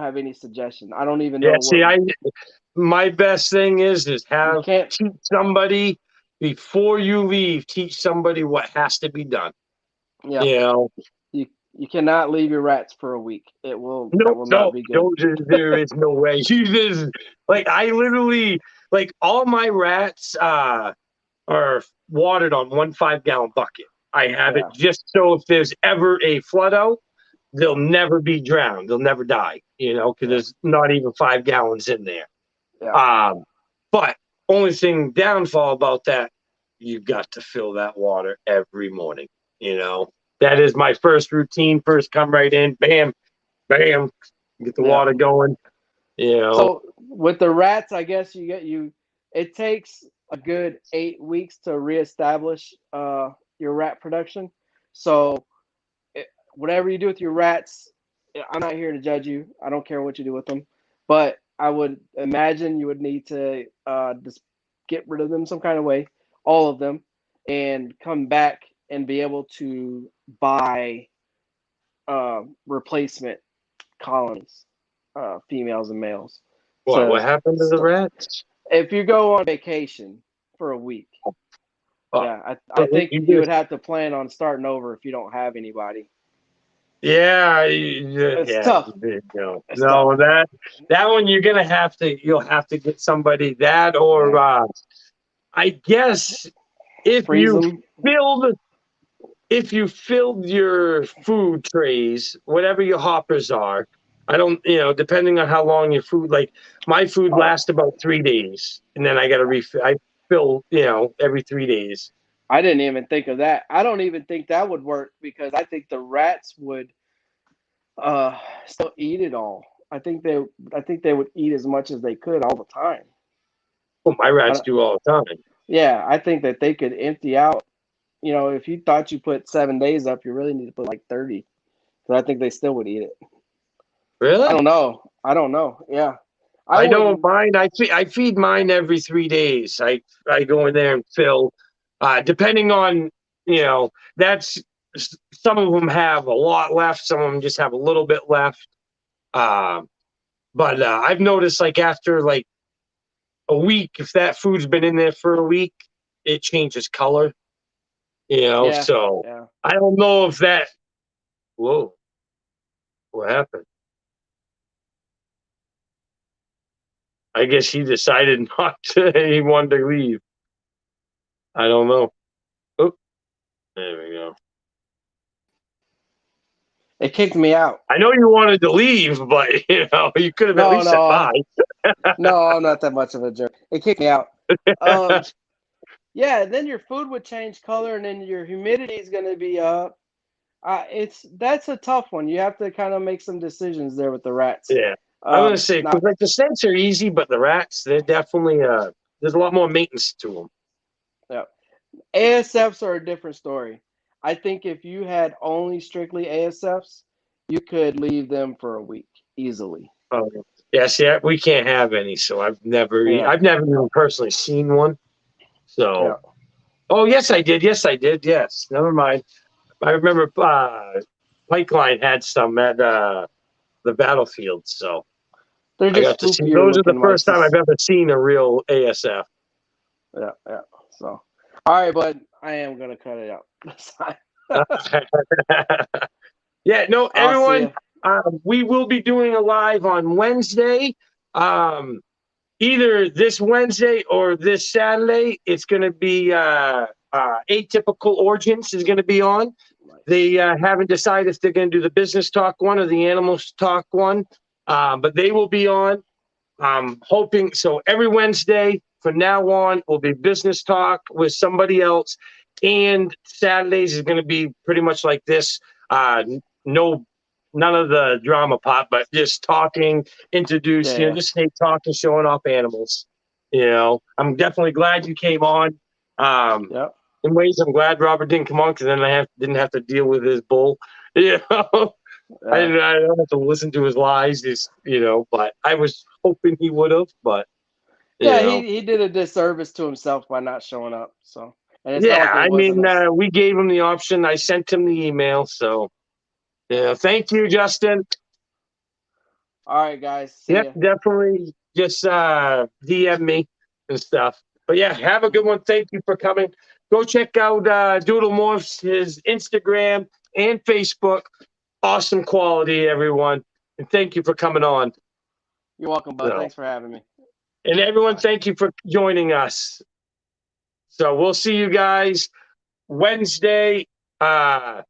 have any suggestion. I don't even know. My best thing is teach somebody before you leave. Teach somebody what has to be done. Yeah. You cannot leave your rats for a week. That will not be good. There is no way. I literally like all my rats are watered on 1 5-gallon bucket. I have it Yeah, just so if there's ever a flood out, they'll never be drowned. They'll never die, because yeah, there's not even 5 gallons in there. yeah. But only thing downfall about that, you've got to fill that water every morning. You know, that is my first routine. First, come right in, bam, bam, get the Yeah. water going. You know, So with the rats, I guess you. It takes a good 8 weeks to reestablish your rat production. So whatever you do with your rats, I'm not here to judge you. I don't care what you do with them, but I would imagine you would need to just get rid of them some kind of way, all of them, and come back and be able to buy replacement colonies, females and males. what To happened to the rats? if you go on vacation for a week, Oh, yeah, I so think you you would just have to plan on starting over if you don't have anybody. yeah, It's yeah, tough. no, It's tough. no, that one you'll have to get somebody that or Yeah. I guess if Freeze you them. filled if you filled your food trays, whatever your hoppers are, I don't, depending on how long your food, like my food Oh, lasts about 3 days, and then I got to refill. I fill, every 3 days. I didn't even think of that. I don't even think that would work because I think the rats would still eat it all. I think they would eat as much as they could all the time. Well, my I rats don't, do all the time. yeah, I think that they could empty out. If you thought you put 7 days up, you really need to put like 30. Because I think they still would eat it. I Really? don't know. I don't know. Yeah, I I know wouldn't. mine. I feed mine every 3 days. I go in there and fill. Depending on that's some of them have a lot left. Some of them just have a little bit left. Um, but I've noticed like after like a week, if that food's been in there for a week, it changes color. Yeah, So yeah. I don't know if that. Whoa, what happened? I guess he decided not to. He wanted to leave. I don't know. Oh, there we go. It kicked me out. I know you wanted to leave, but you could have at No, least said no, bye. no. I'm not that much of a jerk. It kicked me out. Um, yeah. Then your food would change color, and then your humidity is going to be up. That's a tough one. You have to kind of make some decisions there with the rats. Yeah, I'm gonna say because Not like the snakes are easy, but the rats they're definitely there's a lot more maintenance to them. yeah. ASFs are a different story. I think if you had only strictly ASFs, you could leave them for a week easily. Yeah, see, we can't have any, so Yeah, I've never even personally seen one. yeah. So, oh yes, I did. Yes, I did. Yes, never mind. I remember Pipeline had some at the battlefield, so They're I just got to see. floopier Those are the looking first time I've mice. ever seen a real ASF. Yeah, yeah. So, all right, bud. I am gonna cut it out. Yeah, no, I'll see everyone. you. We will be doing a live on Wednesday. Um, Either this Wednesday or this Saturday. It's going to be Atypical Origins is going to be on. Nice. They haven't decided if they're going to do the business talk one or the animals talk one, but they will be on. Hoping so every Wednesday from now on will be business talk with somebody else, and Saturdays is going to be pretty much like this. No, none of the drama pop, but just talking, Yeah, introduce, yeah, just snake talking, showing off animals. I'm definitely glad you came on. Um, yeah, in ways, I'm glad Robert didn't come on because then didn't have to deal with his bull. You know. yeah. I don't have to listen to his lies, but I was hoping he would have, but you Yeah, know. he did a disservice to himself by not showing up. So, and it's not Yeah, like it I wasn't mean, us. we gave him the option. I sent him the email, so yeah. Thank you, Justin. All right, guys. See Yep, ya. definitely just DM me and stuff. But yeah, have a good one. Thank you for coming. Go check out Doodle Morphs, his Instagram and Facebook. Awesome quality, everyone. And thank you for coming on. You're welcome, bud. So. Thanks for having me. And everyone, thank you for joining us. So we'll see you guys Wednesday on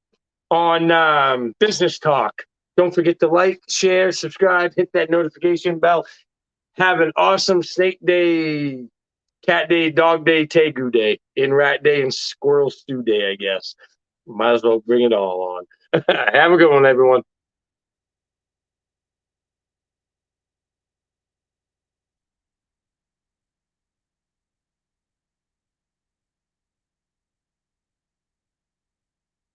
Business Talk. Don't forget to like, share, subscribe, hit that notification bell. Have an awesome Snake Day, Cat Day, Dog Day, Tegu Day, and Rat Day, and Squirrel Stew Day, I guess. Might as well bring it all on. Have a good one, everyone.